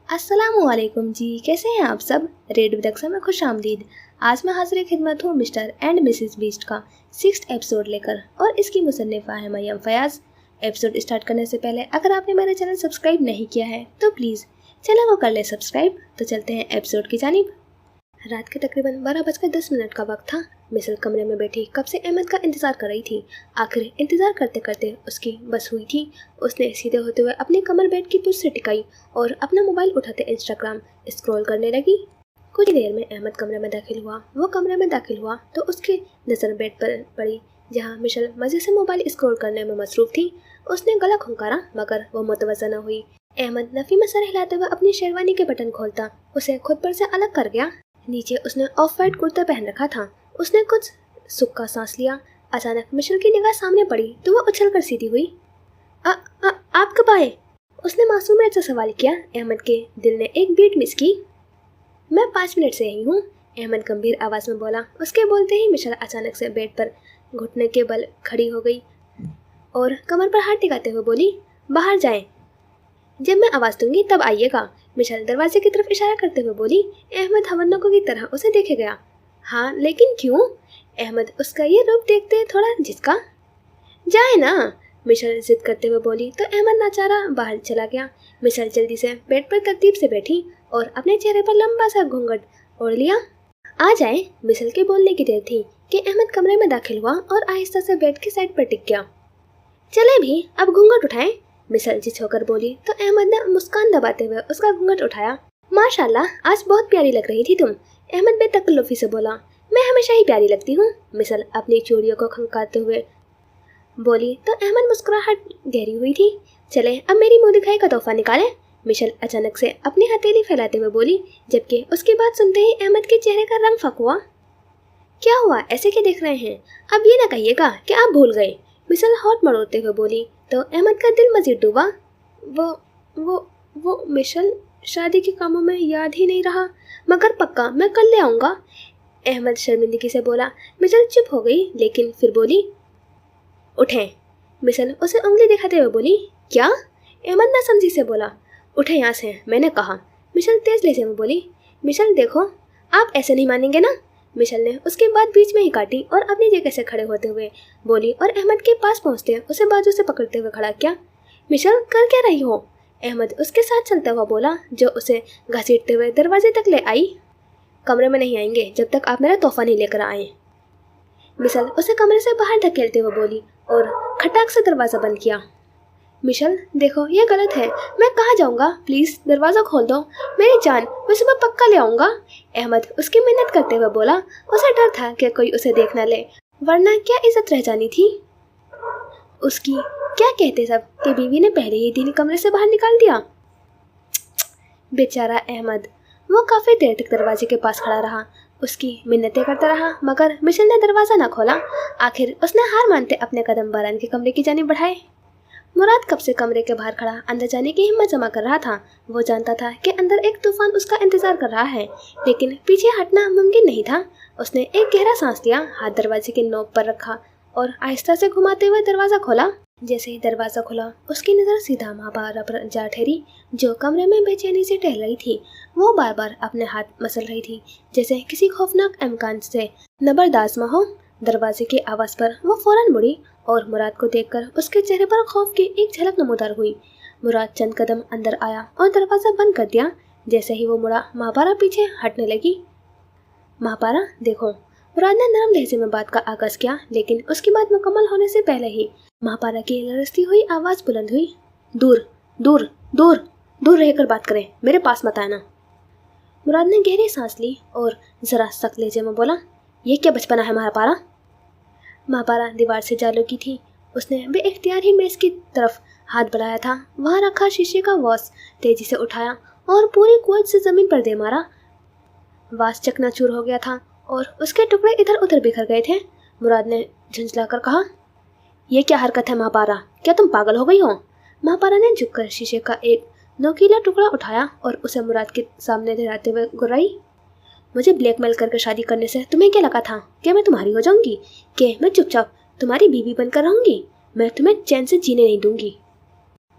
अस्सलामुअलैकुम जी, कैसे हैं आप सब। रेड विद अक्सर में खुश आमदीद। आज मैं हाजिर खिदमत हूँ मिस्टर एंड मिसेस बीस्ट का 6th एपिसोड लेकर और इसकी मुसन्निफा है मरियम फयाज। एपिसोड स्टार्ट करने से पहले अगर आपने मेरा चैनल सब्सक्राइब नहीं किया है तो प्लीज़ चैनल को कर ले सब्सक्राइब। तो चलते हैं एपिसोड की जानिब। रात के तकरीबन 12:10 का वक्त था। मिसल कमरे में बैठी कब से अहमद का इंतज़ार कर रही थी। आखिर इंतज़ार करते करते उसकी बस हुई थी। उसने सीधे होते हुए अपनी कमर बेड की पुश से टिकाई और अपना मोबाइल उठाते इंस्टाग्राम स्क्रॉल करने लगी। कुछ देर में अहमद कमरे में दाखिल हुआ। वो कमरे में दाखिल हुआ तो उसकी नज़र बेड पर पड़ी जहाँ मिशल मज़े से मोबाइल स्क्रॉल करने में मसरूफ़ थी। उसने गला खुंकारा मगर वो मुतवज़्ज़ा न हुई। अहमद नफ़ी में सर हिलाते हुए अपनी शेरवानी के बटन खोलता उसे खुद पर से अलग कर गया। नीचे उसने ऑफ वाइट कुर्ता पहन रखा था। उसने कुछ सुख का सांस लिया। अचानक मिशल की निगाह सामने पड़ी तो वह उछल कर सीधी हुई। आप कब आए? उसने मासूमियत से सवाल किया। अहमद के दिल ने एक बीट मिस की। मैं 5 मिनट से यही हूँ, अहमद गंभीर आवाज़ में बोला। उसके बोलते ही मिशल अचानक से बेड पर घुटने के बल खड़ी हो गई और कमर पर हाथ टिकाते हुए बोली, बाहर जाएं। जब मैं आवाज़ दूंगी तब आइएगा, मिशल दरवाजे की तरफ इशारा करते हुए बोली। अहमद हवन्नकों की तरह उसे देखे गया। हाँ लेकिन क्यों? अहमद उसका ये रूप देखते थोड़ा झिझका। जाए ना, मिशल जिद करते हुए बोली तो अहमद नाचारा बाहर चला गया। मिशल जल्दी से बेड पर तरतीब से बैठी और अपने चेहरे पर लंबा सा घूंघट ओढ़ लिया। आ जाए, मिशल के बोलने की देर थी कि अहमद कमरे में दाखिल हुआ और आहिस्ता से बेड की साइड पर टिक गया। चले भी, अब घूंघट उठाएं, मिशल जिस होकर बोली तो अहमद ने मुस्कान दबाते हुए उसका घूंघट उठाया। माशाल्लाह, आज बहुत प्यारी लग रही थी तुम, अहमद बेतकल्लुफी से बोला। मैं हमेशा ही प्यारी लगती हूँ, मिशल अपनी चूड़ियों को खनकाते हुए बोली तो अहमद मुस्कुराहट गहरी हुई थी। चले अब मेरी मुँह दिखाई का तोहफा निकालें, मिशल अचानक से अपनी हथेली फैलाते हुए बोली, जबकि उसकी बात सुनते ही अहमद के चेहरे का रंग फक हुआ। क्या हुआ, ऐसे क्या देख रहे हैं? अब ये ना कहिएगा कि आप भूल गए, मिशल होठ मरोड़ते हुए बोली तो अहमद का दिल मजीद डूबा। वो मिशल, शादी के कामों में याद ही नहीं रहा, मगर पक्का मैं कल ले आऊँगा, अहमद शर्मिंदगी से बोला। मिशल चुप हो गई लेकिन फिर बोली, उठें, मिशल उसे उंगली दिखाते हुए बोली। क्या? अहमद ना समझी से बोला। उठे यहाँ से, मैंने कहा, मिशल तेज लहजे में बोली। मिशल देखो, आप ऐसे नहीं मानेंगे ना, मिशल ने उसके बाद बीच में ही काटी और अपनी जगह से खड़े होते हुए बोली और अहमद के पास पहुंचते उसे बाजू से पकड़ते हुए खड़ा किया। मिशल कर क्या रही हो? अहमद उसके साथ चलता हुआ बोला, जो उसे घसीटते हुए दरवाजे तक ले आई। कमरे में नहीं आएंगे जब तक आप मेरा तोहफा नहीं लेकर आए, मिशल उसे कमरे से बाहर धकेलते हुए बोली और खटाक से दरवाज़ा बंद किया। मिशल देखो, ये गलत है, मैं कहाँ जाऊँगा, प्लीज़ दरवाज़ा खोल दो, मेरी जान, मैं सुबह पक्का ले आऊँगा, अहमद उसकी मिन्नत करते हुए बोला। उसे डर था कि कोई उसे देख न ले, वरना क्या इज्जत रह जानी थी उसकी। क्या कहते सब कि बीवी ने पहले ही दिन कमरे से बाहर निकाल दिया। बेचारा अहमद, वो काफ़ी देर तक दरवाजे के पास खड़ा रहा, उसकी मिन्नतें करता रहा, मगर मिशल ने दरवाज़ा न खोला। आखिर उसने हार मानते अपने कदम बारान के कमरे की जानिब बढ़ाए। मुराद कब से कमरे के बाहर खड़ा अंदर जाने की हिम्मत जमा कर रहा था। वो जानता था कि अंदर एक तूफान उसका इंतजार कर रहा है, लेकिन पीछे हटना मुमकिन नहीं था। उसने एक गहरा सांस लिया, हाथ दरवाजे के नोक पर रखा और आहिस्ता से घुमाते हुए दरवाज़ा खोला। जैसे ही दरवाज़ा खुला उसकी नज़र सीधा महापारा पर जा ठहरी, जो कमरे में बेचैनी से टहल रही थी। वो बार बार अपने हाथ मसल रही थी, जैसे किसी खौफनाक इम्कान से नबरदाश्त हो। दरवाजे की आवाज़ पर वो फौरन मुड़ी और मुराद को देखकर उसके चेहरे पर खौफ की एक झलक नमूदार हुई। मुराद चंद कदम अंदर आया और दरवाज़ा बंद कर दिया। जैसे ही वो मुड़ा, महापारा पीछे हटने लगी। महापारा देखो, मुराद ने नरम लहजे में बात का आगाज किया, लेकिन उसकी बात मुकम्मल होने से पहले ही महापारा की लरसती हुई आवाज़ बुलंद हुई। दूर दूर दूर दूर रहकर बात करें, मेरे पास मत आना। मुराद ने गहरी सांस ली और ज़रा सख्त लहजे में बोला, ये क्या बचपना है महापारा? महापारा दीवार से जा लगी थी। उसने बेइख्तियार ही मेज़ की तरफ हाथ बढ़ाया था। वहाँ रखा शीशे का वास तेजी से उठाया और पूरी कुव्वत से ज़मीन पर दे मारा। वास चकनाचूर हो गया था और उसके टुकड़े इधर उधर बिखर गए थे। मुराद ने झुंझलाकर कहा, यह क्या हरकत है महापारा, क्या तुम पागल हो गई हो? महापारा ने झुककर शीशे का एक नोकीला टुकड़ा उठाया और उसे मुराद के सामने लहराते हुए गुर्राई। मुझे ब्लैकमेल करके शादी करने से तुम्हें क्या लगा था कि मैं तुम्हारी हो जाऊंगी, कि मैं चुपचाप तुम्हारी बीवी बनकर रहूंगी? मैं तुम्हें चैन से जीने नहीं दूंगी।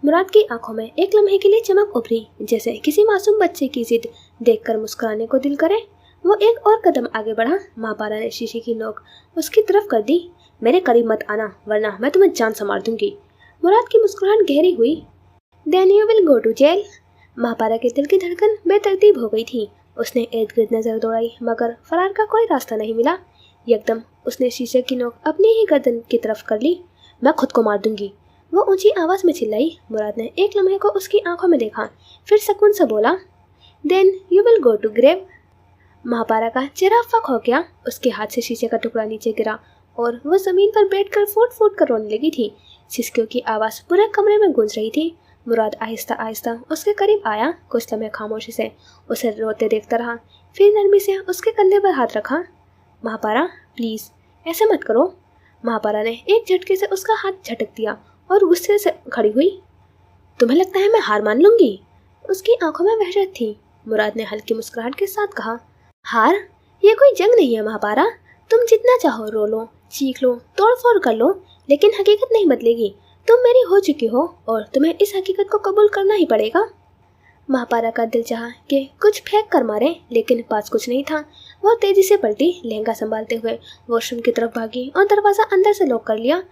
मुराद की आंखों में एक लम्हे के लिए चमक उभरी, जैसे किसी मासूम बच्चे की जिद देखकर मुस्कुराने को दिल करे। वो एक और कदम आगे बढ़ा। महापारा ने शीशे की नोक उसकी तरफ कर दी। मेरे करीब मत आना, वरना मैं तुम्हें जान से मार दूंगी। मुराद की मुस्कुराहट गहरी हुई। Then you will go to jail. Mahapara के दिल की धड़कन बेतरतीब हो गई थी। उसने इर्द गिर्द नजर दौड़ाई, मगर फरार का कोई रास्ता नहीं मिला। एकदम उसने शीशे की नोक अपनी ही गर्दन की तरफ कर ली। मैं खुद को मार दूंगी, वो ऊंची आवाज में चिल्लाई। मुराद ने एक लम्हे को उसकी आंखों में देखा, फिर सुकून से बोला, then you will go to grave. Mahapara का चेहरा फक हो गया। उसके हाथ से शीशे का टुकड़ा नीचे गिरा और वो जमीन पर बैठकर फूट फूट कर रोने लगी थी। सिसकियों की आवाज पूरे कमरे में गूंज रही थी। मुराद आहिस्ता आहिस्ता उसके करीब आया। कुछ लम्हे खामोशी से उसे रोते देखता रहा, फिर नरमी से उसके कंधे पर हाथ रखा। महापारा प्लीज ऐसे मत करो। महापारा ने एक झटके से उसका हाथ झटक दिया और गुस्से से खड़ी हुई। तुम्हें लगता है मैं हार मान लूंगी? उसकी आंखों में वहशत थी। मुराद ने हल्की मुस्कुराहट के साथ कहा, हार? ये कोई जंग नहीं है महापारा। तुम जितना चाहो रो लो, चीख लो, तोड़ फोड़ कर लो, लेकिन हकीकत नहीं बदलेगी। तुम मेरी हो चुकी हो और तुम्हें इस हकीकत को कबूल करना ही पड़ेगा। महापारा का दिल चाहा कि कुछ फेंक कर मारे, लेकिन पास कुछ नहीं था। वो तेजी से पलटी, लहंगा संभालते हुए वॉशरूम की तरफ भागी और दरवाजा अंदर से लॉक कर लिया।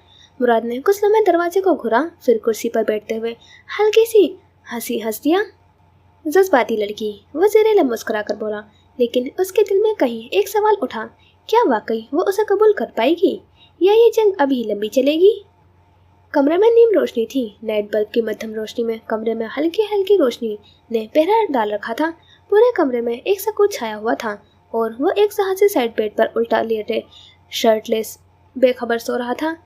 मुराद ने कुछ लम्हे दरवाजे को घुरा, फिर कुर्सी पर बैठते हुए हल्की सी हंसी हंस दिया। जज्बाती लड़की, वो ज़ेरे मुस्कुरा कर बोला, लेकिन उसके दिल में कहीं एक सवाल उठा, क्या वाकई वो उसे कबूल कर पाएगी या ये जंग अभी लंबी चलेगी? कमरे में नीम रोशनी थी। नाइट बल्ब की मध्यम रोशनी में कमरे में हल्की हल्की रोशनी ने पहरा डाल रखा था। पूरे कमरे में एक सकून छाया हुआ था और वो एक साहसी साइड बेड पर उल्टा लेटे शर्टलेस बेखबर सो रहा था।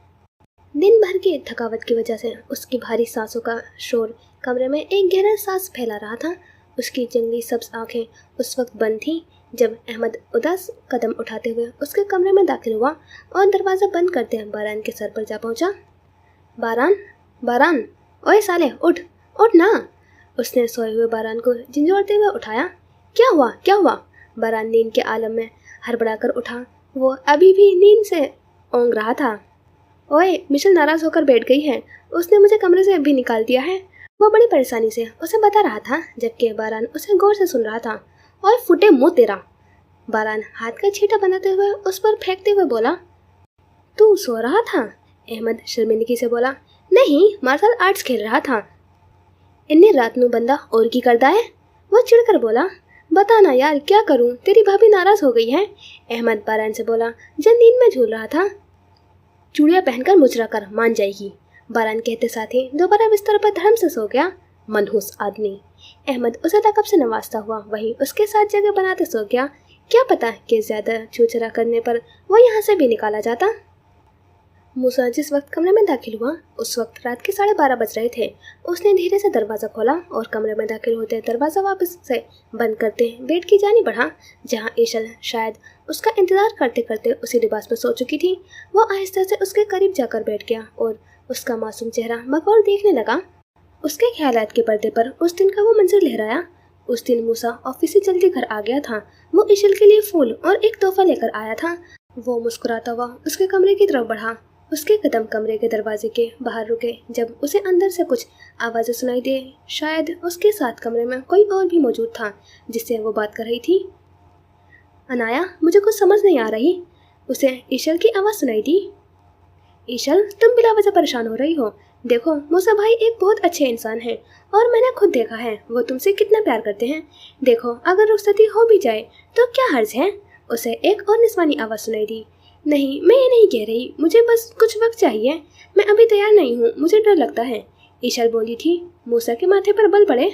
दिन भर की थकावट की वजह से उसकी भारी सांसों का शोर कमरे में एक गहरा सांस फैला रहा था। उसकी जंगली सब्ज आंखें उस वक्त बंद थीं जब अहमद उदास कदम उठाते हुए उसके कमरे में दाखिल हुआ और दरवाज़ा बंद करते बारान के सर पर जा पहुंचा। बारान, बारान, ओए साले उठ, उठ ना। उसने सोए हुए बारान को झंझोड़ते हुए उठाया। क्या हुआ, क्या हुआ? बारान नींद के आलम में हड़बड़ा कर उठा। वो अभी भी नींद से ओंग रहा था। ओए, मिशेल नाराज होकर बैठ गई है। उसने मुझे कमरे से अभी निकाल दिया है। वो बड़ी परेशानी से उसे बता रहा था, जबकि बारान उसे गौर से सुन रहा था। ओए फुटे मुंह तेरा। बारान हाथ का छींटा बनाते हुए उस पर फेंकते हुए बोला, तू सो रहा था? अहमद शर्मिंदगी से बोला, नहीं, मार्शल आर्ट्स खेल रहा था। इन्नी रात नू बंदा और की करता है? वो चिढ़कर बोला, बता ना यार, क्या करूं, तेरी भाभी नाराज हो गई है। अहमद बारान से बोला, जब नींद में झूल रहा था। चूड़िया पहनकर मुचरा कर मान जाएगी। बारान कहते साथ ही दोबारा बिस्तर पर धर्म से सो गया। मनहूस आदमी। अहमद उसे लकब से नवाजता हुआ वहीं उसके साथ जगह बनाते सो गया। क्या पता कि ज्यादा छूछरा करने पर वो यहाँ से भी निकाला जाता। मूसा जिस वक्त कमरे में दाखिल हुआ उस वक्त रात के 12:30 बज रहे थे। उसने धीरे से दरवाज़ा खोला और कमरे में दाखिल होते दरवाज़ा वापस से बंद करते बेड की जानी बढ़ा, जहां ईशल शायद उसका इंतजार करते करते उसी लिबास में सो चुकी थी। वो आहिस्ता से उसके करीब जाकर बैठ गया और उसका मासूम चेहरा बगौर देखने लगा। उसके ख्यालात के पर्दे पर उस दिन का वो मंजर लहराया। उस दिन मूसा ऑफिस से जल्दी घर आ गया था। वो ईशल के लिए फूल और एक तोहफा लेकर आया था। वो मुस्कुराता हुआ उसके कमरे की तरफ बढ़ा। उसके कदम कमरे के दरवाजे के बाहर रुके जब उसे अंदर से कुछ आवाज़ें सुनाई दे। शायद उसके साथ कमरे में कोई और भी मौजूद था जिससे वो बात कर रही थी। अनाया, मुझे कुछ समझ नहीं आ रही। उसे ईशल की आवाज़ सुनाई दी। ईशल, तुम बिला वजह परेशान हो रही हो। देखो, मूसा भाई एक बहुत अच्छे इंसान हैं और मैंने खुद देखा है वो तुमसे कितना प्यार करते हैं। देखो, अगर रुखसती हो भी जाए तो क्या हर्ज है। उसे एक और निस्वानी आवाज़ सुनाई दी। नहीं, मैं ये नहीं कह रही, मुझे बस कुछ वक्त चाहिए। मैं अभी तैयार नहीं हूँ, मुझे डर लगता है। ईशल बोली थी। मूसा के माथे पर बल पड़े।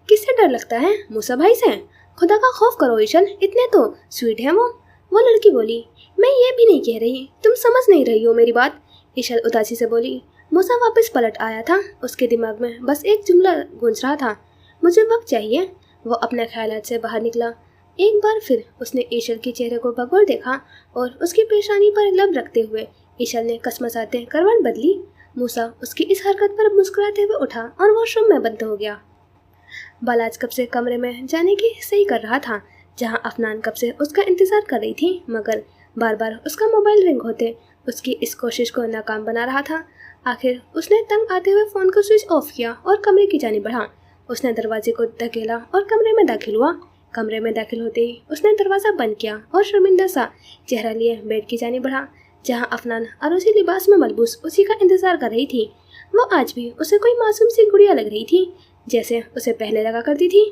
किससे डर लगता है? मूसा भाई से। खुदा का खौफ करो ईशल, इतने तो स्वीट है वो लड़की बोली। मैं ये भी नहीं कह रही, तुम समझ नहीं रही हो मेरी बात। ईशल उदासी से बोली। मूसा वापस पलट आया था। उसके दिमाग में बस एक जुमला गूंज रहा था, मुझे वक्त चाहिए। वो अपने ख्यालात से बाहर निकला। एक बार फिर उसने ईशल के चेहरे को बगौर देखा और उसकी पेशानी पर लब रखते हुए ईशल ने कसमसाते करवट बदली। मूसा उसकी इस हरकत पर मुस्कुराते हुए उठा और वॉशरूम में बंद हो गया। बालाज कब से कमरे में जाने की सही कर रहा था, जहां अफनान कब से उसका इंतजार कर रही थी, मगर बार बार उसका मोबाइल रिंग होते उसकी इस कोशिश को नाकाम बना रहा था। आखिर उसने तंग आते हुए फोन को स्विच ऑफ किया और कमरे की जानिब बढ़ा। उसने दरवाजे को धकेला और कमरे में दाखिल हुआ। कमरे में दाखिल होते ही उसने दरवाज़ा बंद किया और शर्मिंदा सा चेहरा लिए बेड की जानिब बढ़ा, जहाँ अफनान अरूसी लिबास में मलबूस उसी का इंतजार कर रही थी। वो आज भी उसे कोई मासूम सी गुड़िया लग रही थी, जैसे उसे पहले लगा करती थी।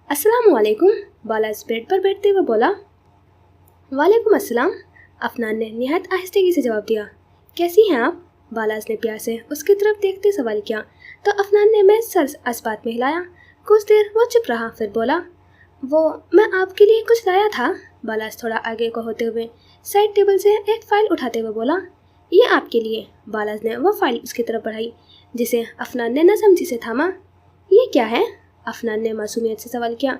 अस्सलाम वालेकुम, बालाज बेड पर बैठते हुए बोला। वालेकुम अस्सलाम, अफनान ने निहायत आहिस्तगी से जवाब दिया। कैसी हैं आप? बालाज ने प्यार से उसकी तरफ देखते सवाल किया तो अफनान ने मैं सर अस्बात में हिलाया। कुछ देर वो चुप रहा, फिर बोला, वो मैं आपके लिए कुछ लाया था। बालाज थोड़ा आगे को होते हुए साइड टेबल से एक फ़ाइल उठाते हुए बोला, ये आपके लिए। बालाज ने वो फाइल उसकी तरफ बढ़ाई, जिसे अफनान ने नसमझी से थामा। ये क्या है? अफनान ने मासूमियत से सवाल किया।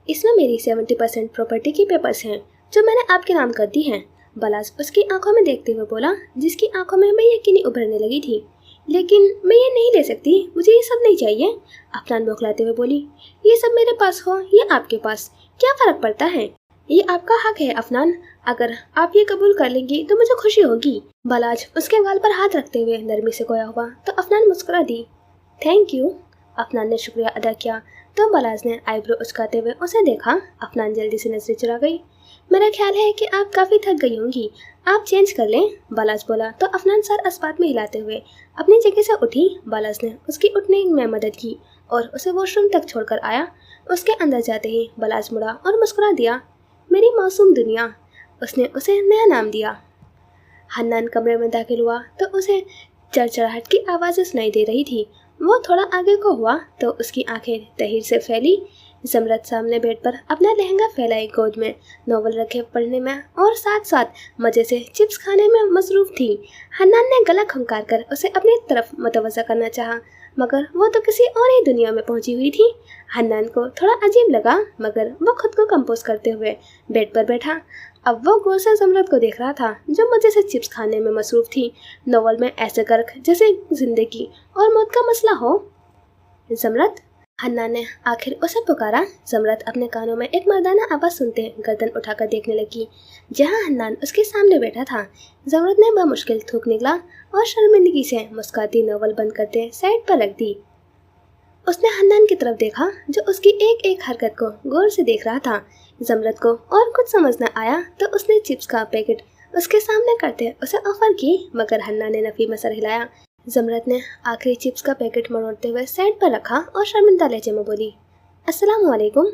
इसमें मेरी 70% प्रॉपर्टी की पेपर्स हैं जो मैंने आपके नाम कर दी हैं। बालाज उसकी आंखों में देखते हुए बोला, जिसकी आंखों में बेयकीनी उभरने लगी थी। लेकिन मैं ये नहीं ले सकती, मुझे ये सब नहीं चाहिए। अफनान बौखलाते हुए बोली, ये सब मेरे पास हो या आपके पास, क्या फ़र्क पड़ता है? ये आपका हक है अफनान, अगर आप ये कबूल कर लेंगी तो मुझे खुशी होगी। बालाज उसके गाल पर हाथ रखते हुए नरमी से गोया हुआ तो अफनान मुस्कुरा दी। Thank you. अफनान ने शुक्रिया अदा किया तो बालाज ने आईब्रो उचकाते हुए उसे देखा। अफनान जल्दी से नजरें चुरा गई। मेरा ख्याल है कि आप काफ़ी थक गई होंगी, आप चेंज कर लें, बालाज बोला तो अफनान सर अस्बात में हिलाते हुए अपनी जगह से उठी। बालाज ने उसकी उठने में मदद की और उसे वॉशरूम तक छोड़कर आया। उसके अंदर जाते ही बालाज मुड़ा और मुस्कुरा दिया। मेरी मासूम दुनिया, उसने उसे नया नाम दिया। हन्नान कमरे में दाखिल हुआ तो उसे चरचराहट की आवाज़ें सुनाई दे रही थी। वो थोड़ा आगे को हुआ तो उसकी आंखें तहीर से फैली। जमरत सामने बेड पर अपना लहंगा फैलाए गोद में नॉवल रखे पढ़ने में और साथ साथ मज़े से चिप्स खाने में मसरूफ़ थी। हन्नान ने गला खंकार कर उसे अपनी तरफ मुतवज्जा करना चाहा, मगर वो तो किसी और ही दुनिया में पहुंची हुई थी। हन्नान को थोड़ा अजीब लगा, मगर वो खुद को कंपोज करते हुए बेड पर बैठा। अब वो गौर से जमरत को देख रहा था, जो मज़े से चिप्स खाने में मसरूफ़ थी। नॉवल में ऐसे गर्क जैसे जिंदगी और मौत का मसला हो। जमरत, हन्नान ने आखिर उसे पुकारा। जमरत अपने कानों में एक मर्दाना आवाज़ सुनते गर्दन उठाकर देखने लगी, जहां हन्नान उसके सामने बैठा था। जमरत ने बमुश्किल थूक निकला और शर्मिंदगी से मुस्कुराती नॉवल बंद करते साइड पर रख दी। उसने हन्नान की तरफ देखा, जो उसकी एक एक हरकत को गौर से देख रहा था। जमरत को और कुछ समझ न आया तो उसने चिप्स का पैकेट उसके सामने करते उसे ऑफर की, मगर हन्नान ने नफी में सर हिलाया। जमरत ने आखिरी चिप्स का पैकेट मरोड़ते हुए साइड पर रखा और शर्मिंदा लहजे में बोली, अस्सलाम वालेकुम,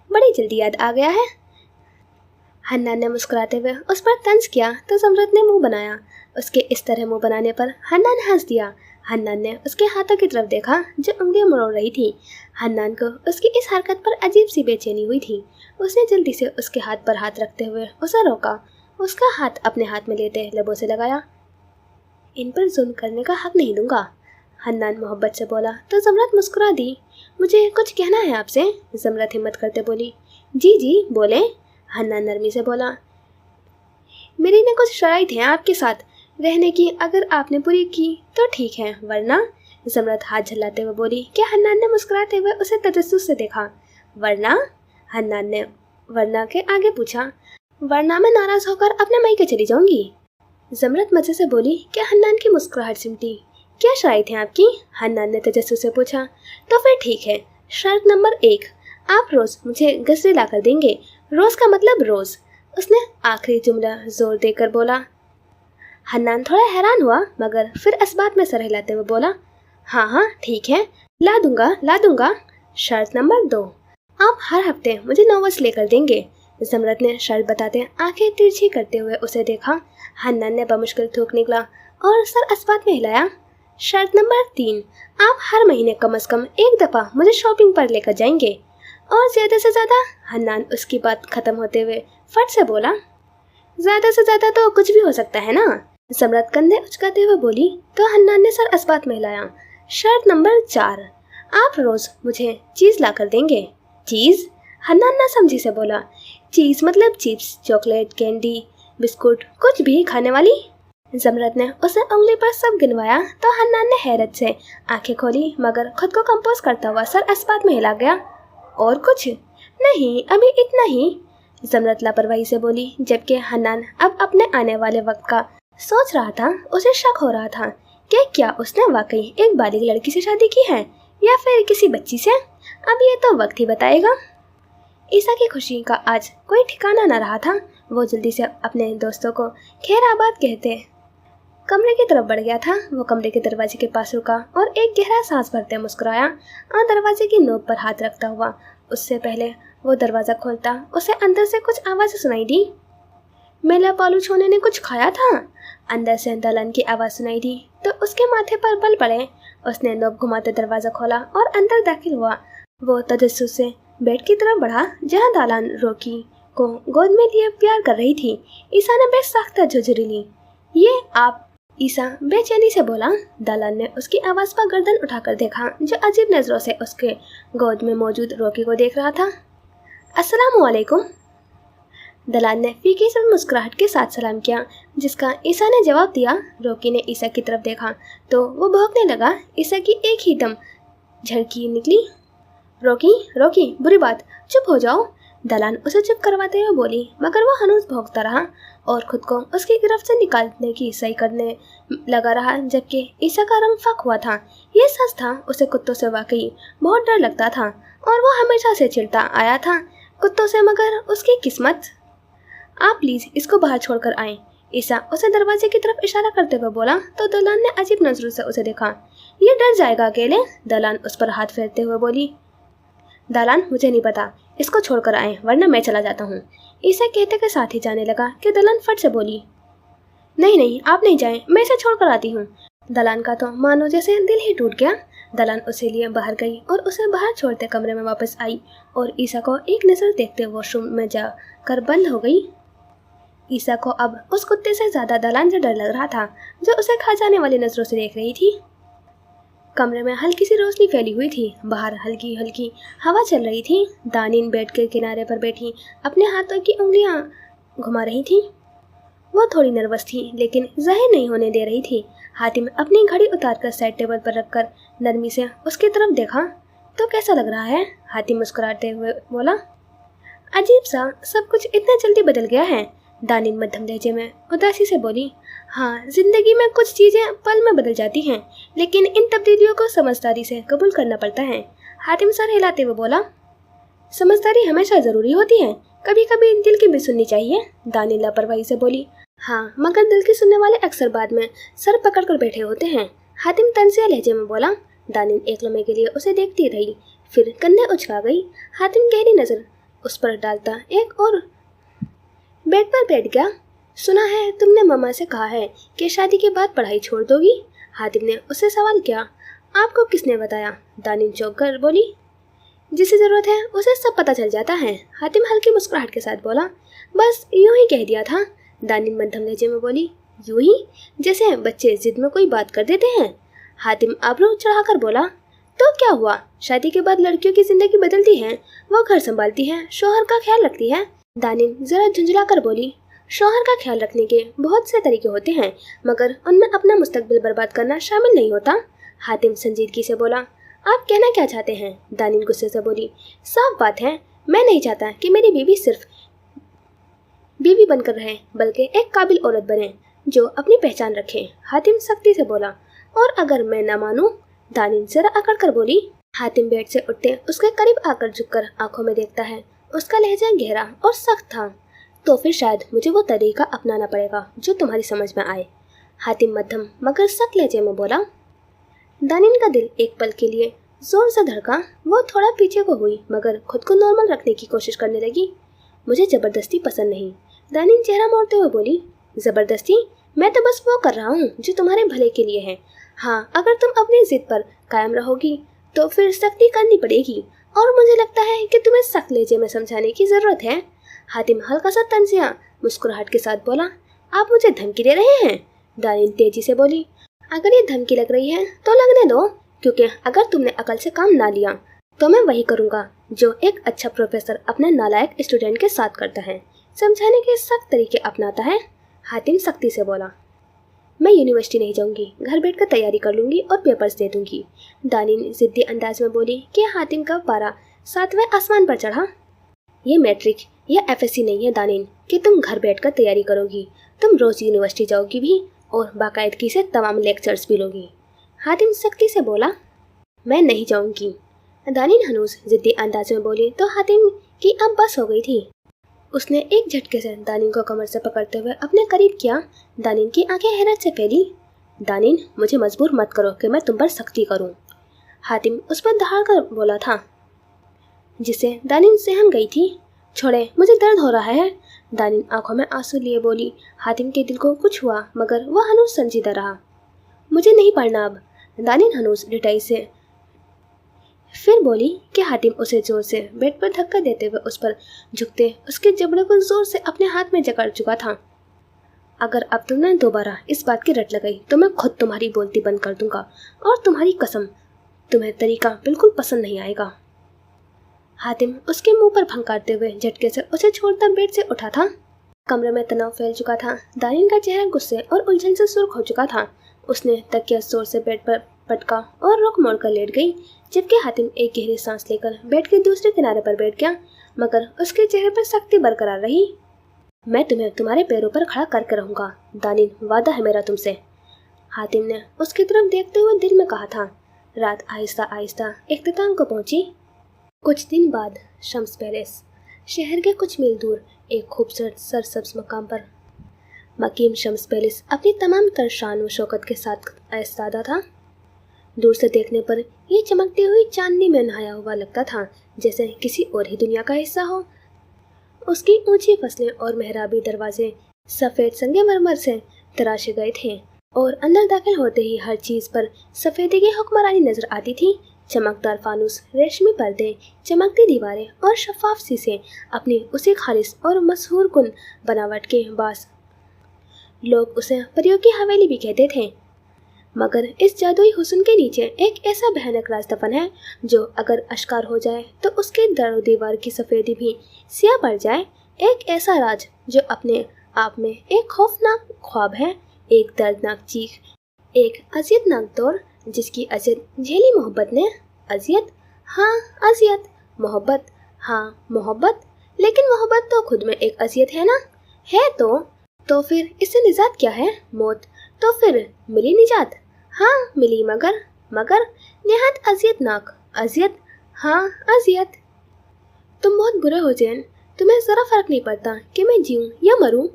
बड़ी जल्दी याद आ गया है। हन्नान ने मुस्कुराते हुए उस पर तंज किया तो जमरत ने मुंह बनाया। उसके इस तरह मुंह बनाने पर हन्नान हंस दिया। हन्नान ने उसके हाथों की तरफ देखा जो उंगलियां मरोड़ रही थी। हन्नान को उसकी इस हरकत पर अजीब सी बेचैनी हुई थी। उसने जल्दी से उसके हाथ पर हाथ रखते हुए उसे रोका। उसका हाथ अपने हाथ में लेते लबों से लगाया। इन पर जुल्म करने का हक नहीं दूंगा, हन्नान मोहब्बत से बोला तो जमरत मुस्कुरा दी। मुझे कुछ कहना है आपसे, जमरत हिम्मत करते बोली। जी जी बोले, हन्नान नरमी से बोला। मेरी ने कुछ शराइत हैं आपके साथ रहने की, अगर आपने पूरी की तो ठीक है, वरना, जमरत हाथ झल्लाते हुए बोली। क्या हन्नान ने मुस्कुराते हुए उसे तजस्सुस से देखा। वरना, हन्नान ने वरना के आगे पूछा। वरना मैं नाराज होकर अपने मायके चली जाऊंगी, जमरत मजे से बोली। क्या हन्नान की मुस्कुराहट सिमटी। क्या शराइत हैं आपकी, हन्नान ने तजस्सुस से पूछा। तो फिर ठीक है, शर्त नंबर 1, आप रोज़ मुझे गजरे ला कर देंगे। रोज़ का मतलब रोज़, उसने आखिरी जुमला जोर देकर बोला। हन्नान थोड़ा हैरान हुआ, मगर फिर अस्बात में सर हिलाते हुए बोला, हाँ हाँ ठीक है, ला दूंगा। शर्त नंबर 2, आप हर हफ्ते मुझे नॉवेल्स लेकर देंगे। जमरत ने शर्त बताते आंखें तिरछी करते हुए उसे देखा। हन्नान ने बमुश्किल थूक निकला और सर अस्बात में हिलाया। शर्त नंबर 3, आप हर महीने कम से कम एक दफ़ा मुझे शॉपिंग पर लेकर जाएंगे। और ज़्यादा से ज़्यादा, हन्नान उसकी बात ख़त्म होते हुए फट से बोला। ज़्यादा से ज़्यादा तो कुछ भी हो सकता है ना, जमरत कंधे उचकाते हुए बोली तो हन्नान ने सर अस्बात में हिलाया। शर्त नंबर 4, आप रोज़ मुझे चीज़ ला कर देंगे। चीज़, हन्नान ना समझी से बोला। चीज़ मतलब चिप्स, चॉकलेट, कैंडी, बिस्कुट, कुछ भी खाने वाली। जमरत ने उसे उंगली पर सब गिनवाया तो हन्नान ने हैरत से आंखें खोली, मगर खुद को कंपोज करता हुआ सर अस्बात में हिला गया। और कुछ नहीं, अभी इतना ही, जमरत लापरवाही से बोली, जबकि हन्नान अब अपने आने वाले वक्त का सोच रहा था। उसे शक हो रहा था कि क्या उसने वाकई एक बालिग लड़की से शादी की है या फिर किसी बच्ची से। अब ये तो वक्त ही बताएगा। ईसा की खुशी का आज कोई ठिकाना न रहा था। वो जल्दी से अपने दोस्तों को खैराबाद कहते कमरे की तरफ बढ़ गया था। वो कमरे के दरवाजे के पास रुका और एक गहरा सांस भरते मुस्कुराया और दरवाजे की नोक पर हाथ रखता हुआ। उससे पहले वो दरवाज़ा खोलता उसे अंदर से कुछ आवाज़ सुनाई दी। मेला पालू छोने ने कुछ खाया था। अंदर से दलन की आवाज़ सुनाई दी तो उसके माथे पर बल पड़े। उसने नोक घुमाते दरवाज़ा खोला और अंदर दाखिल हुआ। वो तजस्सुस से बेड की तरफ बढ़ा जहाँ दालान रोकी को गोद में लिए प्यार कर रही थी। ईसा ने बेसख्त झुर्री ली। ये आप? ईसा बेचैनी से बोला। दालान ने उसकी आवाज़ पर गर्दन उठाकर देखा जो अजीब नज़रों से उसके गोद में मौजूद रोकी को देख रहा था। अस्सलामु अलैकुम। दलान ने फीकी से मुस्कुराहट के साथ सलाम किया जिसका ईसा ने जवाब दिया। रोकी ने ईसा की तरफ देखा तो वो भौंकने लगा। ईसा की एक ही दम झड़की निकली। रोकी रोकी, बुरी बात, चुप हो जाओ। दलान उसे चुप करवाते हुए बोली मगर वो हनूज भौंकता रहा और खुद को उसकी गिरफ्त से निकालने की सही करने लगा रहा। जबकि ईसा का रंग फक हुआ था। ये सच था, उसे कुत्तों से वाकई बहुत डर लगता था और वो हमेशा से चिढ़ता आया था कुत्तों से। मगर उसकी किस्मत। आप प्लीज़ इसको बाहर छोड़कर आएं। ईसा उसे दरवाजे की तरफ इशारा करते हुए बोला तो दलान ने अजीब नजरों से उसे देखा। ये डर जाएगा अकेले। दलान उस पर हाथ फेरते हुए बोली। दालान, मुझे नहीं पता, इसको छोड़कर आए वरना मैं चला जाता हूँ। ईसा कहते के साथ ही जाने लगा कि दलान फट से बोली नहीं नहीं, आप नहीं जाएं, मैं इसे छोड़कर आती हूँ। दलान का तो मानो जैसे दिल ही टूट गया। दलान उसे लिए बाहर गई और उसे बाहर छोड़ते कमरे में वापस आई और ईसा को एक नज़र देखते वॉशरूम में जाकर बंद हो गई। ईसा को अब उस कुत्ते से ज़्यादा दलान से डर लग रहा था जो उसे खा जाने वाली नज़रों से देख रही थी। कमरे में हल्की सी रोशनी फैली हुई थी। बाहर हल्की हल्की हवा चल रही थी। दानिन बेड के किनारे पर बैठी अपने हाथों की उंगलियां घुमा रही थी। वो थोड़ी नर्वस थी लेकिन जाहिर नहीं होने दे रही थी। हातिम अपनी घड़ी उतारकर साइड टेबल पर रखकर नरमी से उसकी तरफ देखा। तो कैसा लग रहा है? हातिम मुस्कुराते हुए बोला। अजीब सा, सब कुछ इतना जल्दी बदल गया है। दानिन मध्यम लहजे में उदासी से बोली। हाँ, जिंदगी में कुछ चीज़ें पल में बदल जाती हैं लेकिन इन तब्दीलियों को समझदारी से कबूल करना पड़ता है। हातिम सर हिलाते हुए बोला। समझदारी हमेशा ज़रूरी होती है, कभी कभी दिल की भी सुननी चाहिए। दानिन लापरवाही से बोली। हाँ, मगर दिल की सुनने वाले अक्सर बाद में सर पकड़ कर बैठे होते हैं। हातिम तंजिया लहजे में बोला। दानिन एक लम्हे के लिए उसे देखती रही फिर कंधे उचका गई। हातिम गहरी नज़र उस पर डालता एक और बेड पर बैठ गया। सुना है तुमने मम्मा से कहा है कि शादी के बाद पढ़ाई छोड़ दोगी? हातिम ने उससे सवाल किया। आपको किसने बताया? दानिन चौंक कर बोली। जिसे ज़रूरत है उसे सब पता चल जाता है। हातिम हल्की मुस्कुराहट के साथ बोला। बस यूं ही कह दिया था। दानिन मध्यम लहजे में बोली। यूं ही? जैसे बच्चे जिद में कोई बात कर देते हैं। हातिम आबरू चढ़ाकर बोला। तो क्या हुआ? शादी के बाद लड़कियों की जिंदगी बदलती है। वो घर संभालती है, शौहर का ख्याल रखती है। दानिन जरा झुंझला कर बोली। शौहर का ख्याल रखने के बहुत से तरीके होते हैं मगर उनमें अपना मुस्तकबिल बर्बाद करना शामिल नहीं होता। हातिम संजीदगी से बोला। आप कहना क्या चाहते हैं? दानिन गुस्से से बोली। साफ बात है, मैं नहीं चाहता कि मेरी बीवी सिर्फ बीवी बनकर रहे बल्कि एक काबिल औरत बने जो अपनी पहचान रखे। हातिम सख्ती से बोला। और अगर मैं न मानूं? दानिन जरा अकड़ कर बोली। हातिम बेड से उठते उसके करीब आकर झुककर आंखों में देखता है। उसका लहजा गहरा और सख्त था। तो फिर शायद मुझे वो तरीका अपनाना पड़ेगा जो तुम्हारी समझ में आए। हातिम मध्यम मगर सख्त लहजे में बोला। दानिन का दिल एक पल के लिए जोर से धड़का। वो थोड़ा पीछे को हुई मगर खुद को नॉर्मल रखने की कोशिश करने लगी। मुझे ज़बरदस्ती पसंद नहीं। दानिन चेहरा मोड़ते हुए बोली। ज़बरदस्ती? मैं तो बस वो कर रहा हूँ जो तुम्हारे भले के लिए है। हाँ, अगर तुम अपनी जिद पर कायम रहोगी तो फिर सख्ती करनी पड़ेगी और मुझे लगता है कि तुम्हें सख्त लहजे में समझाने की ज़रूरत है। हातिम हल्का सा तंजिया मुस्कुराहट के साथ बोला। आप मुझे धमकी दे रहे हैं? दानिन तेजी से बोली। अगर ये धमकी लग रही है तो लगने दो, क्योंकि अगर तुमने अकल से काम ना लिया तो मैं वही करूँगा जो एक अच्छा प्रोफेसर अपने नालायक स्टूडेंट के साथ करता है, समझाने के सख्त तरीके अपनाता है। हातिम सख्ती से बोला। मैं यूनिवर्सिटी नहीं जाऊंगी, घर बैठकर तैयारी कर लूंगी और पेपर्स दे दूंगी। दानिन जिद्दी अंदाज में बोली कि हातिम का पारा 7वें आसमान पर चढ़ा। ये मैट्रिक या FSC नहीं है दानिन कि तुम घर बैठकर तैयारी करोगी। तुम रोज यूनिवर्सिटी जाओगी भी और बाकायदगी से तमाम लेक्चर्स भी लोगी। हातिम सख्ती से बोला, मैं नहीं जाऊंगी। दानिन हनूस जिद्दी अंदाज में बोली तो हातिम की अब बस हो गई थी। उसने एक झटके से दानिन को कमर से पकड़ते हुए अपने करीब किया। दानिन की आंखें हैरत से फैली। दानिन, मुझे मजबूर मत करो कि मैं तुम पर सख्ती करूं। हातिम उस पर दहाड़ कर बोला था, जिसे दानिन सहम गई थी। छोड़े, मुझे दर्द हो रहा है। दानिन आंखों में आंसू लिए बोली। हातिम के दिल को कुछ हुआ मगर वह हनूस संजीदा रहा। मुझे नहीं पढ़ना अब। दानिन हनूस रिटाई से फिर बोली कि हातिम उसे जोर से बेड पर धक्का देते हुए उस पर झुकते उसके जबड़े को जोर से अपने हाथ में जकड़ चुका था। अगर अब तुमने दोबारा इस बात की रट लगाई तो मैं खुद तुम्हारी बोलती बंद कर दूंगा, और तुम्हारी कसम, तुम्हें तरीका बिल्कुल पसंद नहीं आएगा। हातिम उसके मुंह पर फंकारते हुए झटके से उसे छोड़ता बेड से उठा था। कमरे में तनाव फैल चुका था। दानिन का चेहरा गुस्से और उलझन से सुर्ख हो चुका था। उसने तकिया जोर से बेड पर पटका और रुख मोड़कर लेट गई, जबकि हातिम एक गहरी सांस लेकर बेड के दूसरे किनारे पर बैठ गया, मगर उसके चेहरे पर सख्ती बरकरार रही। मैं तुम्हें तुम्हारे पैरों पर खड़ा करके रहूंगा दानिन, वादा है मेरा तुमसे। हातिम ने उसकी तरफ देखते हुए दिल में कहा था। रात आहिस्ता आहिस्ता इख्तिताम को पहुंची। कुछ दिन बाद शम्स पैलेस, शहर के कुछ मील दूर एक खूबसूरत सरसब्ज मकाम पर मकीम शम्स पैलेस अपनी तमाम तर शान व शौकत के साथ ऐस्तादा था। दूर से देखने पर ये चमकती हुई चांदनी में नहाया हुआ लगता था, जैसे किसी और ही दुनिया का हिस्सा हो। उसकी ऊंची फसलें और मेहराबी दरवाजे सफ़ेद संगमरमर से तराशे गए थे, और अंदर दाखिल होते ही हर चीज़ पर सफ़ेदी की हुक्मरानी नजर आती थी। चमकदार फानूस, रेशमी पर्दे, चमकती दीवारें और शफाफ शीशे अपनी उसी खालिस और मशहूर कुन बनावट के बास लोग उसे परियों की हवेली भी कहते थे। मगर इस जादुई हुस्न के नीचे एक ऐसा भयानक राज दफन है जो अगर आश्कार हो जाए तो उसके दर दीवार की सफ़ेदी भी सियाह पड़ जाए। एक ऐसा राज जो अपने आप में एक खौफनाक ख्वाब है, एक दर्दनाक चीख, एक अजियतनाक दौर जिसकी अजियत झेली मोहब्बत ने। अजियत, हाँ अजियत। मोहब्बत, हाँ मोहब्बत। लेकिन मोहब्बत तो खुद में एक अजियत है ना। है तो फिर इससे निजात क्या है? मौत। तो फिर मिली निजात? हाँ मिली, मगर निहायत अजियतनाक। अजियत, हाँ अजियत। तुम बहुत बुरे हो जैन, तुम्हें ज़रा फर्क नहीं पड़ता कि मैं जीऊँ या मरूँ।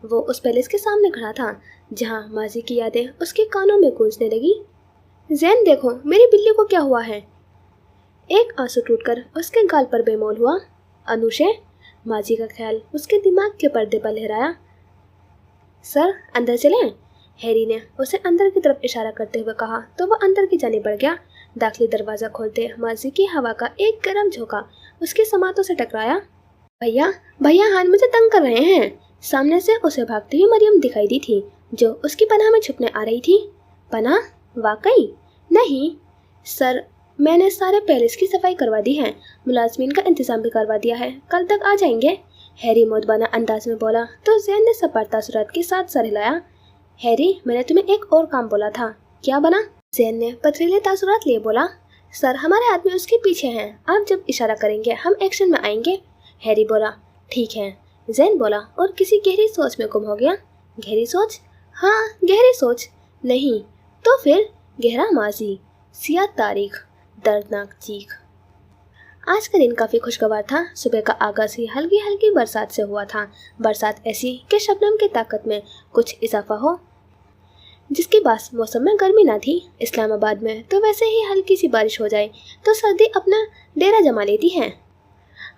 वो उस पैलेस के सामने खड़ा था जहाँ माजी की यादें उसके कानों में गूंजने लगी। जैन देखो, मेरी बिल्ली को क्या हुआ है। एक आंसू टूटकर उसके गाल पर बेमौल हुआ। अनुशे, माजी का ख्याल उसके दिमाग के पर्दे पर लहराया। सर अंदर चलें? हैरी ने उसे अंदर की तरफ इशारा करते हुए कहा तो वह अंदर की जाने बढ़ गया। दाखिली दरवाज़ा खोलते माजी की हवा का एक गर्म झोंका उसके समातों से टकराया। भैया हान मुझे तंग कर रहे हैं। सामने से उसे भागती हुई मरियम दिखाई दी थी, जो उसकी पनाह में छुपने आ रही थी। पनाह? वाकई? नहीं सर, मैंने सारे पैलेस की सफाई करवा दी है, मुलाजमीन का इंतजाम भी करवा दिया है, कल तक आ जाएंगे। हैरी मोदबाना अंदाज में बोला तो जैन ने सपाट तासुरात के साथ सर हिलाया। हैरी, मैंने तुम्हें एक और काम बोला था, क्या बना? जैन ने पथरीले तासुरात लिए बोला। सर हमारे आदमी उसके पीछे हैं, आप जब इशारा करेंगे हम एक्शन में आएंगे। हैरी बोला। ठीक है, जैन बोला और किसी गहरी सोच में गुम हो गया। गहरी सोच? हाँ गहरी सोच। नहीं तो फिर गहरा माजी, सियाह तारीख, दर्दनाक चीख। आज का दिन काफ़ी खुशगवार था। सुबह का आगाज़ ही हल्की हल्की बरसात से हुआ था। बरसात ऐसी कि शबनम की ताकत में कुछ इजाफा हो, जिसके पास मौसम में गर्मी ना थी। इस्लामाबाद में तो वैसे ही हल्की सी बारिश हो जाए तो सर्दी अपना डेरा जमा लेती है।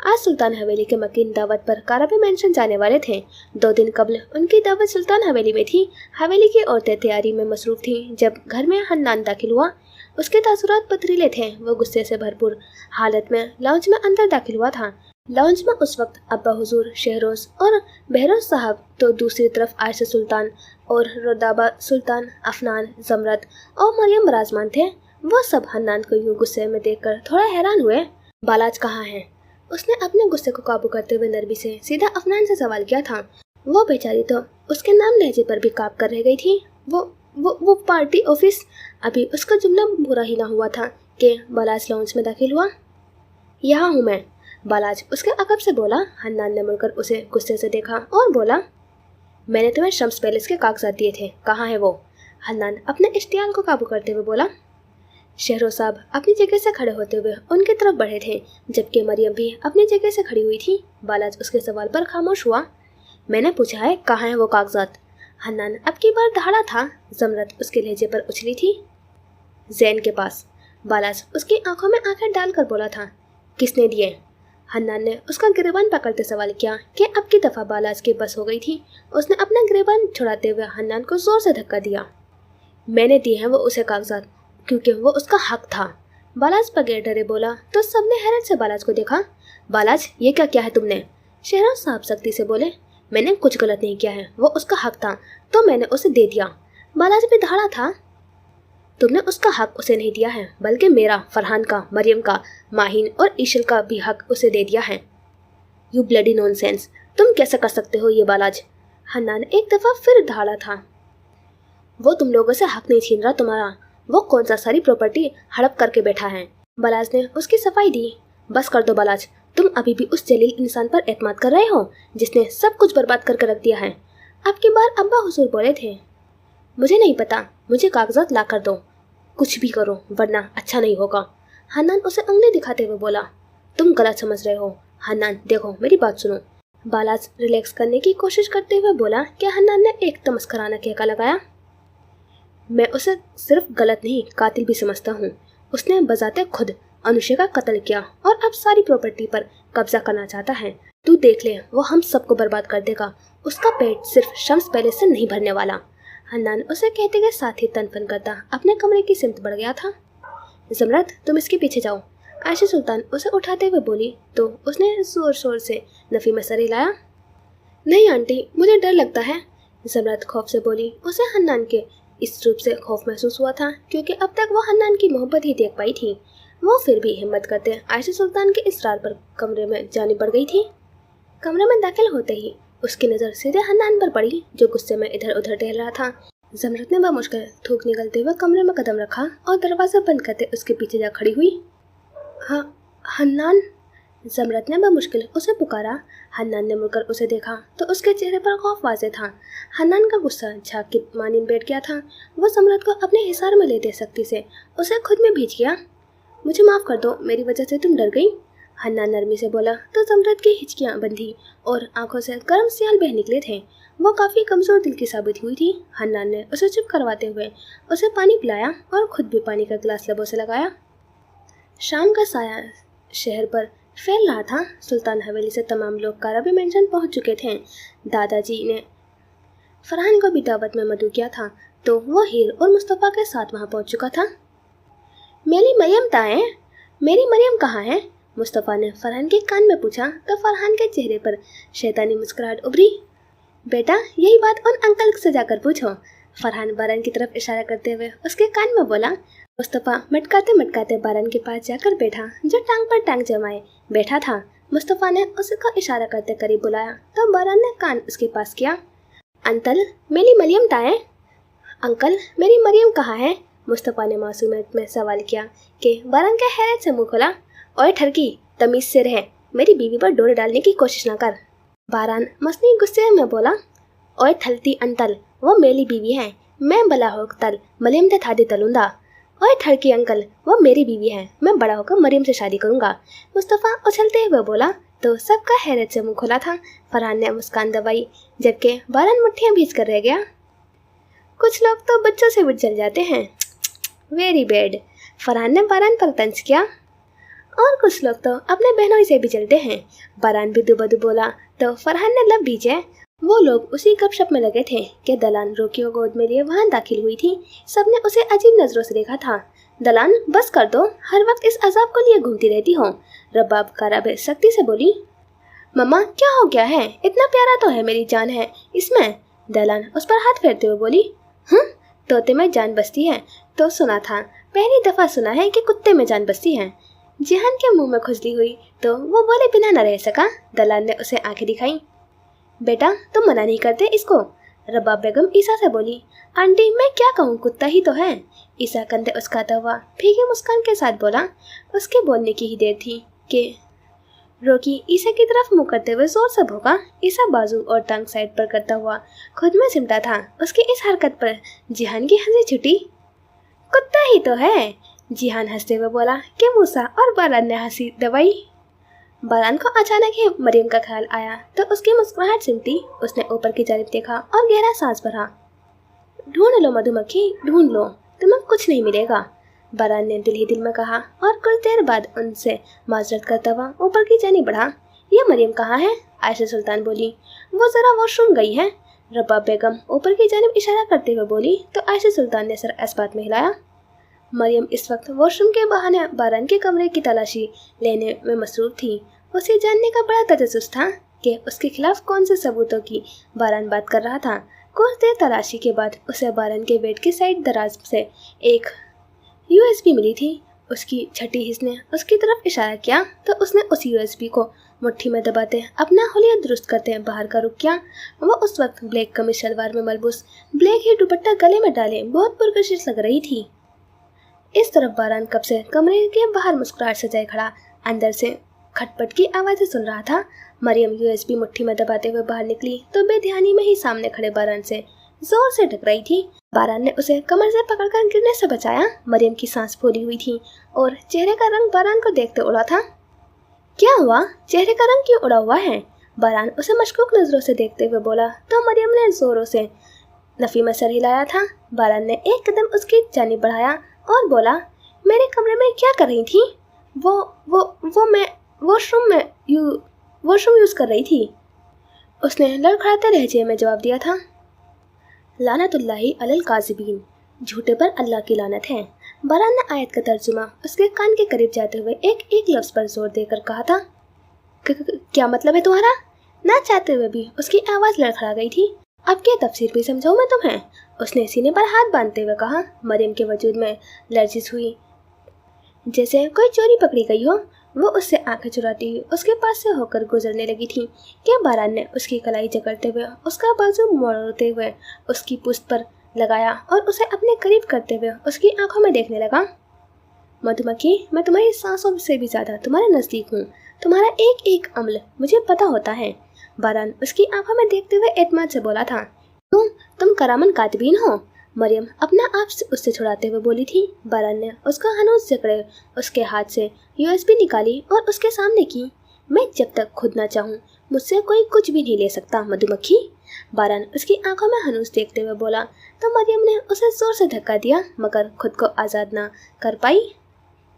आज सुल्तान हवेली के मकीन दावत पर काराबे मेंशन जाने वाले थे। 2 दिन कबल उनकी दावत सुल्तान हवेली में थी। हवेली की औरतें तैयारी में मसरूफ थीं जब घर में हन्नान दाखिल हुआ। उसके तासुरात पथरीले थे। वो गुस्से से भरपूर हालत में लाउंज में अंदर दाखिल हुआ था। लाउंज में उस वक्त अब्बा हुजूर, शहरोज और बहरोज साहब, तो दूसरी तरफ आयशा सुल्तान और रुदाबा सुल्तान, अफनान, जमरत और मरियम बराजमान थे। वो सब हन्नान को यूं गुस्से में देखकर थोड़ा हैरान हुए। बालाज कहाँ है? उसने अपने गुस्से को काबू करते हुए नरमी से सीधा अफनान से सवाल किया था। वो बेचारी तो उसके नाम लहजे पर भी काँप कर रह गई थी। वो पार्टी ऑफिस। अभी उसका जुमला पूरा ही ना हुआ था कि बालाज लाउंज में दाखिल हुआ। यहाँ हूँ मैं, बालाज उसके अकब से बोला। हन्नान ने मुड़कर उसे गुस्से से देखा और बोला, मैंने तुम्हें शम्स पैलेस के कागजात दिए थे, कहाँ है वो? हन्नान अपने इश्तियाल को काबू करते हुए बोला। शहरो साहब अपनी जगह से खड़े होते हुए उनकी तरफ बढ़े थे, जबकि मरियम भी अपनी जगह से खड़ी हुई थी। बालाज उसके सवाल पर खामोश हुआ। मैंने पूछा है, कहाँ है वो कागजात? हन्नान अब की बार दहाड़ा था। जमरत उसके लहजे पर उछली थी। जैन के पास। बालाज उसकी आंखों में आंखें डालकर बोला था। किसने दिए? हन्नान ने उसका गिरेबान पकड़ते सवाल किया कि अब की दफ़ा बालाज की बस हो गई थी। उसने अपना गिरेबान छुड़ाते हुए हन्नान को जोर से धक्का दिया। मैंने दिए हैं वो उसे कागजात, क्योंकि वो उसका हक था। बालाज बगैर डरे बोला तो सबने हैरत से बालाज को देखा। बालाज, ये क्या किया है तुमने? शहरों साहब सख्ती से बोले। मैंने कुछ गलत नहीं किया है, वो उसका हक था तो मैंने उसे दे दिया। बालाज भी दहाड़ा था। तुमने उसका हक उसे नहीं दिया है, बल्कि मेरा, फरहान का, मरियम का, माहिन और ईशल का भी हक उसे दे दिया है। यू ब्लडी नॉनसेंस, तुम कैसे कर सकते हो ये बालाज? हन्नान एक दफ़ा फिर दहाड़ा था। वो तुम लोगों से हक नहीं छीन रहा तुम्हारा, वो कौन सा सारी प्रॉपर्टी हड़प करके बैठा है। बालाज ने उसकी सफाई दी। बस कर दो बालाज, तुम अभी भी उस जलील इंसान पर एतमाद कर रहे हो जिसने सब कुछ बर्बाद करके रख दिया है। अब की बार अब्बा हुजूर बोले थे। मुझे नहीं पता, मुझे कागजात ला कर दो, कुछ भी करो वरना अच्छा नहीं होगा। हन्नान उसे उंगली दिखाते हुए बोला। तुम गलत समझ रहे हो। हन्नान देखो, मेरी बात सुनो। बालाज रिलैक्स करने की कोशिश करते हुए बोला कि हन्नान ने एक तमस्कराना कहका लगाया। मैं उसे सिर्फ गलत नहीं, कातिल भी समझता हूँ। उसने बजाते खुद अनुष्का का कत्ल किया और अब सारी प्रॉपर्टी पर कब्जा करना चाहता है। तू देख ले, वो हम सबको बर्बाद कर देगा। उसका पेट सिर्फ शम्स पैलेस से नहीं भरने वाला। हन्नान उसे कहते के साथ ही तनपन करता अपने कमरे की सिमत बढ़ गया था। जमरत, तुम इसके पीछे जाओ। आयशा सुल्तान उसे उठाते हुए बोली तो उसने जोर शोर से नफी में सर हिलाया। नहीं आंटी, मुझे डर लगता है। जमरत खौफ से बोली। उसे हन्नान के इस रूप से खौफ महसूस हुआ था क्योंकि अब तक वो हन्नान की मोहब्बत ही देख पाई थी। वो फिर भी हिम्मत करते आयशा सुल्तान के इसरार पर कमरे में जानी पड़ गई थी। कमरे में दाखिल होते ही उसकी नज़र सीधे हन्नान पर पड़ी, जो गुस्से में इधर उधर टहल रहा था। जमरत ने बमुश्किल थूक निकलते हुए कमरे में कदम रखा और दरवाज़ा बंद करते उसके पीछे जा खड़ी हुई। हाँ हन्नान, जमरत ने बमुश्किल उसे पुकारा। हन्नान ने मुड़कर उसे देखा तो उसके चेहरे पर खौफ वाज़े था। हन्नान का गुस्सा झाग की मानिन बैठ गया था। वो जमरत को अपने हिसार में लेते सख्ती से उसे खुद में भींच गया। मुझे माफ़ कर दो, मेरी वजह से तुम डर गई। हन्नान नरमी से बोला तो जमरत की हिचकियाँ बंधी और आंखों से गर्म सियाल बह निकले थे। वो काफ़ी कमज़ोर दिल की साबित हुई थी। हन्नान ने उसे चुप करवाते हुए उसे पानी पिलाया और खुद भी पानी का गिलास लबों से लगाया। शाम का साया शहर पर फैल रहा था। सुल्तान हवेली से तमाम लोग काराबी मेंशन पहुंच चुके थे। दादाजी ने फरहान को भी दावत में मदऊ किया था तो वो हीर और मुस्तफ़ा के साथ वहां पहुंच चुका था। मेरी मरियम ताए, मेरी मरियम कहाँ है? मुस्तफ़ा ने फरहान के कान में पूछा तो फरहान के चेहरे पर शैतानी मुस्कुराहट उभरी। बेटा, यही बात उन अंकल से जाकर पूछो। फरहान बारन की तरफ इशारा करते हुए उसके कान में बोला। मुस्तफ़ा मटकाते मटकाते बारन के पास जाकर बैठा, जो टांग पर टांग जमाए बैठा था। मुस्तफ़ा ने उसका इशारा करते करीब बुलाया तो बारन ने कान उसके पास किया। अंकल, मेरी मरियम ताए। अंकल, मेरी मरियम कहाँ है? मुस्तफ़ा ने मासूमियत में सवाल किया कि बारन के हैरत से मुँह खोला। ओए ठरकी, तमीज़ से रह, मेरी बीवी पर डोरे डालने की कोशिश ना कर। बारन मसनी गुस्से में बोला। ओए थलती अंकल, वो मेरी बीवी है, मैं बला होक तल मरियम ते थादी तलूंदा। ओए ठरकी अंकल, वो मेरी बीवी है, मैं बड़ा होकर मरियम से शादी करूंगा। मुस्तफ़ा उछलते हुए बोला तो सबका हैरत से मुंह खोला था। फरहान ने मुस्कान दबाई जबकि बारन मुट्ठियां भींच कर रह गया। कुछ लोग तो बच्चों से भी जल जाते हैं। वेरी बैड, फरहान ने बारन पर तंज किया। और कुछ लोग तो अपने बहनों से भी जलते हैं। बारन भी दुबदु बोला तो फरहान ने लब भीजे। वो लोग उसी गपशप में लगे थे कि दलान रोकियो गोद में लिए वहाँ दाखिल हुई थी। सबने उसे अजीब नजरों से देखा था। दलान, बस कर दो, हर वक्त इस अजाब को लिए घूमती रहती हो। रबाब काराबे सख्ती से बोली। मम्मा, क्या हो गया है? इतना प्यारा तो है, मेरी जान है इसमें। दलान उस पर हाथ फेरते हुए बोली। तोते में जान बसती है तो सुना था, पहली दफ़ा सुना है कि कुत्ते में जान बसती है। जिहान के मुंह में खुजली हुई तो वो बोले बिना न रह सका। दलाल ने उसे आंखें दिखाई। बेटा, तुम मना नहीं करते इसको? रबाब बेगम ईसा से बोली। आंटी, मैं क्या कहूँ, कुत्ता ही तो है। ईसा कंधे उसका हुआ फीकी मुस्कान के साथ बोला। उसके बोलने की ही देर थी कि रॉकी ईसा की तरफ मुंह करते हुए जोर से भौंका। ईसा बाजू और टांग साइड पर करता हुआ खुद में सिमटा था। उसकी इस हरकत पर जिहान की हंसी छुटी। कुत्ता ही तो है, जिहान हंसते हुए बोला कि मूसा, और बारान ने हंसी दबाई। बारान को अचानक ही मरियम का ख्याल आया तो उसकी मुस्कुराहट सिमटी। उसने ऊपर की जानिब देखा और गहरा सांस भरा। ढूंढ लो मधुमक्खी, ढूंढ लो, तुम्हें कुछ नहीं मिलेगा, बारान ने दिल ही दिल में कहा और कुछ देर बाद उनसे माजरत करता हुआ ऊपर की जानिब बढ़ा। ये मरियम कहाँ है? आयशा सुल्तान बोली। वो जरा वॉशरूम गई है, रब्बाब बेगम ऊपर की जानिब इशारा करते हुए बोली तो आयशा सुल्तान ने सर इस बात में हिलाया। मरियम इस वक्त वॉशरूम के बहाने बारान के कमरे की तलाशी लेने में मसरूफ थी। उसे जानने का बड़ा तजस्सुस था कि उसके खिलाफ कौन से सबूतों की बारान बात कर रहा था। कुछ देर तलाशी के बाद उसे बारान के बेड के साइड दराज से एक USB मिली थी। उसकी छठी हिस्स ने उसकी तरफ इशारा किया तो उसने उस USB को मुट्ठी में दबाते अपना हुलिया दुरुस्त करते बाहर का रुख किया। वो उस वक्त ब्लैक कमीज शलवार में मलबूस ब्लैक ही दुपट्टा गले में डाले बहुत पुरकशिश लग रही थी। इस तरफ बारान कब से कमरे के बाहर मुस्कुराहट सजाए खड़ा अंदर से खटपट की आवाज़ें सुन रहा था। मरियम USB मुट्ठी में दबाते हुए बाहर निकली तो बेध्यानी में ही सामने खड़े बारान से जोर से टकराई थी। बारान ने उसे कमर से पकड़कर गिरने से बचाया। मरियम की सांस फूली हुई थी और चेहरे का रंग बारान को देखते उड़ा था। क्या हुआ? चेहरे का रंग क्यों उड़ा हुआ है? बारान उसे मशकूक नजरों से देखते हुए बोला तो मरियम ने जोरों से नफी में सर हिलाया था। बारान ने एक कदम उसकी जानिब बढ़ाया और बोला, मेरे कमरे में क्या कर रही थी? वो मैं वॉशरूम यूज कर रही थी, उसने लड़खड़ाते लहजे में जवाब दिया था। लानतुल्लाहि अलल काज़िबीन, झूठे पर अल्लाह की लानत है। बारान ने आयत का तर्जुमा उसके कान के करीब जाते हुए एक एक लफ्ज पर जोर देकर कहा था। क्या मतलब है तुम्हारा? ना चाहते हुए भी उसकी आवाज़ लड़खड़ा गई थी। अब क्या तफसीर भी समझाऊं मैं तुम्हें? उसने सीने पर हाथ बांधते हुए कहा। मरियम के वजूद में लर्जिश हुई जैसे कोई चोरी पकड़ी गई हो। वो उससे आंखें चुराती हुई उसके पास से होकर गुजरने लगी थी कि बारान ने उसकी कलाई जकड़ते हुए उसका बाजू मोड़ते हुए उसकी पुश्त पर लगाया और उसे अपने करीब करते हुए उसकी आंखों में देखने लगा। मधुमक्खी, मैं तुम्हारी सांसों से भी ज़्यादा तुम्हारे नज़दीक हूँ। तुम्हारा एक एक अमल मुझे पता होता है। बारान उसकी आंखों में देखते हुए एतमाद से बोला था। तुम करामन कातिबीन हो? मरियम अपना आप से उससे छुड़ाते हुए बोली थी। बारान ने उसका हनूस जकड़े उसके हाथ से USB निकाली और उसके सामने की। मैं जब तक खुद ना चाहूँ मुझसे कोई कुछ भी नहीं ले सकता मधुमक्खी, बारान उसकी आंखों में हनूस देखते हुए बोला तो मरियम ने उसे जोर से धक्का दिया मगर खुद को आज़ाद ना कर पाई।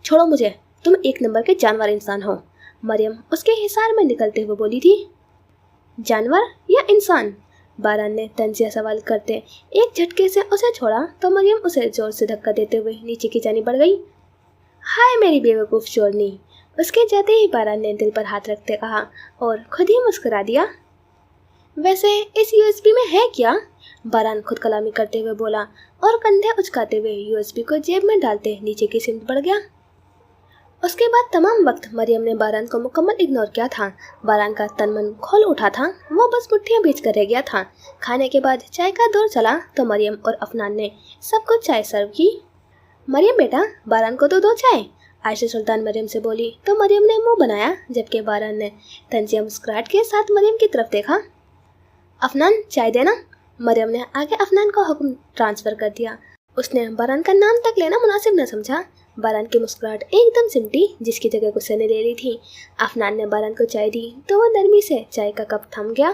छोड़ो मुझे, तुम एक नंबर के जानवर इंसान हो, मरियम उसके हिसार में निकलते हुए बोली थी। जानवर या इंसान? बारान ने तंजिया सवाल करते एक झटके से उसे छोड़ा तो मरियम उसे जोर से धक्का देते हुए नीचे की जानिब बढ़ गई। हाय मेरी बेवकूफ़ चोरनी, उसके जाते ही बारान ने दिल पर हाथ रखते कहा और खुद ही मुस्कुरा दिया। वैसे इस USB में है क्या? बारान खुद कलामी करते हुए बोला और कंधे उचकाते हुए USB को जेब में डालते नीचे की सिमत बढ़ गया। उसके बाद तमाम वक्त मरियम ने बारान को मुकम्मल इग्नोर किया था। बारान का तन मन खोल उठा था, वो बस मुट्ठियाँ भींच कर रह गया था। खाने के बाद चाय का दौर चला तो मरियम और अफनान ने सबको चाय सर्व की। मरियम बेटा, बारान को तो दो चाय, आयशा सुल्तान मरियम से बोली तो मरियम ने मुंह बनाया जबकि बारान ने तंजिया मुस्कुराहट के साथ मरियम की तरफ देखा। अफनान चाय देना, मरियम ने आगे अफनान का हुक्म ट्रांसफ़र कर दिया। उसने बारान का नाम तक लेना मुनासिब न समझा। बारान की मुस्कुराहट एकदम सिमटी जिसकी जगह गुस्से ने ले ली थी। अफनान ने बारान को चाय दी तो वो नरमी से चाय का कप थम गया।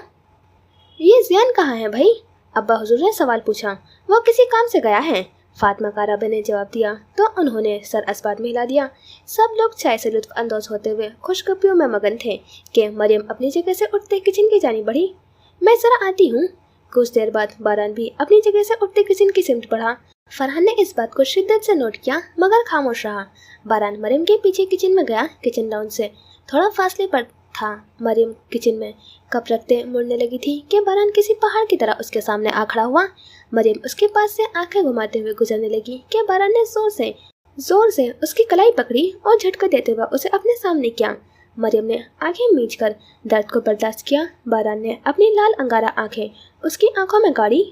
ये ज़ियान कहाँ है भाई? अब्बा हुजूर ने सवाल पूछा। वो किसी काम से गया है, फातिमा काराबे ने जवाब दिया तो उन्होंने सर अस्बात में हिला दिया। सब लोग चाय से लुत्फ अंदोज होते हुए खुशगपियों में मगन थे कि मरियम अपनी जगह से उठते किचन की जानी बढ़ी। मैं ज़रा आती हूँ। कुछ देर बाद बारान भी अपनी जगह से उठते किचन की सिमत बढ़ा। फरहान ने इस बात को शिद्दत से नोट किया मगर खामोश रहा। बारान मरियम के पीछे किचन में गया। किचन लाउंज से थोड़ा फासले पर था। मरियम किचन में कप रखते मुड़ने लगी थी कि बारान किसी पहाड़ की तरह उसके सामने आ खड़ा हुआ। मरियम उसके पास से आंखें घुमाते हुए गुजरने लगी कि बारान ने जोर से उसकी कलाई पकड़ी और झटका देते हुए उसे अपने सामने किया। मरियम ने आंखें मीच कर दर्द को बर्दाश्त किया। बारान ने अपनी लाल अंगारा आंखें उसकी आंखों में गाड़ी।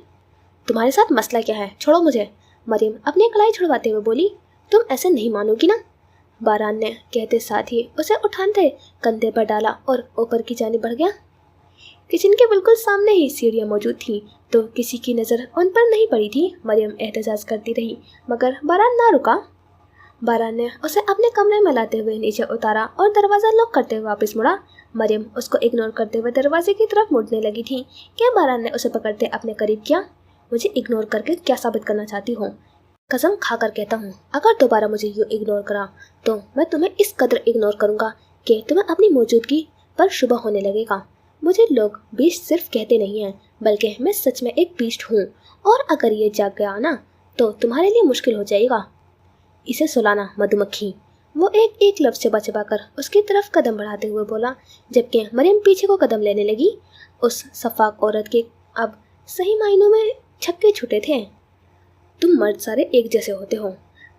तुम्हारे साथ मसला क्या है? छोड़ो मुझे, मरियम अपनी कलाई छुड़वाते हुए बोली। तुम ऐसे नहीं मानोगी ना? बारान ने कहते साथ ही उसे उठाते कंधे पर डाला और ऊपर की जानिब बढ़ गया। किचन के बिल्कुल सामने ही सीढ़ियाँ मौजूद थीं, तो किसी की नज़र उन पर नहीं पड़ी थी। मरियम एहतजाज करती रही, मगर बारान ना रुका। बारान ने उसे अपने कमरे में लाते हुए नीचे उतारा और दरवाज़ा लॉक करते हुए वापस मुड़ा। मरियम उसको इग्नोर करते हुए दरवाजे की तरफ मुड़ने लगी थी कि बारान ने उसे पकड़ते अपने करीब किया। मुझे इग्नोर करके क्या साबित करना चाहती हो? कसम खा कर कहता हूँ, अगर दोबारा मुझे यूँ इग्नोर करा तो मैं तुम्हें इस कदर इग्नोर करूँगा कि तुम्हें अपनी मौजूदगी पर शुबा होने लगेगा। मुझे लोग बीस्ट सिर्फ कहते नहीं हैं, बल्कि मैं सच में एक बीस्ट हूँ, और अगर ये जाग गया ना तो तुम्हारे लिए मुश्किल हो जाएगा। इसे सुलाना मधुमक्खी। वो एक एक लफ्ज़ छिपा छिपा कर उसकी तरफ कदम बढ़ाते हुए बोला, जबकि मरियम पीछे को कदम लेने लगी। उस सफाक औरत के अब सही मायनों में छक्के छूटे थे। तुम मर्द सारे एक जैसे होते हो,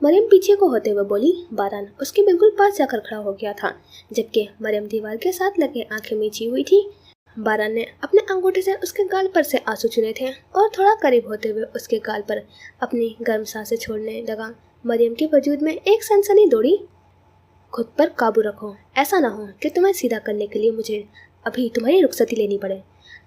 मरियम पीछे को होते हुए बोली। बारान उसके बिल्कुल पास जाकर खड़ा हो गया था, जबकि मरियम दीवार के साथ लगे आंखें मीची हुई थी। बारान ने अपने अंगूठे से उसके गाल पर से आंसू चुने थे और थोड़ा करीब होते हुए उसके गाल पर अपनी गर्म सांसें छोड़ने लगा। मरियम के वजूद में एक सनसनी दौड़ी। खुद पर काबू रखो, ऐसा ना हो कि तुम्हें सीधा करने के लिए मुझे अभी तुम्हारी रुखसती लेनी पड़े।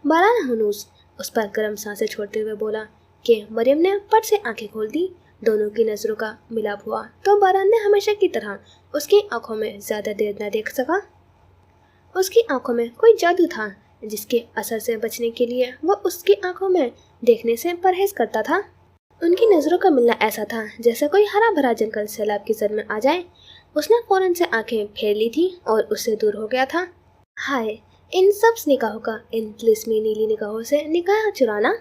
बारान हनूस उस पर गर्म सांसें छोड़ते हुए बोला कि मरियम ने पट से आंखें खोल दी। दोनों की नज़रों का मिलाप हुआ तो बारान ने हमेशा की तरह उसकी आंखों में ज़्यादा देर न देख सका। उसकी आंखों में कोई जादू था जिसके असर से बचने के लिए वो उसकी आंखों में देखने से परहेज करता था। उनकी नज़रों का मिलना ऐसा था जैसे कोई हरा भरा जंगल सैलाब की जद में आ जाए। उसने फौरन से आंखें फेर ली थी और उससे दूर हो गया था। हाय, इन सब निगाहों का, इन तिलिस्मी नीली निगाहों से निगाह चुराना।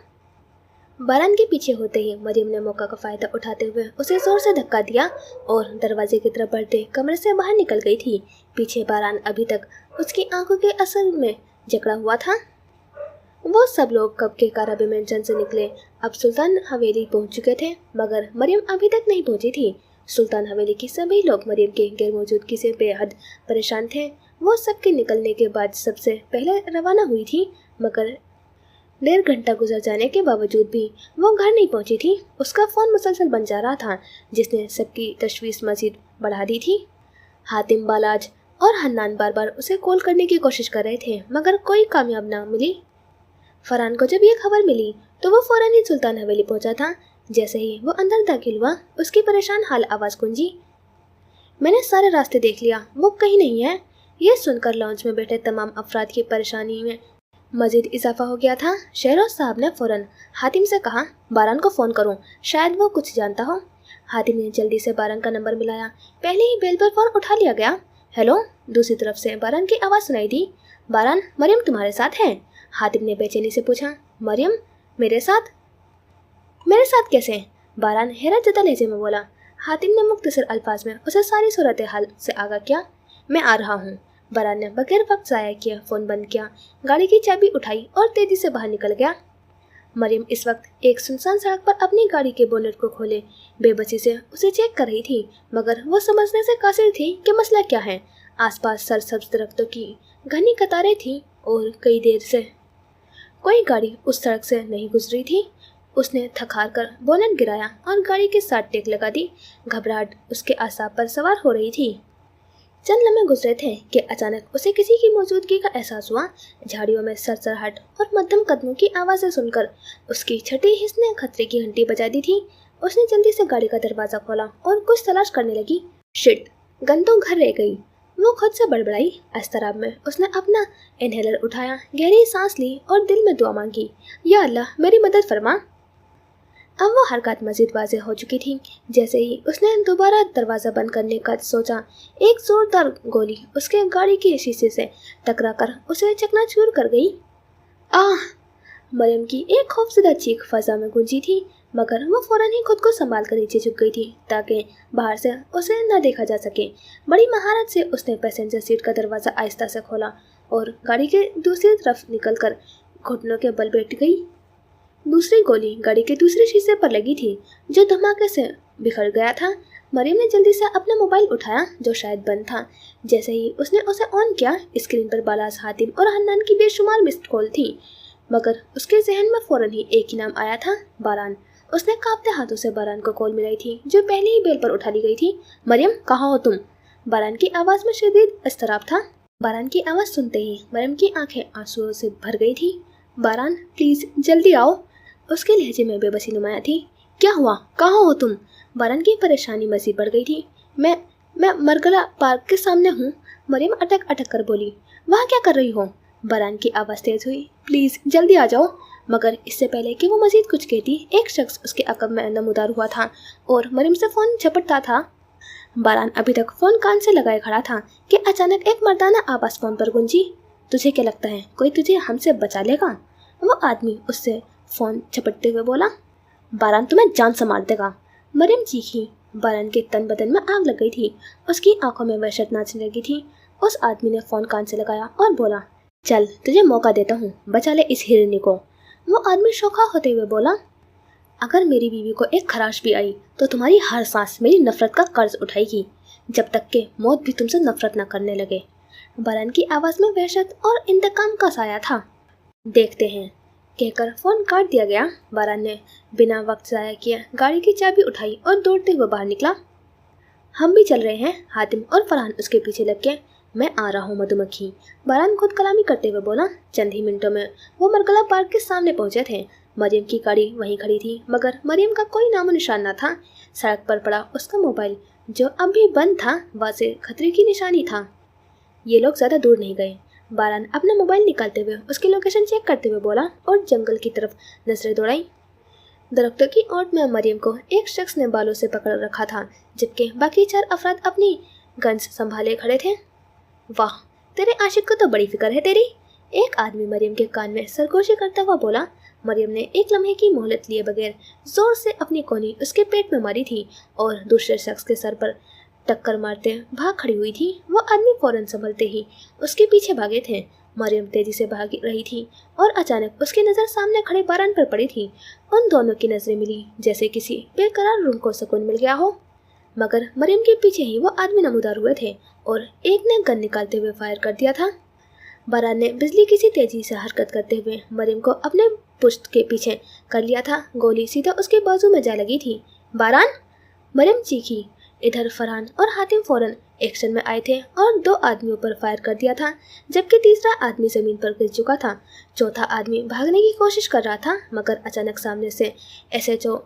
बारान के पीछे होते ही मरियम ने मौका का फ़ायदा उठाते हुए उसे ज़ोर से धक्का दिया और दरवाजे की तरफ बढ़ते कमरे से बाहर निकल गई थी। पीछे बारान अभी तक उसकी आंखों के असर में जकड़ा हुआ था। वो सब लोग कब के काराबे मेंशन से निकले अब सुल्तान हवेली पहुंच चुके थे, मगर मरियम अभी तक नहीं पहुंची थी। सुल्तान हवेली की सभी लोग मरियम के गैर मौजूदगी से बेहद परेशान थे। वो सबके निकलने के बाद सबसे पहले रवाना हुई थी, मगर 1.5 घंटा गुजर जाने के बावजूद भी वो घर नहीं पहुंची थी। उसका फ़ोन मुसलसल बन जा रहा था, जिसने सबकी तशवीश मज़ीद बढ़ा दी थी। हातिम, बालाज और हन्नान बार बार उसे कॉल करने की कोशिश कर रहे थे, मगर कोई कामयाब ना मिली। फरहान को जब ये खबर मिली तो वो फ़ौरन ही सुल्तान हवेली पहुंचा था। जैसे ही वो अंदर दाखिल हुआ, उसकी परेशान हाल आवाज़ गूंजी। मैंने सारे रास्ते देख लिया, वो कहीं नहीं है। ये सुनकर लॉन्च में बैठे तमाम अफराद की परेशानी में मज़ीद इजाफा हो गया था। शहरोज साहब ने फ़ौरन हातिम से कहा, बारान को फ़ोन करो, शायद वो कुछ जानता हो। हातिम ने जल्दी से बारान का नंबर मिलाया। पहले ही बेल पर फ़ोन उठा लिया गया। हेलो, दूसरी तरफ से बारान की आवाज़ सुनाई दी। बारान, मरियम तुम्हारे साथ है? हातिम ने बेचैनी से पूछा। मरियम मेरे साथ? मेरे साथ कैसे? बारान हैरत ज़दा लहजे में बोला। हातिम ने मुख्तसर अल्फाज में उसे सारी सूरत हाल से आगाह किया। मैं आ रहा हूँ। बारान ने बगैर वक्त ज़ाया किया फ़ोन बंद किया, गाड़ी की चाबी उठाई और तेज़ी से बाहर निकल गया। मरियम इस वक्त एक सुनसान सड़क पर अपनी गाड़ी के बोनेट को खोले बेबसी से उसे चेक कर रही थी, मगर वो समझने से कासिर थी कि मसला क्या है। आसपास सरसब्ज दरख्तों की घनी कतारें थीं और कई देर से कोई गाड़ी उस सड़क से नहीं गुजरी थी। उसने थक-हार कर बोनेट गिराया और गाड़ी के साथ टेक लगा दी। घबराहट उसके आसाब पर सवार हो रही थी। चंद लम्हे गुजरे थे कि अचानक उसे किसी की मौजूदगी का एहसास हुआ। झाड़ियों में सरसराहट और मध्यम कदमों की आवाज़ें सुनकर उसकी छठी हिस्स ने खतरे की घंटी बजा दी थी। उसने जल्दी से गाड़ी का दरवाज़ा खोला और कुछ तलाश करने लगी। शिट, गन तो घर रह गई, वो खुद से बड़बड़ाई। इस्तराब में उसने अपना इनहेलर उठाया, गहरी सांस ली और दिल में दुआ मांगी, या अल्लाह मेरी मदद फरमा। अब वो हरकत मज़ीद वाज़ेह हो चुकी थी। जैसे ही उसने दोबारा दरवाज़ा बंद करने का सोचा, एक ज़ोरदार गोली उसके गाड़ी के शीशे से टकराकर उसे चकनाचूर कर गई। आह! मरियम की एक खौफजदा चीख फ़ज़ा में गूंजी थी, मगर वो फ़ौरन ही खुद को संभाल कर नीचे झुक गई थी ताकि बाहर से उसे न देखा जा सके। बड़ी महारत से उसने पैसेंजर सीट का दरवाज़ा आहिस्ता से खोला और गाड़ी के दूसरी तरफ निकलकर घुटनों के बल बैठ गई। दूसरी गोली गाड़ी के दूसरे शीशे पर लगी थी, जो धमाके से बिखर गया था। मरियम ने जल्दी से अपना मोबाइल उठाया, जो शायद बंद था। जैसे ही उसने उसे ऑन किया, स्क्रीन पर बालाज, हातिम और हन्नान की बेशुमार मिस्ड कॉल थी, मगर उसके जहन में फ़ौरन ही एक ही नाम आया था, बारान। उसने कांपते हाथों से बारान को कॉल मिलाई थी, जो पहले ही बेल पर उठा ली गई थी। मरियम, कहाँ हो तुम? बारान की आवाज़ में शदीद इज़्तिराब था। बारान की आवाज़ सुनते ही मरियम की आंखें आंसुओं से भर गई थी। बारान प्लीज़ जल्दी आओ। उसके लहजे में बेबसी नुमाया थी। क्या हुआ, कहाँ हो तुम? बारान की परेशानी मज़ीद बढ़ गई थी। मैं मरगला पार्क के सामने हूँ, मरियम अटक अटक कर बोली। वहाँ क्या कर रही हो? बारान की आवाज़ तेज़ हुई। प्लीज़ जल्दी आ जाओ। मगर इससे पहले कि वो मज़ीद कुछ कहती, एक शख्स उसके अक़ब में नमूदार हुआ था और मरियम से फ़ोन झपटता था। बारान अभी तक फ़ोन कान से लगाए खड़ा था कि अचानक एक मर्दाना आवाज़ फ़ोन पर गूंजी। तुझे क्या लगता है कोई तुझे हमसे बचा लेगा? वो आदमी उससे फ़ोन झपटते हुए बोला। बारान तुम्हें जान से मार देगा। मरियम चीखी। बारान के तन बदन में आग लग गई थी। उसकी आंखों में वहशत नाचने लगी थी। उस आदमी ने फ़ोन कान से लगाया और बोला, चल तुझे मौका देता हूँ, बचा ले इस हिरनी को। वो आदमी शोखा होते हुए बोला, अगर मेरी बीवी को एक खराश भी आई तो तुम्हारी हर सांस मेरी नफरत का कर्ज उठाएगी, जब तक कि मौत भी तुमसे नफरत न करने लगे। बारान की आवाज़ में वहशत और इंतकाम का साया था। देखते हैं, कहकर फ़ोन काट दिया गया। बारान ने बिना वक्त ज़ाया किए गाड़ी की चाबी उठाई और दौड़ते हुए बाहर निकला। हम भी चल रहे हैं। हातिम और फरहान उसके पीछे लग गए। मैं आ रहा हूँ मधुमक्खी, बारान खुद कलामी करते हुए बोला। चंद ही मिनटों में वो मरगला पार्क के सामने पहुंचे थे। मरियम की गाड़ी वहीं खड़ी थी, मगर मरियम का कोई नामो निशान न था। सड़क पर पड़ा उसका मोबाइल, जो अब भी बंद था, वाज़े खतरे की निशानी था। ये लोग ज़्यादा दूर नहीं गए। बारान अपना मोबाइल निकालते हुए उसकी लोकेशन चेक करते हुए बोला और जंगल की तरफ नजरें दौड़ाई। दरख्तों की ओट में मरियम को एक शख्स ने बालों से पकड़ रखा था, जबकि बाकी 4 अफराद अपनी गन्स संभाले खड़े थे। वाह, तेरे आशिक को तो बड़ी फिक्र है तेरी। एक आदमी मरियम के कान में सरगोशी करता हुआ बोला। मरियम ने एक लम्हे की मोहलत लिए बगैर जोर से अपनी कोनी उसके पेट में मारी थी और दूसरे शख्स के सर पर टक्कर मारते भाग खड़ी हुई थी। वो आदमी फौरन संभलते ही उसके पीछे भागे थे। मरियम तेजी से भाग रही थी और अचानक उसकी नज़र सामने खड़े बारान पर पड़ी थी। उन दोनों की नजरें मिली, जैसे किसी बेकरार रूह को सुकून मिल गया हो। मगर मरियम के पीछे ही वो आदमी नमूदार हुए थे और एक ने गन निकालते हुए फायर कर दिया था। बारान ने बिजली की सी तेजी से हरकत करते हुए मरियम को अपने पुश्त के पीछे कर लिया था। गोली सीधा उसके बाजू में जा लगी थी। बारान, मरियम चीखी। इधर फरहान और हातिम फौरन एक्शन में आए थे और 2 आदमियों पर फायर कर दिया था, जबकि तीसरा आदमी जमीन पर गिर चुका था। चौथा आदमी भागने की कोशिश कर रहा था, मगर अचानक सामने से SHO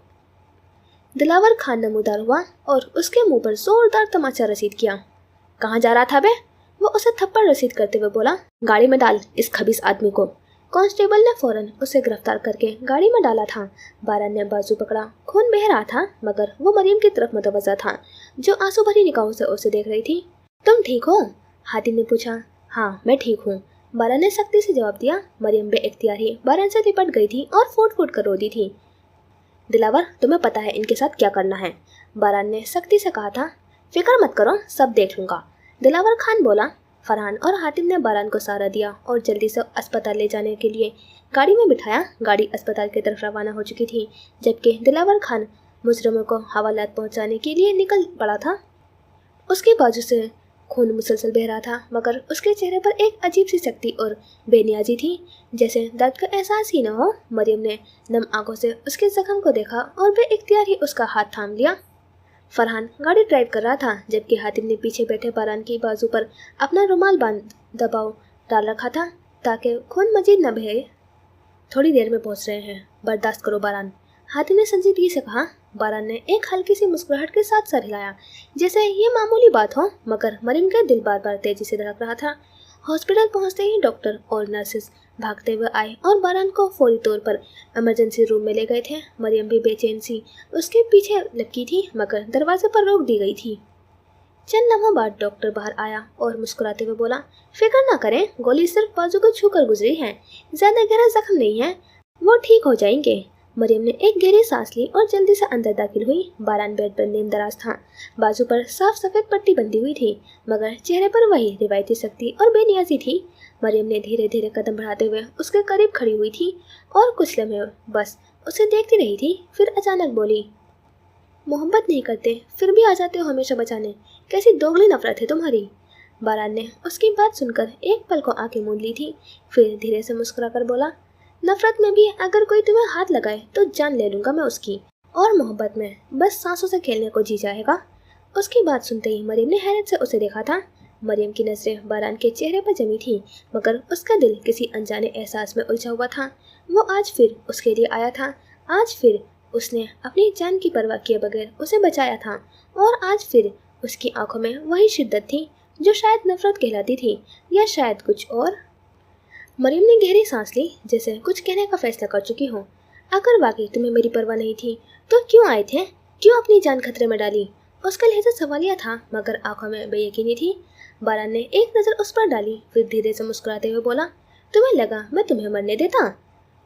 दिलावर खान नमूदार हुआ और उसके मुंह पर जोरदार तमाचा रसीद किया। कहाँ जा रहा था बे? वो उसे थप्पड़ रसीद करते हुए बोला। गाड़ी में डाल इस खबीस आदमी को। कांस्टेबल ने फौरन उसे गिरफ्तार करके गाड़ी में डाला था। बारान ने बाजू पकड़ा। खून बह रहा था, मगर वो मरियम की तरफ मुतवज्जा था, जो आंसू भरी निगाहों से उसे देख रही थी। तुम ठीक हो? हातिम ने पूछा। हाँ, मैं ठीक हूँ, बारान ने सख्ती से जवाब दिया। मरियम बेइख्तियार ही बारान से लिपट गई थी और फूट फूट कर रो दी थी। दिलावर, तुम्हें पता है इनके साथ क्या करना है, बारान ने सख्ती से कहा था। फिक्र मत करो, सब देख लूँगा, दिलावर खान बोला। फरहान और हातिम ने बारान को सहारा दिया और जल्दी से अस्पताल ले जाने के लिए गाड़ी में बिठाया। गाड़ी अस्पताल की तरफ रवाना हो चुकी थी, जबकि दिलावर खान मुजरिमों को हवालात पहुंचाने के लिए निकल पड़ा था। उसके बाजू से खून मुसलसल बह रहा था, मगर उसके चेहरे पर एक अजीब सी सख्ती और बेनियाजी थी, जैसे दर्द का एहसास ही न हो। मरियम ने नम आंखों से उसके जख्म को देखा और बेइख्तियार ही उसका हाथ थाम लिया। फरहान गाड़ी ड्राइव कर रहा था, जबकि हातिम ने पीछे बैठे बारान की बाजू पर अपना रुमाल बांध दबाव डाल रखा था, ताकि खून मजीद न बहे। थोड़ी देर में पहुंच रहे हैं, बर्दाश्त करो बारान, हातिम ने संजीदगी से कहा। बारान ने एक हल्की सी मुस्कुराहट के साथ सर हिलाया, जैसे ये मामूली बात हो, मगर मरियम का दिल बार बार तेजी से धड़क रहा था। हॉस्पिटल पहुंचते ही डॉक्टर और नर्सेस भागते हुए आए और बारान को फौरी तौर पर इमरजेंसी रूम में ले गए थे। मरियम भी बेचैन सी उसके पीछे लपकी थी, मगर दरवाजे पर रोक दी गई थी। चंद लम्हों बाद डॉक्टर बाहर आया और मुस्कुराते हुए बोला, फिक्र ना करें, गोली सिर्फ बाजू को छूकर गुजरी है, ज्यादा गहरा जख्म नहीं है, वो ठीक हो जाएंगे। मरियम ने एक गहरी सांस ली और जल्दी से अंदर दाखिल हुई। बारान बेड पर नींद दराज था, बाजू पर साफ सफेद पट्टी बंधी हुई थी, मगर चेहरे पर वही रिवायती सख्ती और बेनियाजी थी। मरियम ने धीरे धीरे कदम बढ़ाते हुए उसके करीब खड़ी हुई थी और कुछ लम्हे बस उसे देखती रही थी। फिर अचानक बोली, मोहब्बत नहीं करते फिर भी आ जाते हो हमेशा बचाने, कैसी दोगली नफरत है तुम्हारी। बारान ने उसकी बात सुनकर एक पल को आंखें मूंद ली थी, फिर धीरे से मुस्कुराकर बोला, नफरत में भी अगर कोई तुम्हें हाथ लगाए तो जान ले लूंगा मैं उसकी, और मोहब्बत में बस सांसों से खेलने को जी जाएगा। उसकी बात सुनते ही मरियम ने हैरत से उसे देखा था। मरियम की नजरें बारान के चेहरे पर जमी थी, मगर उसका दिल किसी अनजाने एहसास में उलझा हुआ था। वो आज फिर उसके लिए आया था। आज फिर उसने अपनी जान की परवाह किए बगैर उसे बचाया था, और आज फिर उसकी आंखों में वही शिद्दत थी जो शायद नफरत कहलाती थी, या शायद कुछ और। मरियम ने गहरी सांस ली, जैसे कुछ कहने का फैसला कर चुकी हो। अगर वाकई तुम्हें मेरी परवाह नहीं थी तो क्यों आए थे? क्यों अपनी जान खतरे में डाली? उसका लहजा सवालिया था, मगर आंखों में बेयकीनी थी। बारान ने एक नज़र उस पर डाली, फिर धीरे से मुस्कुराते हुए बोला, तुम्हें लगा मैं तुम्हें मरने देता?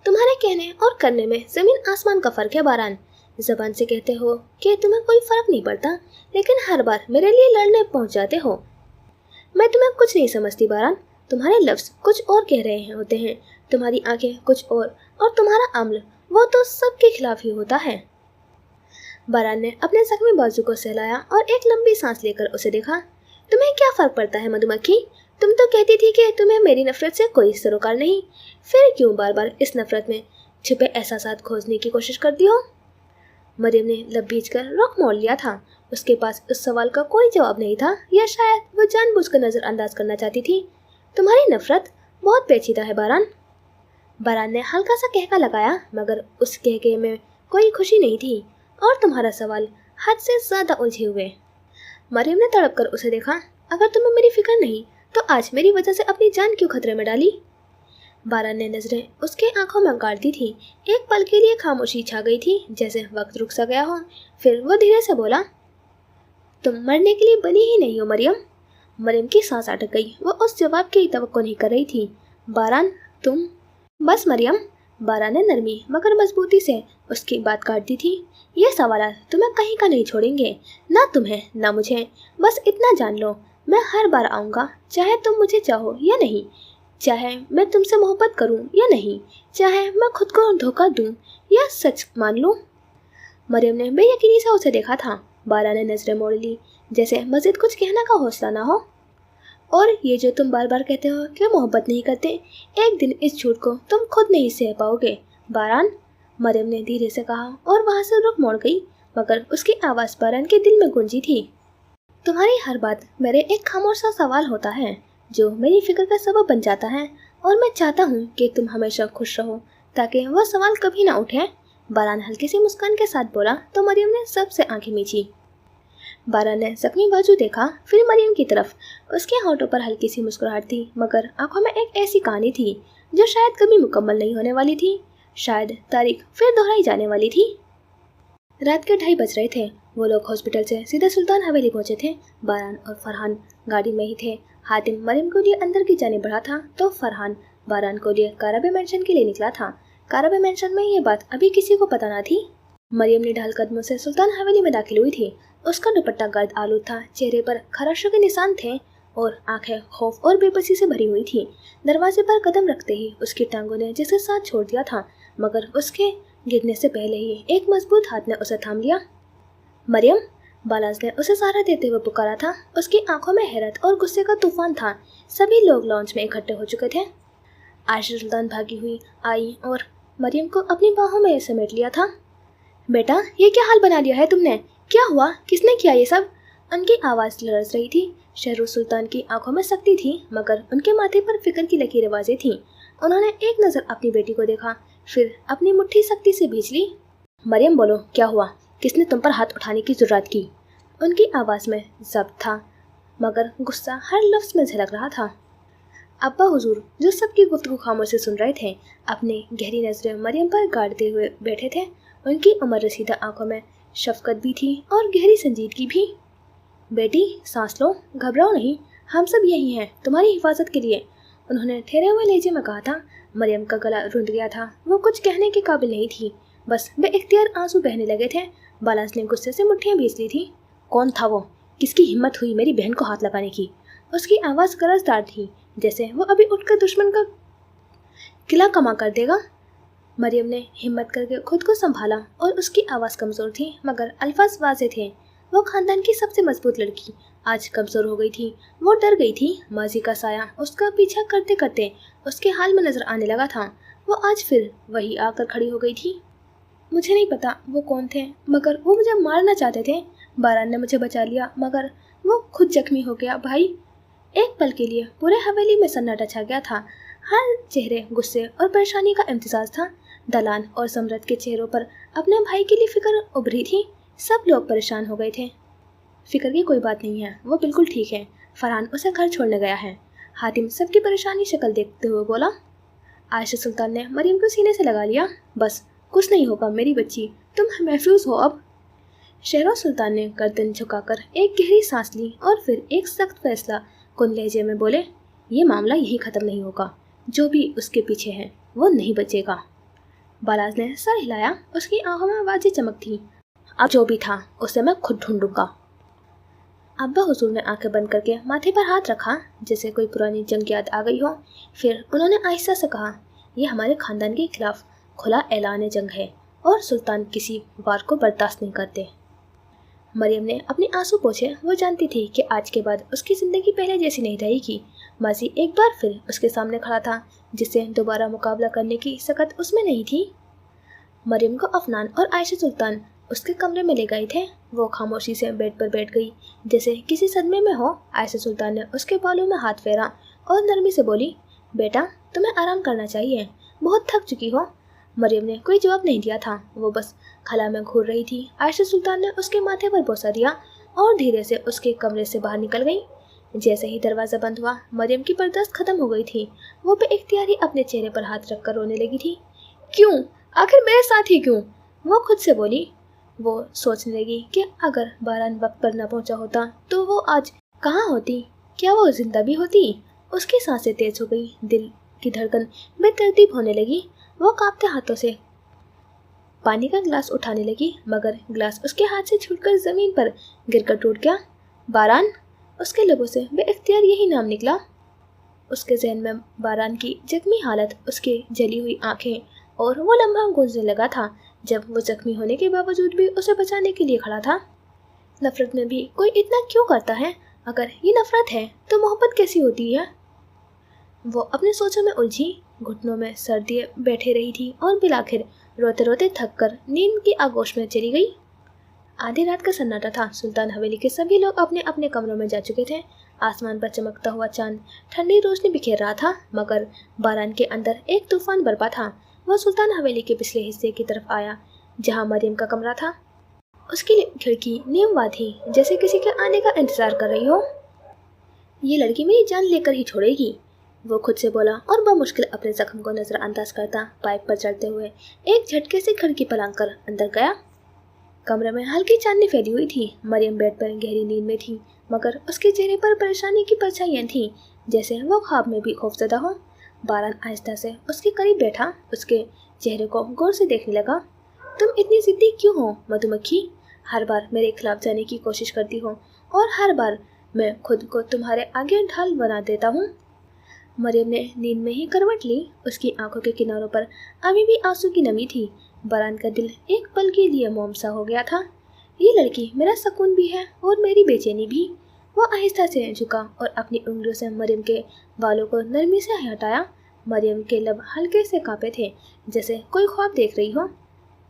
तुम्हारे कहने और करने में जमीन आसमान का फर्क है बारान। जबान से कहते हो कि तुम्हें कोई फर्क नहीं पड़ता, लेकिन हर बार मेरे लिए लड़ने पहुंच जाते हो। मैं तुम्हें कुछ नहीं समझती बारान। तुम्हारे लफ्ज कुछ और कह रहे होते हैं, तुम्हारी आंखें कुछ और तुम्हारा अमल वो तो सबके खिलाफ ही होता है। बारान ने अपने जख्मी बाजू को सहलाया और एक लंबी सांस लेकर उसे देखा। तुम्हें क्या फर्क पड़ता है मधुमक्खी? तुम तो कहती थी कि तुम्हें मेरी नफरत से कोई सरोकार नहीं, फिर क्यों बार बार इस नफरत में छिपे एहसासात खोजने की कोशिश करती हो? मरियम ने लब भींचकर रुख मोड़ लिया था। उसके पास उस सवाल का कोई जवाब नहीं था, या शायद वो जानबूझकर नजरअंदाज करना चाहती थी। तुम्हारी नफरत बहुत पेचीदा है बारान। बारान ने हल्का सा कहका लगाया, मगर उस कहके में कोई खुशी नहीं थी, और तुम्हारा सवाल हद से ज्यादा उलझे हुए। मरियम ने तड़प कर उसे देखा। अगर तुम्हें मेरी फिक्र नहीं तो आज मेरी वजह से अपनी जान क्यों खतरे में डाली? बारान ने नजरें उसके आंखों में गाड़ती थी। एक पल के लिए खामोशी छा गई थी, जैसे वक्त रुक सा गया हो। फिर वो धीरे से बोला, तुम मरने के लिए बनी ही नहीं हो मरियम। मरियम की सांस अटक गई। वो उस जवाब की तवक्को नहीं कर रही थी। बारान तुम। बस मरियम। बारान ने नरमी मगर मजबूती से उसकी बात काटती थी। ये सवाल तुम्हें कहीं का नहीं छोड़ेंगे, ना तुम्हें ना मुझे। बस इतना जान लो, मैं हर बार आऊँगा, चाहे तुम मुझे चाहो या नहीं, चाहे मैं तुमसे मोहब्बत करूं या नहीं, चाहे मैं खुद को धोखा दूं या सच मान लूं। मरियम ने बेयकीनी से उसे देखा था। बारा ने नजरें मोड़ ली, जैसे मजीद कुछ कहने का हौसला ना हो। और ये जो तुम बार बार कहते हो कि मोहब्बत नहीं करते, एक दिन इस झूठ को तुम खुद नहीं सह पाओगे बारान। मरियम ने धीरे से कहा और वहाँ से रुख मोड़ गई, मगर उसकी आवाज़ बारान के दिल में गूंजी थी। तुम्हारी हर बात मेरे एक खामोश सा सवाल होता है जो मेरी फिक्र का सबब बन जाता है, और मैं चाहता हूँ कि तुम हमेशा खुश रहो ताकि वह सवाल कभी ना उठे। बारान हल्की सी मुस्कान के साथ बोला तो मरियम ने सबसे आंखें मींची। बारान ने जख्मी बाजू देखा, फिर मरियम की तरफ। उसके होठों पर हल्की सी मुस्कुराहट थी, मगर आंखों में एक ऐसी कहानी थी जो शायद कभी मुकम्मल नहीं होने वाली थी। शायद तारीख फिर दोहराई जाने वाली थी। रात के 2:30 बज रहे थे। वो लोग हॉस्पिटल से सीधे सुल्तान हवेली पहुंचे थे। बारान और फरहान गाड़ी में ही थे। हातिम मरियम को लिए अंदर की जाने बढ़ा था तो फरहान बारान को लिए काराबे मेंशन के लिए निकला था। काराबे मेंशन में ये बात अभी किसी को पता ना थी। मरियम ने ढाल कदमों से सुल्तान हवेली में दाखिल हुई थी। उसका दुपट्टा गर्द आलूद था, चेहरे पर खराशों के निशान थे और आंखें खौफ और बेबसी से भरी हुई थी। दरवाजे पर कदम रखते ही उसकी टांगों ने जिसे साथ छोड़ दिया था, मगर उसके गिरने से पहले ही एक मजबूत हाथ ने उसे थाम लिया। मरियम, बालाज ने उसे सहारा देते हुए पुकारा था। उसकी आंखों में हैरत और गुस्से का तूफान था। सभी लोग लॉन्च में इकट्ठे हो चुके थे। आयशा सुल्तान भागी हुई आई और मरियम को अपनी बाहों में समेट लिया था। बेटा, ये क्या हाल बना लिया है तुमने? क्या हुआ? किसने किया ये सब? उनकी आवाज़ लरस रही थी। शहरुख सुल्तान की आंखों में सख्ती थी, मगर उनके माथे पर फिक्र की लकीरें वाज़ेह थीं। उन्होंने एक नज़र अपनी बेटी को देखा, फिर अपनी मुट्ठी सख्ती से भींच ली। मरियम, बोलो, क्या हुआ? किसने तुम पर हाथ उठाने की जुर्रत की? उनकी आवाज़ में ज़ब्त था, मगर गुस्सा हर लफ्ज़ में झलक रहा था। अब्बा हुजूर, जो सबकी गुफ्तगू खामोश से सुन रहे थे, अपनी गहरी नज़रें मरियम पर गाड़ते हुए बैठे थे। उनकी उम्र रसीदा आंखों में शफकत भी थी और गहरी संजीदगी भी। बेटी, सांस लो, घबराओ नहीं, हम सब यही हैं तुम्हारी हिफाजत के लिए, उन्होंने ठहरे हुए लहजे में कहा था। मरियम का गला रुंध गया था। वो कुछ कहने के काबिल नहीं थी, बस बेइख्तियार आंसू बहने लगे थे। बालाज ने गुस्से से मुट्ठियां भींच ली थी। कौन था वो? किसकी हिम्मत हुई मेरी बहन को हाथ लगाने की? उसकी आवाज़ गरजदार थी, जैसे वो अभी उठकर दुश्मन का किला कमा कर देगा। मरियम ने हिम्मत करके खुद को संभाला और उसकी आवाज़ कमज़ोर थी, मगर अल्फाज वाज़ेह थे। वो खानदान की सबसे मजबूत लड़की आज कमज़ोर हो गई थी। वो डर गई थी। माजी का साया उसका पीछा करते करते उसके हाल में नज़र आने लगा था। वो आज फिर वही आकर खड़ी हो गई थी। मुझे नहीं पता वो कौन थे, मगर वो मुझे मारना चाहते थे। बारान ने मुझे बचा लिया, मगर वो खुद जख्मी हो गया। भाई, एक पल के लिए पूरे हवेली में सन्नाटा छा गया था। हर चेहरे गुस्से और परेशानी का इम्तिजाज था। दलान और सम्राट के चेहरों पर अपने भाई के लिए फिक्र उभरी थी। सब लोग परेशान हो गए थे। फिक्र की कोई बात नहीं है, वो बिल्कुल ठीक है। फरहान उसे घर छोड़ने गया है। हातिम सबकी परेशानी शक्ल देखते हुए बोला। आयशा सुल्तान ने मरियम को सीने से लगा लिया। बस, कुछ नहीं होगा मेरी बच्ची, तुम महफूज हो अब। शहरों सुल्तान ने गर्दन झुकाकर एक गहरी सांस ली और फिर एक सख्त फैसला कुन लहजे में बोले, ये मामला यही खत्म नहीं होगा। जो भी उसके पीछे है वो नहीं बचेगा। बालाज ने सर हिलाया, उसकी आंखों में वाजी चमक थी। अब जो भी था उसे मैं खुद ढूंढूंगा। अब्बा हुजूर ने आंखें बंद करके माथे पर हाथ रखा, जैसे कोई पुरानी जंग याद आ गई हो। फिर उन्होंने आहिस्ता से कहा, यह हमारे खानदान के खिलाफ खुला ऐलान जंग है और सुल्तान किसी वार को बर्दाश्त नहीं करते। मरियम ने अपने आंसू पोंछे। वो जानती थी कि आज के बाद उसकी ज़िंदगी पहले जैसी नहीं रहेगी। माजी एक बार फिर उसके सामने खड़ा था, जिससे दोबारा मुकाबला करने की सकत उसमें नहीं थी। मरियम को अफनान और आयशा सुल्तान उसके कमरे में ले गए थे। वो खामोशी से बेड पर बैठ गई, जैसे किसी सदमे में हो। आयशा सुल्तान ने उसके बालों में हाथ फेरा और नरमी से बोली, बेटा, तुम्हें आराम करना चाहिए, बहुत थक चुकी हो। मरियम ने कोई जवाब नहीं दिया था, वो बस खला में घूर रही थी। आयशा सुल्तान ने उसके माथे पर बोसा दिया और धीरे से उसके कमरे से बाहर निकल गई। जैसे ही दरवाज़ा बंद हुआ, मरियम की बर्दाश्त खत्म हो गई थी। वो बेइख्तियारी अपने चेहरे पर हाथ रखकर रोने लगी थी। क्यों, आखिर मेरे साथ ही क्यों? वो खुद से बोली। वो सोचने लगी कि अगर बारान वक्त पर न पहुंचा होता तो वो आज कहाँ होती? क्या वो जिंदा भी होती? उसकी सांसें तेज हो गई, दिल की धड़कन बेतरतीब होने लगी। वो कांपते हाथों से पानी का गिलास उठाने लगी, मगर गिलास उसके हाथ से छूटकर जमीन पर गिरकर टूट गया। बारान, उसके लबों से बेइख्तियार यही नाम निकला। उसके जहन में बारान की जख्मी हालत, उसकी जली हुई आंखें, और वो लम्हा गूंजने लगा था जब वो जख्मी होने के बावजूद भी उसे बचाने के लिए खड़ा था। नफरत में भी कोई इतना क्यों करता है? अगर ये नफरत है तो मोहब्बत कैसी होती है? वो अपने सोचों में उलझी, घुटनों में सर दिए बैठे रही थी और बिलाखिर रोते रोते थक कर नींद की आगोश में चली गई। आधी रात का सन्नाटा था। सुल्तान हवेली के सभी लोग अपने अपने कमरों में जा चुके थे। आसमान पर चमकता हुआ चांद ठंडी रोशनी बिखेर रहा था, मगर बारान के अंदर एक तूफान बरपा था। वह सुल्तान हवेली के पिछले हिस्से की तरफ आया, जहाँ मरियम का कमरा था। उसकी खिड़की नीमवा थी, जैसे किसी के आने का इंतजार कर रही हो। ये लड़की मेरी जान लेकर ही छोड़ेगी, वो खुद से बोला और बमुश्किल अपने जख्म को नजरअंदाज करता पाइप पर चढ़ते हुए एक झटके से खिड़की पलांग कर अंदर गया। कमरे में हल्की चांदनी फैली हुई थी। मरियम बेड पर गहरी नींद में थी, मगर उसके चेहरे पर परेशानी की परछाइयां थीं, जैसे वो ख्वाब में भी खौफजदा हो। बारान आहिस्ता से उसके करीब बैठा, उसके चेहरे को गौर से देखने लगा। तुम इतनी जिद्दी क्यों हो मधुमक्खी? हर बार मेरे खिलाफ जाने की कोशिश करती हो और हर बार मैं खुद को तुम्हारे आगे ढाल बना देता हूँ। मरियम ने नींद में ही करवट ली। उसकी आंखों के किनारों पर अभी भी आंसू की नमी थी। बारान का दिल एक पल के लिए मोम सा हो गया था। ये लड़की मेरा सुकून भी है और मेरी बेचैनी भी। वो आहिस्ता से झुका और अपनी उंगलियों से मरियम के बालों को नरमी से हटाया। मरियम के लब हल्के से कांपे थे, जैसे कोई ख्वाब देख रही हो।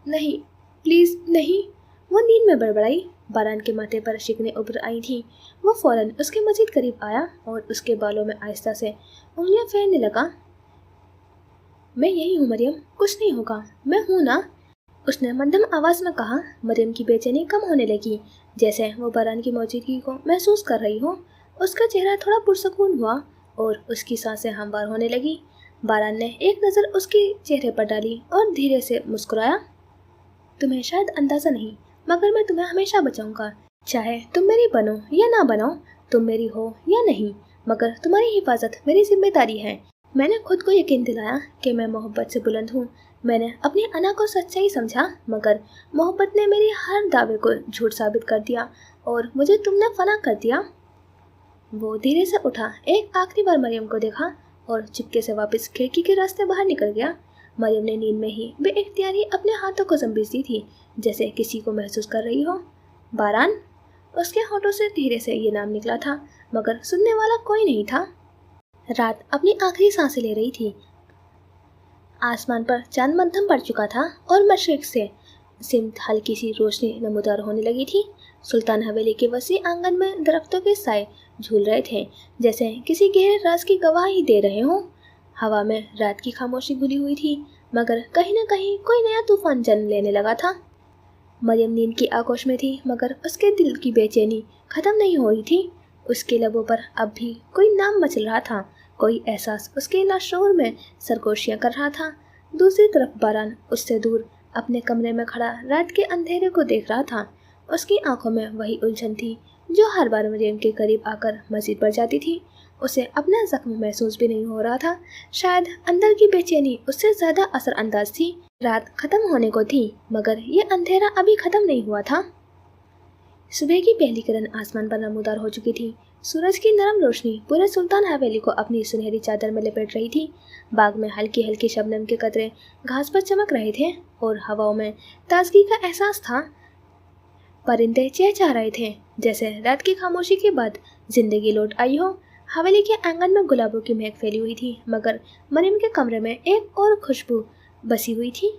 नहीं, प्लीज़ नहीं, वो नींद में बड़बड़ाई। बारान के माथे पर शिकने उभर आई थी। वो फौरन उसके मजीद करीब आया और उसके बालों में आहिस्ता से उंगलियां फेरने लगा। मैं यही हूँ मरियम, कुछ नहीं होगा, मैं हूँ ना, उसने मंदम आवाज़ में कहा। मरियम की बेचैनी कम होने लगी, जैसे वो बारान की मौजूदगी को महसूस कर रही हो। उसका चेहरा थोड़ा पुरसकून हुआ और उसकी सांसें हमवार होने लगी। बारान ने एक नज़र उसके चेहरे पर डाली और धीरे से मुस्कुराया। तुम्हें शायद अंदाज़ा नहीं, मगर मैं तुम्हें हमेशा बचाऊंगा, चाहे तुम मेरी बनो या ना बनो, तुम मेरी हो या नहीं, मगर तुम्हारी हिफाजत मेरी जिम्मेदारी है। मैंने खुद को यकीन दिलाया कि मैं मोहब्बत से बुलंद हूँ। मैंने अपनी अना को सच्चाई समझा, मगर मोहब्बत ने मेरे हर दावे को झूठ साबित कर दिया और मुझे तुमने फना कर दिया। वो धीरे से उठा, एक आखिरी बार मरियम को देखा और चुपके से वापस खिड़की के रास्ते बाहर निकल गया। मरियम ने नींद में ही बेइख्तियारी अपने हाथों को जंबीज दी थी, जैसे किसी को महसूस कर रही हो। बारान, उसके होठों से धीरे से ये नाम निकला था, मगर सुनने वाला कोई नहीं था। रात अपनी आखिरी सांसें ले रही थी। आसमान पर चांद मध्यम पड़ चुका था और मशरिक से सिमत हल्की सी रोशनी नमूदार होने लगी थी। सुल्तान हवेली के वसी आंगन में दरख्तों के साए झूल रहे थे, जैसे किसी गहरे राज की गवाही दे रहे हों। हवा में रात की खामोशी घुली हुई थी, मगर कहीं न कहीं कोई नया तूफान जन्म लेने लगा था। मरियम नींद की आगोश में थी, मगर उसके दिल की बेचैनी खत्म नहीं हो रही थी। उसके लबों पर अब भी कोई नाम मचल रहा था, कोई एहसास उसके लाशोर में सरगोशियां कर रहा था। दूसरी तरफ बारान उससे दूर अपने कमरे में खड़ा रात के अंधेरे को देख रहा था। उसकी आंखों में वही उलझन थी जो हर बार मरियम के करीब आकर मजीद बढ़ जाती थी। उसे अपना जख्म महसूस भी नहीं हो रहा था। शायद अंदर की बेचैनी उससे ज्यादा असरअंदाज थी। रात खत्म होने को थी, मगर ये अंधेरा अभी खत्म नहीं हुआ था। सुबह की पहली किरण आसमान पर नमूदार हो चुकी थी। सूरज की नरम रोशनी पूरे सुल्तान हवेली को अपनी सुनहरी चादर में लपेट रही थी। बाग में हल्की हल्की शबनम के कतरे घास पर चमक रहे थे और हवाओं में ताजगी का एहसास था। परिंदे चहचहा रहे थे, जैसे रात की खामोशी के बाद जिंदगी लौट आई हो। हवेली के आंगन में गुलाबों की महक फैली हुई थी, मगर मरियम के कमरे में एक और खुशबू बसी हुई थी।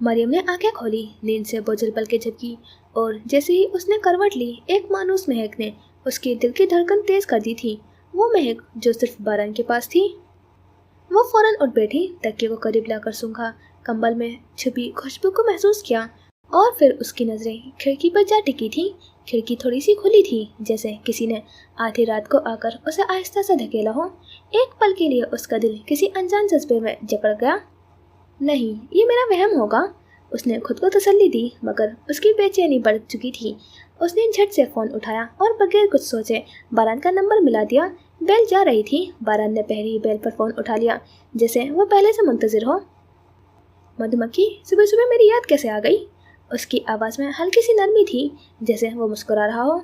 मरियम ने आंखें खोली, नींद से बोझल पलकें झपकी और जैसे ही उसने करवट ली, एक मानूस महक ने उसके दिल की धड़कन तेज कर दी थी। वो महक जो सिर्फ बारान के पास थी। वो फौरन उठ बैठी, तकिए को करीब लाकर सूंघा, कंबल में छुपी खुशबू को महसूस किया और फिर उसकी नजरें खिड़की पर जा टिकी थी। खिड़की थोड़ी सी खुली थी, जैसे किसी ने आधी रात को आकर उसे आहिस्ता से धकेला हो। एक पल के लिए उसका दिल किसी अनजान जज्बे में जकड़ गया। नहीं, ये मेरा वहम होगा, उसने खुद को तसल्ली दी, मगर उसकी बेचैनी बढ़ चुकी थी। उसने झट से फोन उठाया और बगैर कुछ सोचे बारान का नंबर मिला दिया। बेल जा रही थी। बारान ने पहली ही बेल पर फोन उठा लिया, जैसे वो पहले से मुंतजिर हो। मधुमक्खी, सुबह सुबह मेरी याद कैसे आ गई? उसकी आवाज़ में हल्की सी नरमी थी, जैसे वो मुस्कुरा रहा हो।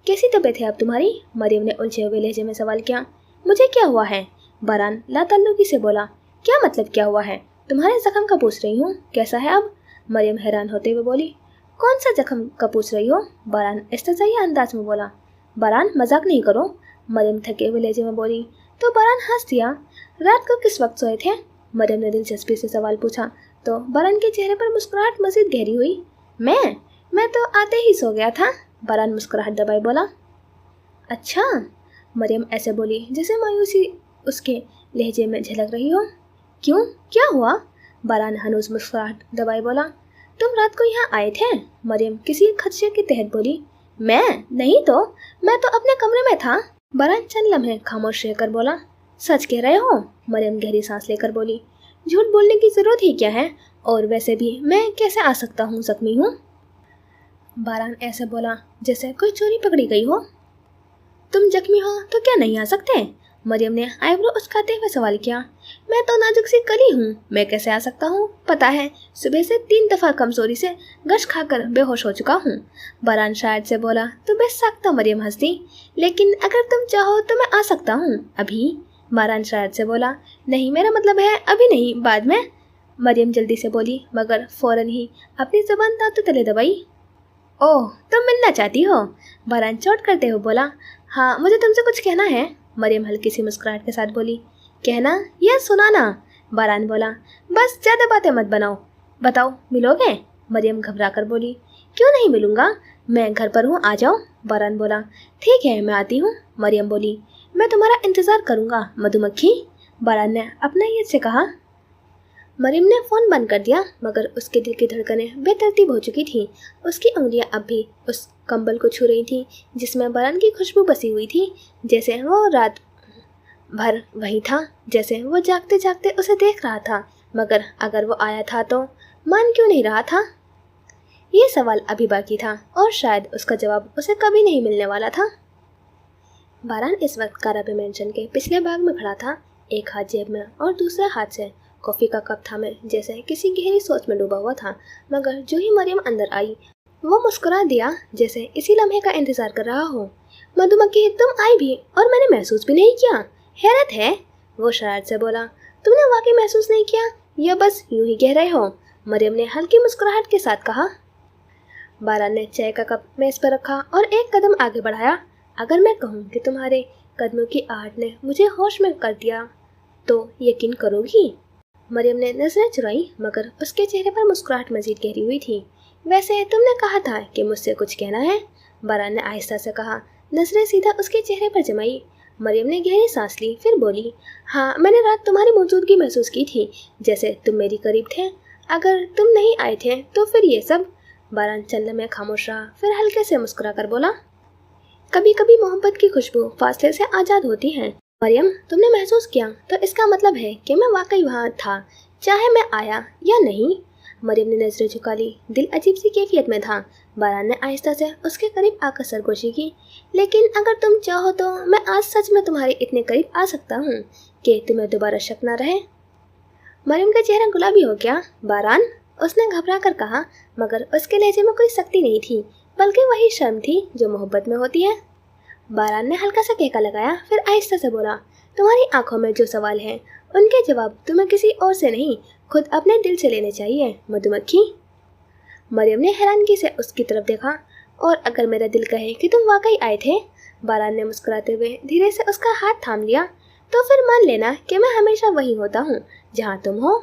कैसी तबीयत है अब तुम्हारी? मरियम ने उलझे हुए लहजे में सवाल किया। मुझे क्या हुआ है? बारान लाताल्लुकी से बोला। क्या मतलब क्या हुआ है? तुम्हारे जख्म का पूछ रही हूँ, कैसा है अब? मरियम हैरान होते हुए बोली। कौन सा जख्म का पूछ रही हो? बारान इस्तेज़ाई अंदाज में बोला। बारान, मजाक नहीं करो, मरियम थके हुए लहजे में बोली। तो बारान हंस दिया। रात को किस वक्त सोए थे? मरियम ने दिलचस्पी से सवाल पूछा तो बारान के चेहरे पर मुस्कुराहट मजीद गहरी हुई। मैं तो आते ही सो गया था, बारान मुस्कुराहट दबाए बोला। अच्छा, मरियम ऐसे बोली जैसे मायूसी उसके लहजे में झलक रही हो। क्यों, क्या हुआ? बारान हनूस मुस्कुराहट दबाए बोला। तुम रात को यहाँ आए थे? मरियम किसी खदशे के तहत बोली। मैं नहीं तो, मैं तो अपने कमरे में था, बारान चंद लम्हे खामोश रहकर बोला। सच कह रहे हो? मरियम गहरी सांस लेकर बोली। झूठ बोलने की जरूरत ही क्या है, और वैसे भी मैं कैसे आ सकता हूँ, जख्मी हूँ। बारान ऐसे बोला जैसे कोई चोरी पकड़ी गई हो। तुम जख्मी हो तो क्या नहीं आ सकते? मरियम ने आईब्रो उचकाते हुए सवाल किया। मैं तो नाजुक सी कली हूँ, मैं कैसे आ सकता हूँ? पता है, सुबह से 3 दफा कमजोरी से गश खाकर बेहोश हो चुका हूँ, बारान शायद से बोला। तो बेसाख्ता मरियम हंस दी। लेकिन अगर तुम चाहो तो मैं आ सकता हूँ अभी, बारान शायद से बोला। नहीं, मेरा मतलब है अभी नहीं, बाद में, मरियम जल्दी से बोली, मगर फौरन ही अपनी जुबान दांतों तले दबाई। ओह, तुम मिलना चाहती हो? बारान चोट करते हुए बोला। हाँ, मुझे तुमसे कुछ कहना है, मरियम हल्की सी मुस्कुराहट के साथ बोली। कहना या सुनाना? बारान बोला। बस ज्यादा बातें मत बनाओ, बताओ मिलोगे? मरियम घबरा कर बोली। क्यों नहीं मिलूंगा, मैं घर पर हूँ, आ जाओ, बारान बोला। ठीक है, मैं आती हूँ, मरियम बोली। मैं तुम्हारा इंतजार करूंगा मधुमक्खी, बारान ने अपनायत से कहा। मरियम ने फ़ोन बंद कर दिया, मगर उसके दिल की धड़कनें बेतरतीब हो चुकी थीं। उसकी उंगलियां अब भी उस कंबल को छू रही थीं जिसमें बारान की खुशबू बसी हुई थी, जैसे वो रात भर वही था, जैसे वो जागते जागते उसे देख रहा था। मगर अगर वो आया था तो मान क्यों नहीं रहा था? ये सवाल अभी बाकी था और शायद उसका जवाब उसे कभी नहीं मिलने वाला था। बारान इस वक्त काराबे मेंशन के पिछले भाग में खड़ा था, एक हाथ जेब में और दूसरे हाथ से कॉफ़ी का कप थामे, जैसे किसी गहरी सोच में डूबा हुआ था। मगर जो ही मरियम अंदर आई, वो मुस्कुरा दिया, जैसे इसी लम्हे का इंतजार कर रहा हो। मधुमक्खी, तुम आई भी और मैंने महसूस भी नहीं किया, हैरत है, वो शरारत से बोला। तुमने वाकई महसूस नहीं किया या बस यूं ही कह रहे हो? मरियम ने हल्की मुस्कुराहट के साथ कहा। बारान ने चाय का कप मेज पर रखा और एक कदम आगे बढ़ाया। अगर मैं कहूँ कि तुम्हारे कदमों की आहट ने मुझे होश में कर दिया तो यकीन करोगी? मरियम ने नजरें चुराई, मगर उसके चेहरे पर मुस्कुराहट मजीद गहरी हुई थी। वैसे तुमने कहा था कि मुझसे कुछ कहना है, बारान ने आहिस्ता से कहा। नजरें सीधा उसके चेहरे पर जमाई। मरियम ने गहरी सांस ली, फिर बोली, हाँ, मैंने रात तुम्हारी मौजूदगी महसूस की थी, जैसे तुम मेरी करीब थे। अगर तुम नहीं आए थे तो फिर ये सब। बारान चंद लम्हे खामोश रहा, फिर हल्के से मुस्कुरा कर बोला, कभी कभी मोहब्बत की खुशबू फासले से आज़ाद होती है। मरियम, तुमने महसूस किया तो इसका मतलब है कि मैं वाकई वहाँ था, चाहे मैं आया या नहीं। मरियम ने नजरें झुका ली, दिल अजीब सी कैफियत में था। बारान ने आहिस्ता से उसके करीब आकर सरगोशी की। लेकिन अगर तुम चाहो तो मैं आज सच में तुम्हारे इतने करीब आ सकता हूँ कि तुम्हें दोबारा शक न रहे। मरियम का चेहरा गुलाबी हो गया। बारान, उसने घबरा कर कहा, मगर उसके लहजे में कोई सख्ती नहीं थी, बल्कि वही शर्म थी जो मोहब्बत में होती है। बारान ने हल्का सा केका लगाया, फिर आहिस्ता से बोला, तुम्हारी आंखों में जो सवाल हैं उनके जवाब तुम्हें किसी और से नहीं, खुद अपने दिल से लेने चाहिए, मधुमक्खी। मरियम ने हैरानगी से उसकी तरफ देखा। और अगर मेरा दिल कहे कि तुम वाकई आए थे, बारान ने मुस्कुराते हुए धीरे से उसका हाथ थाम लिया, तो फिर मान लेना कि मैं हमेशा वही होता हूँ जहाँ तुम हो।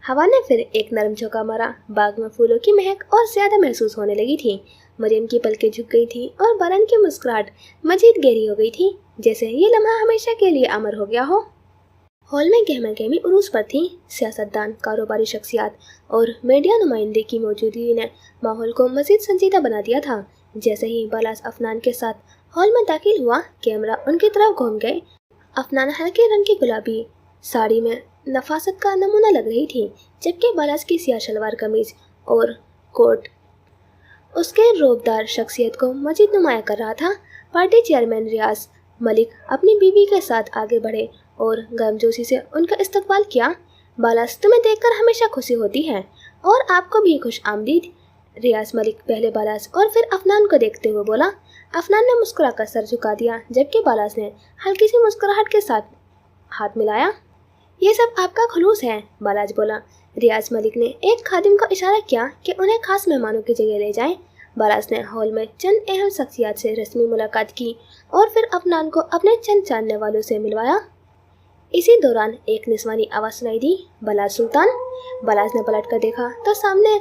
हवा ने फिर एक नरम झोंका मारा। बाग में फूलों की महक और ज्यादा महसूस होने लगी थी। मरियम की पलकें झुक गई थी और बारान की मुस्कुराहट मजीद गहरी हो गई थी, जैसे ये लम्हा हमेशा के लिए अमर हो गया हो। हॉल में गहमा गहमी उरूस पर थी। सियासतदान, कारोबारी शख्सियात और मीडिया नुमाइंदे की मौजूदगी ने माहौल को मजीद संजीदा बना दिया था। जैसे ही बालास अफनान के साथ हॉल में दाखिल हुआ, कैमरा उनकी तरफ घूम गए। अफनान हल्के रंग की गुलाबी साड़ी में नफासत का नमूना लग रही थी, जबकि बालास की सियाह शलवार कमीज और कोट उसके रोबदार शख्सियत को मजीद नुमाया कर रहा था। पार्टी चेयरमैन रियाज मलिक अपनी बीवी के साथ आगे बढ़े और गर्मजोशी से उनका इस्तकबाल किया। बालास, तुम्हें देखकर हमेशा खुशी होती है और आपको भी खुश आमदीद। रियाज मलिक पहले बालास और फिर अफनान को देखते हुए बोला। अफनान ने मुस्कुराकर सर झुका दिया, जबकि बालास ने हल्की सी मुस्कुराहट के साथ हाथ मिलाया। ये सब आपका खुलूस है, बालाज बोला। रियाज मलिक ने एक खादिम को इशारा किया कि उन्हें खास मेहमानों की जगह ले जाएं। बालास ने हॉल में चंद अहम शख्सियात से रस्मी मुलाकात की और फिर अफनान को अपने चंद जानने वालों से मिलवाया। इसी दौरान एक निस्वानी आवाज़ सुनाई दी, बालाज सुल्तान। बालाज ने पलट कर देखा तो सामने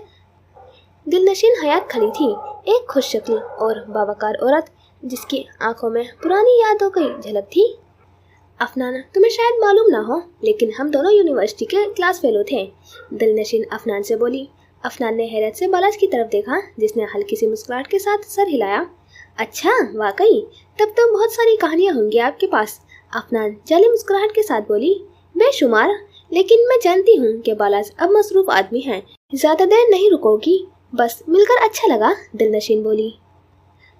दिलनशीन हयात खड़ी थी, एक खुश शक्ल और बावकार औरत जिसकी आंखों में पुरानी यादों की झलक थी। अफनान, तुम्हें शायद मालूम ना हो, लेकिन हम दोनों यूनिवर्सिटी के क्लास फेलो थे, दिलनशीन अफनान से बोली। अफनान ने हैरत से बालाज की तरफ देखा, जिसने हल्की सी मुस्कुराहट के साथ सर हिलाया। अच्छा, वाकई, तब तो बहुत सारी कहानियाँ होंगी आपके पास, अफनान जाली मुस्कुराहट के साथ बोली। बेशुमार, लेकिन मैं जानती हूँ कि बालाज अब मसरूफ आदमी है, ज्यादा देर नहीं रुकोगी, बस मिलकर अच्छा लगा, दिलनशीन बोली।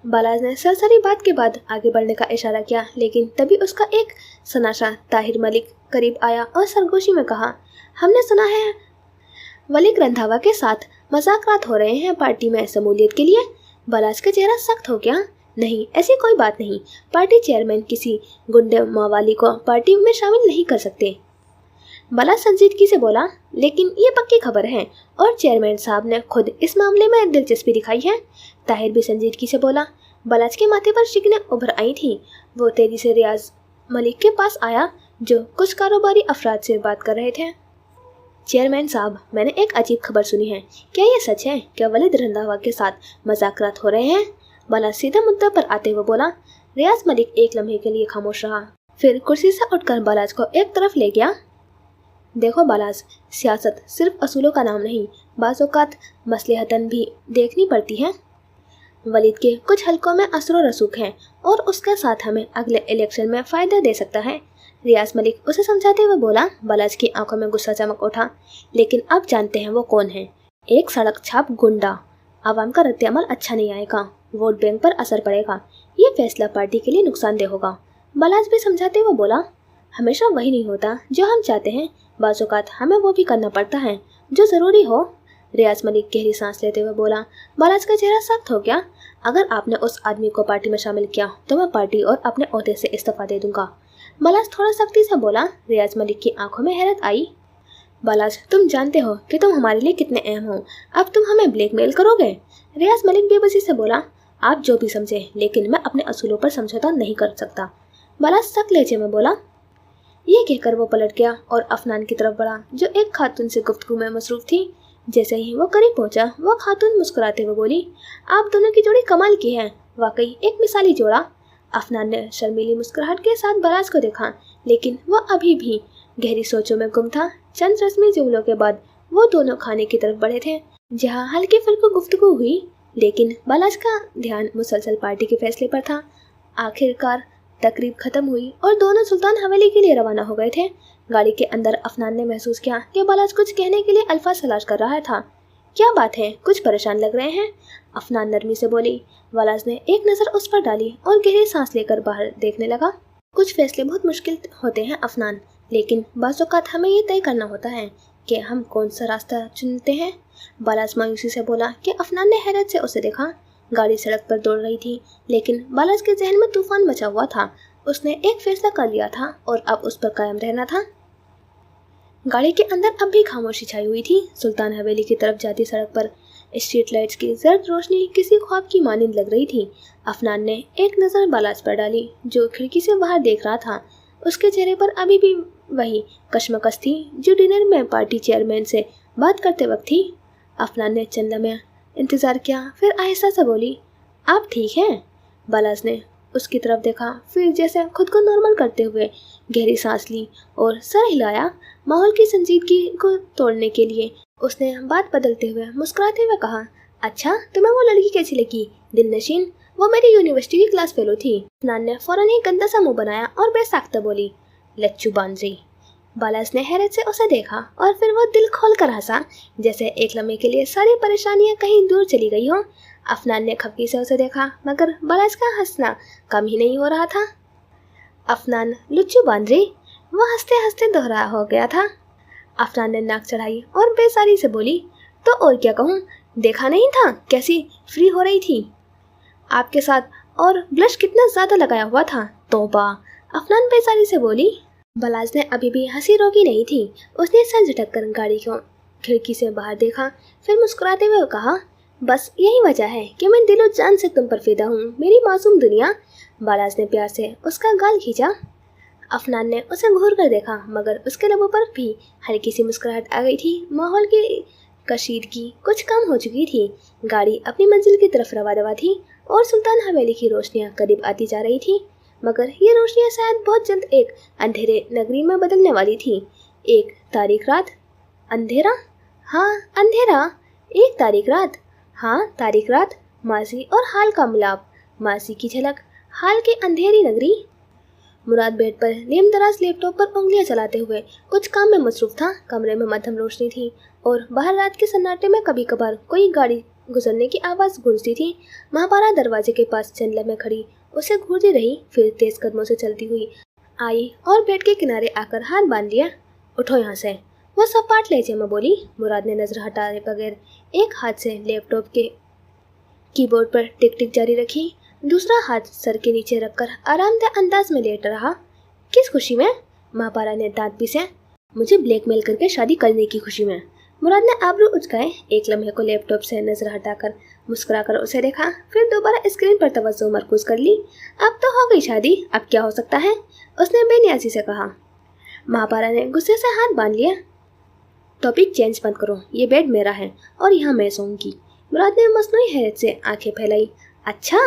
बालाज ने सरसरी बात के बाद आगे बढ़ने का इशारा किया, लेकिन तभी उसका एक सनाशा ताहिर मलिक करीब आया और सरगोशी में कहा, हमने सुना है वलिक रंधावा के साथ मजाकरात हो रहे हैं पार्टी में शमूलियत के लिए। बालाज का चेहरा सख्त हो गया। नहीं, ऐसी कोई बात नहीं, पार्टी चेयरमैन किसी गुंडे मवाली को पार्टी में शामिल नहीं कर सकते। बालाज संजीदगी से बोला, लेकिन ये पक्की खबर है और चेयरमैन साहब ने खुद इस मामले में दिलचस्पी दिखाई है। ताहिर भी संजीदगी से बोला। बालाज के माथे पर शिकने उभर आई थी। वो तेजी से रियाज मलिक के पास आया, जो कुछ कारोबारी अफराद से बात कर रहे थे। चेयरमैन साहब, मैंने एक अजीब खबर सुनी है, क्या ये सच है कि वलिद रंधावा के साथ मजाकरात हो रहे हैं? बालाज सीधे मुद्दे पर आते हुए बोला। रियाज मलिक एक लम्हे के लिए खामोश रहा, फिर कुर्सी से उठकर बालाज को एक तरफ ले गया। देखो बालाज, सियासत सिर्फ असूलों का नाम नहीं, बाज़ औक़ात मसलहतन भी देखनी पड़ती है। वलीद के कुछ हलकों में असर व रसूख है और उसके साथ हमें अगले इलेक्शन में फ़ायदा दे सकता है। रियाज मलिक उसे समझाते हुए बोला। बालाज की आंखों में गुस्सा चमक उठा। लेकिन अब जानते हैं वो कौन है। एक सड़क छाप गुंडा। आवाम का रद्द-ए-अमल अच्छा नहीं आएगा, वोट बैंक पर असर पड़ेगा, ये फैसला पार्टी के लिए नुकसानदेह होगा। बालाज भी समझाते हुए बोला, हमेशा वही नहीं होता जो हम चाहते हैं, बाज़ औक़ात हमें वो भी करना पड़ता है जो ज़रूरी हो। रियाज मलिक गहरी सांस लेते हुए बोला। बालाज का चेहरा सख्त हो गया। अगर आपने उस आदमी को पार्टी में शामिल किया तो मैं पार्टी और अपने ओहदे से इस्तीफा दे दूंगा। बालाज थोड़ा सख्ती से बोला। रियाज मलिक की आंखों में हैरत आई। बालाज, तुम जानते हो कि तुम हमारे लिए कितने अहम हो, अब तुम हमें ब्लैकमेल करोगे? रियाज मलिक बेबसी से बोला। आप जो भी समझे, लेकिन मैं अपने असूलों पर समझौता नहीं कर सकता, बालाज सख्त लहजे में बोला। ये कहकर वो पलट गया और अफनान की तरफ बढ़ा, जो एक खातून से गुफ्तगू में मसरूफ थी। जैसे ही वो करीब पहुंचा, वो खातून मुस्कुराते हुए बोली, आप दोनों की जोड़ी कमाल की है, वाकई एक मिसाली जोड़ा। अफनान ने शर्मीली मुस्कुराहट के साथ बराज को देखा, लेकिन वो अभी भी गहरी सोचों में गुम था। चंद रस्मी जुमलों के बाद वो दोनों खाने की तरफ बढ़े थे, जहाँ हल्की फुल्की गुफ्तगू हुई, लेकिन बलाज का ध्यान मुसलसल पार्टी के फैसले पर था। आखिरकार तकरीब खत्म हुई और दोनों सुल्तान हवेली के लिए रवाना हो गए थे। गाड़ी के अंदर अफनान ने महसूस किया कि बलाज कुछ कहने के लिए अल्फाज तलाश कर रहा था। क्या बात है, कुछ परेशान लग रहे हैं, अफनान नरमी से बोली। बलाज ने एक नज़र उस पर डाली और गहरी सांस लेकर बाहर देखने लगा। कुछ फैसले बहुत मुश्किल होते हैं अफनान, लेकिन बाज़ औक़ात हमें ये तय करना होता है कि हम कौन सा रास्ता चुनते हैं। बलाज मायूसी से बोला कि अफनान ने हैरत से उसे देखा। गाड़ी सड़क पर दौड़ रही थी, लेकिन बलाज के जहन में तूफान मचा हुआ था। उसने एक फैसला कर लिया था और अब उस पर कायम रहना था। गाड़ी के अंदर अब भी खामोशी छाई हुई थी। सुल्तान हवेली की तरफ जाती सड़क पर स्ट्रीट लाइट्स की जर्द रोशनी किसी ख्वाब की मानिंद लग रही थी। अफनान ने एक नज़र बलाज पर डाली, जो खिड़की से बाहर देख रहा था। उसके चेहरे पर अभी भी वही कशमकश थी जो डिनर में पार्टी चेयरमैन से बात करते वक्त थी। अफनान ने चंद लम्हे इंतज़ार किया, फिर आहिस्ता से बोली, आप ठीक हैं? बलाज ने उसकी तरफ देखा, फिर जैसे खुद को नॉर्मल करते हुए गहरी सांस ली और सर हिलाया। माहौल की संजीदगी को तोड़ने के लिए उसने बात बदलते हुए मुस्कुराते हुए कहा, अच्छा तुम्हें वो लड़की कैसी लगी दिलनशीन? वो मेरी यूनिवर्सिटी की क्लास फेलो थी। अफनान ने फौरन ही गंदा सा मुंह बनाया और बेसाख्ता बोली, लच्चू बांझी। बलाज ने हैरत से उसे देखा और फिर वो दिल खोल कर हंसा, जैसे एक लम्हे के लिए सारी परेशानियां कहीं दूर चली गई हो। अफनान ने खपकी से उसे देखा, मगर बलाज का हंसना कम ही नहीं हो रहा था। अफनान लुच्चू बांझी, वो हंसते हंसते दोहरा हो गया था। अफनान ने नाक चढ़ाई और बेसारी से बोली, तो और क्या कहूँ, देखा नहीं था कैसी फ्री हो रही थी आपके साथ, और ब्लश कितना ज़्यादा लगाया हुआ था, तौबा। अफनान बेसारी से बोली। बलाज ने अभी भी हंसी रोकी नहीं थी। उसने सर झटक कर गाड़ी को खिड़की से बाहर देखा, फिर मुस्कुराते हुए कहा, बस यही वजह है कि मैं दिलो जान से तुम पर फिदा हूँ, मेरी मासूम दुनिया। बलाज ने प्यार से उसका गाल खींचा। अफनान ने उसे घूर कर देखा, मगर उसके लबों पर भी हल्की सी मुस्कुराहट आ गई थी। माहौल की कशीदगी कुछ कम हो चुकी थी। गाड़ी अपनी मंजिल की तरफ रवा दवा थी और सुल्तान हवेली की रोशनियां करीब आती जा रही थी, मगर ये रोशनियां शायद बहुत जल्द एक अंधेरे नगरी में बदलने वाली थी। एक तारीख रात, अंधेरा, हाँ अंधेरा, एक तारीख रात, हाँ तारीख रात, मासी और हाल का मिलाप, मासी की झलक, हाल की अंधेरी नगरी। मुराद बेड पर नीम दराज लैपटॉप पर उंगलियां चलाते हुए कुछ काम में मसरूफ था। कमरे में मध्यम रोशनी थी और बाहर रात के सन्नाटे में कभी कभार कोई गाड़ी गुजरने की आवाज़ गूंजती थी। महापारा दरवाजे के पास चंद लम्हे खड़ी उसे घूरती रही, फिर तेज कदमों से चलती हुई आई और बेड के किनारे आकर हाथ बांध लिया। उठो यहाँ से, वो सपाट लहजे में बोली। मुराद ने नजर हटाए बगैर एक हाथ से लैपटॉप के कीबोर्ड पर टिक टिक जारी रखी, दूसरा हाथ सर के नीचे रखकर आरामदेह अंदाज में लेट रहा। किस खुशी में? महापारा ने दांत पीसे। मुझे ब्लैकमेल करके शादी करने की खुशी में। मुराद ने आबरू उचकाए, एक लम्हे को लैपटॉप से नजर हटाकर मुस्कुराकर उसे देखा, फिर दोबारा स्क्रीन पर तवज्जो मरकूज कर ली। अब तो हो गई शादी, अब क्या हो सकता है, उसने बेनियाजी से कहा। महापारा ने गुस्से से हाथ बांध लिया। टॉपिक चेंज मत करो, ये बेड मेरा है और यहाँ मैं सोऊंगी। मुराद ने मसनूई हैरत से आंखें फैलाई। अच्छा,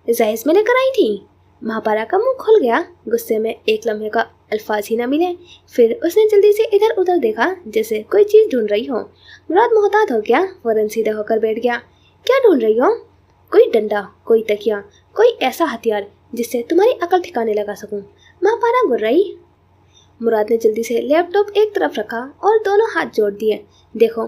जायज़ में लेकर आई थी? महापारा का मुंह खुल गया। गुस्से में एक लम्हे का अल्फाज ही न मिले। फिर उसने जल्दी से इधर उधर देखा, जैसे कोई चीज़ ढूंढ रही हो। मुराद मोहतात हो गया, फौरन सीधा होकर बैठ गया। क्या ढूंढ रही हो? कोई डंडा, कोई तकिया, कोई ऐसा हथियार जिससे तुम्हारी अकल ठिकाने लगा सकूं। महापारा गुर्राई। मुराद ने जल्दी से लैपटॉप एक तरफ रखा और दोनों हाथ जोड़ दिए। देखो,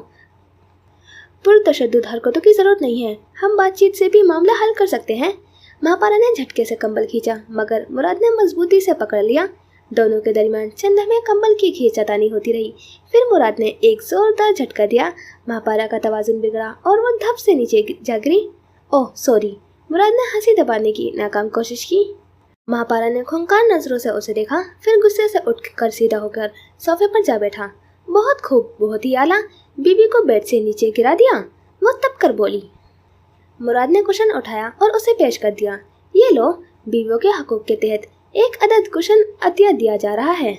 पुरतशद्दुद हरकतों की जरूरत नहीं है, हम बातचीत से भी मामला हल कर सकते हैं। महापारा ने झटके से कंबल खींचा, मगर मुराद ने मजबूती से पकड़ लिया। दोनों के दरमियान चंद लम्हे कंबल की खींचातानी होती रही। फिर मुराद ने एक जोरदार झटका दिया। महापारा का तवाजुन बिगड़ा और वो धप से नीचे जा गिरी। ओह सॉरी, मुराद ने हंसी दबाने की नाकाम कोशिश की। महापारा ने खूंखार नजरों से उसे देखा, फिर गुस्से से उठकर सीधा होकर सोफे पर जा बैठा। बहुत खूब, बहुत ही आला, बीबी को बेड से नीचे गिरा दिया, वो तब कर बोली। मुराद ने कुशन उठाया और उसे पेश कर दिया। ये लो, बीवियों के हकूक के तहत एक अदद कुशन अतिया दिया जा रहा है।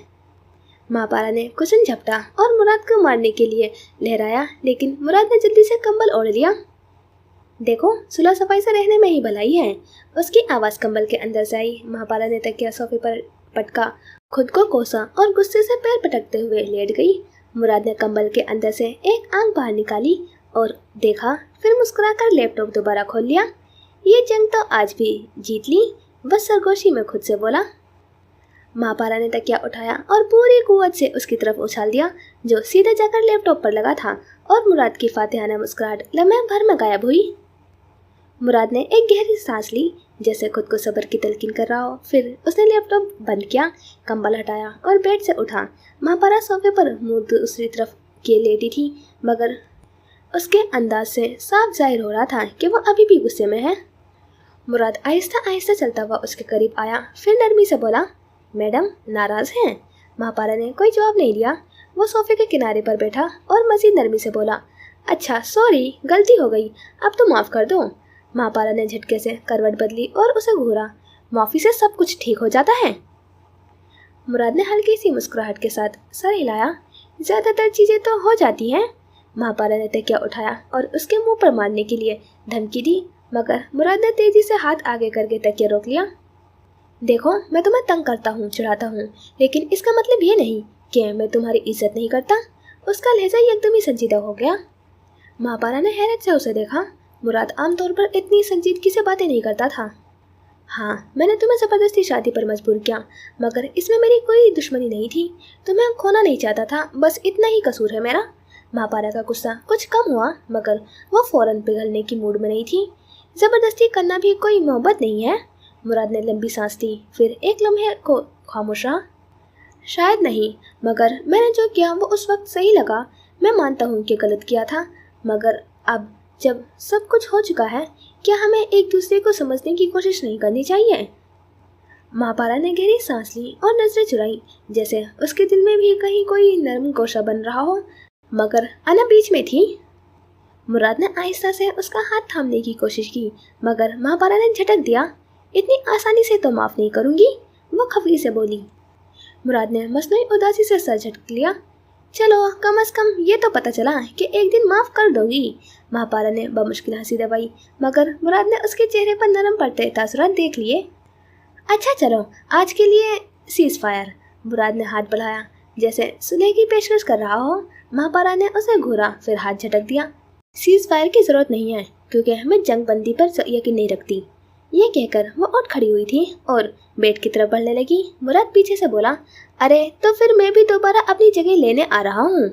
महापारा ने कुशन झपटा और मुराद को मारने के लिए लहराया, लेकिन मुराद ने जल्दी से कंबल ओढ़ लिया। देखो, सुलह सफाई से रहने में ही भलाई है, उसकी आवाज़ कंबल के अंदर से आई। महापारा ने तकिया सोफे पर पटका, खुद को कोसा और गुस्से से पैर पटकते हुए लेट गई। मुराद ने कंबल के अंदर से एक आंख बाहर निकाली और देखा, फिर मुस्कुराकर लैपटॉप दोबारा खोल लिया। ये जंग तो आज भी जीत ली, बस सरगोशी में खुद से बोला। महापारा ने तकिया उठाया और पूरी कुव्वत से उसकी तरफ उछाल दिया, जो सीधे जाकर लैपटॉप पर लगा था, और मुराद की फातिहाना मुस्कुराहट लम्हे भर में गायब हुई। मुराद ने एक गहरी सांस ली, जैसे खुद को सब्र की तलकीन कर रहा हो। फिर उसने लैपटॉप बंद किया, कंबल हटाया और बेड से उठा। महापारा सोफे पर मुंह दूसरी तरफ किए लेटी थी, मगर उसके अंदाज से साफ जाहिर हो रहा था कि वो अभी भी गुस्से में है। मुराद आहिस्ता आहिस्ता चलता हुआ उसके करीब आया, फिर नरमी से बोला, मैडम नाराज़ हैं? महापारा ने कोई जवाब नहीं दिया। वो सोफे के किनारे पर बैठा और मज़ीद नरमी से बोला, अच्छा सॉरी, गलती हो गई, अब तो माफ़ कर दो। महापारा ने झटके से करवट बदली और उसे घूरा। माफ़ी से सब कुछ ठीक हो जाता है? मुराद ने हल्की सी मुस्कुराहट के साथ सर हिलाया। ज़्यादातर चीज़ें तो हो जाती हैं। महापारा ने तकिया उठाया और उसके मुंह पर मारने के लिए धमकी दी, मगर मुराद ने तेज़ी से हाथ आगे करके तकिया रोक लिया। देखो, मैं तुम्हें तंग करता हूँ, चिढ़ाता हूँ, लेकिन इसका मतलब ये नहीं कि मैं तुम्हारी इज्जत नहीं करता। उसका लहजा ही एकदम ही संजीदा हो गया। महापारा ने हैरत से उसे देखा। मुराद आमतौर पर इतनी संजीदगी से बातें नहीं करता था। हाँ, मैंने तुम्हें ज़बरदस्ती शादी पर मजबूर किया, मगर इसमें मेरी कोई दुश्मनी नहीं थी। तुम्हें खोना नहीं चाहता था, बस इतना ही कसूर है मेरा। महापारा का गुस्सा कुछ कम हुआ, मगर वो फौरन पिघलने की मूड में नहीं थी। ज़बरदस्ती करना भी कोई मोहब्बत नहीं है। मुराद ने लंबी सांस ली, फिर एक लम्हे को खामोश रहा। शायद नहीं, मगर मैंने जो किया वो उस वक्त सही लगा। मैं मानता हूँ कि गलत किया था, मगर अब जब सब कुछ हो चुका है, क्या हमें एक दूसरे को समझने की कोशिश नहीं करनी चाहिए? महापारा ने गहरी सांस ली और नजरें चुराई, जैसे उसके दिल में भी कहीं कोई नरम गोशा बन रहा हो, मगर अना बीच में थी। मुराद ने आहिस्ता से उसका हाथ थामने की कोशिश की, मगर महापारा ने झटक दिया। इतनी आसानी से तो माफ़ नहीं करूँगी, वो खफी से बोली। मुराद ने मसनूई उदासी से सर झटक लिया। चलो, कम से कम ये तो पता चला कि एक दिन माफ़ कर दोगी। महापारा ने बमुश्किल हंसी दबाई, मगर मुराद ने उसके चेहरे पर नरम पड़ते तासुरात देख लिए। अच्छा चलो, आज के लिए सीज़ फायर। मुराद ने हाथ बढ़ाया, जैसे सुलह की पेशकश कर रहा हो। महापारा ने उसे घूरा, फिर हाथ झटक दिया। सीज़ फायर की ज़रूरत नहीं है, क्योंकि मैं जंग बंदी पर यकीन नहीं रखती। ये कहकर वो उठ खड़ी हुई थी और बेड की तरफ बढ़ने लगी। मुराद पीछे से बोला, अरे तो फिर मैं भी दोबारा अपनी जगह लेने आ रहा हूँ।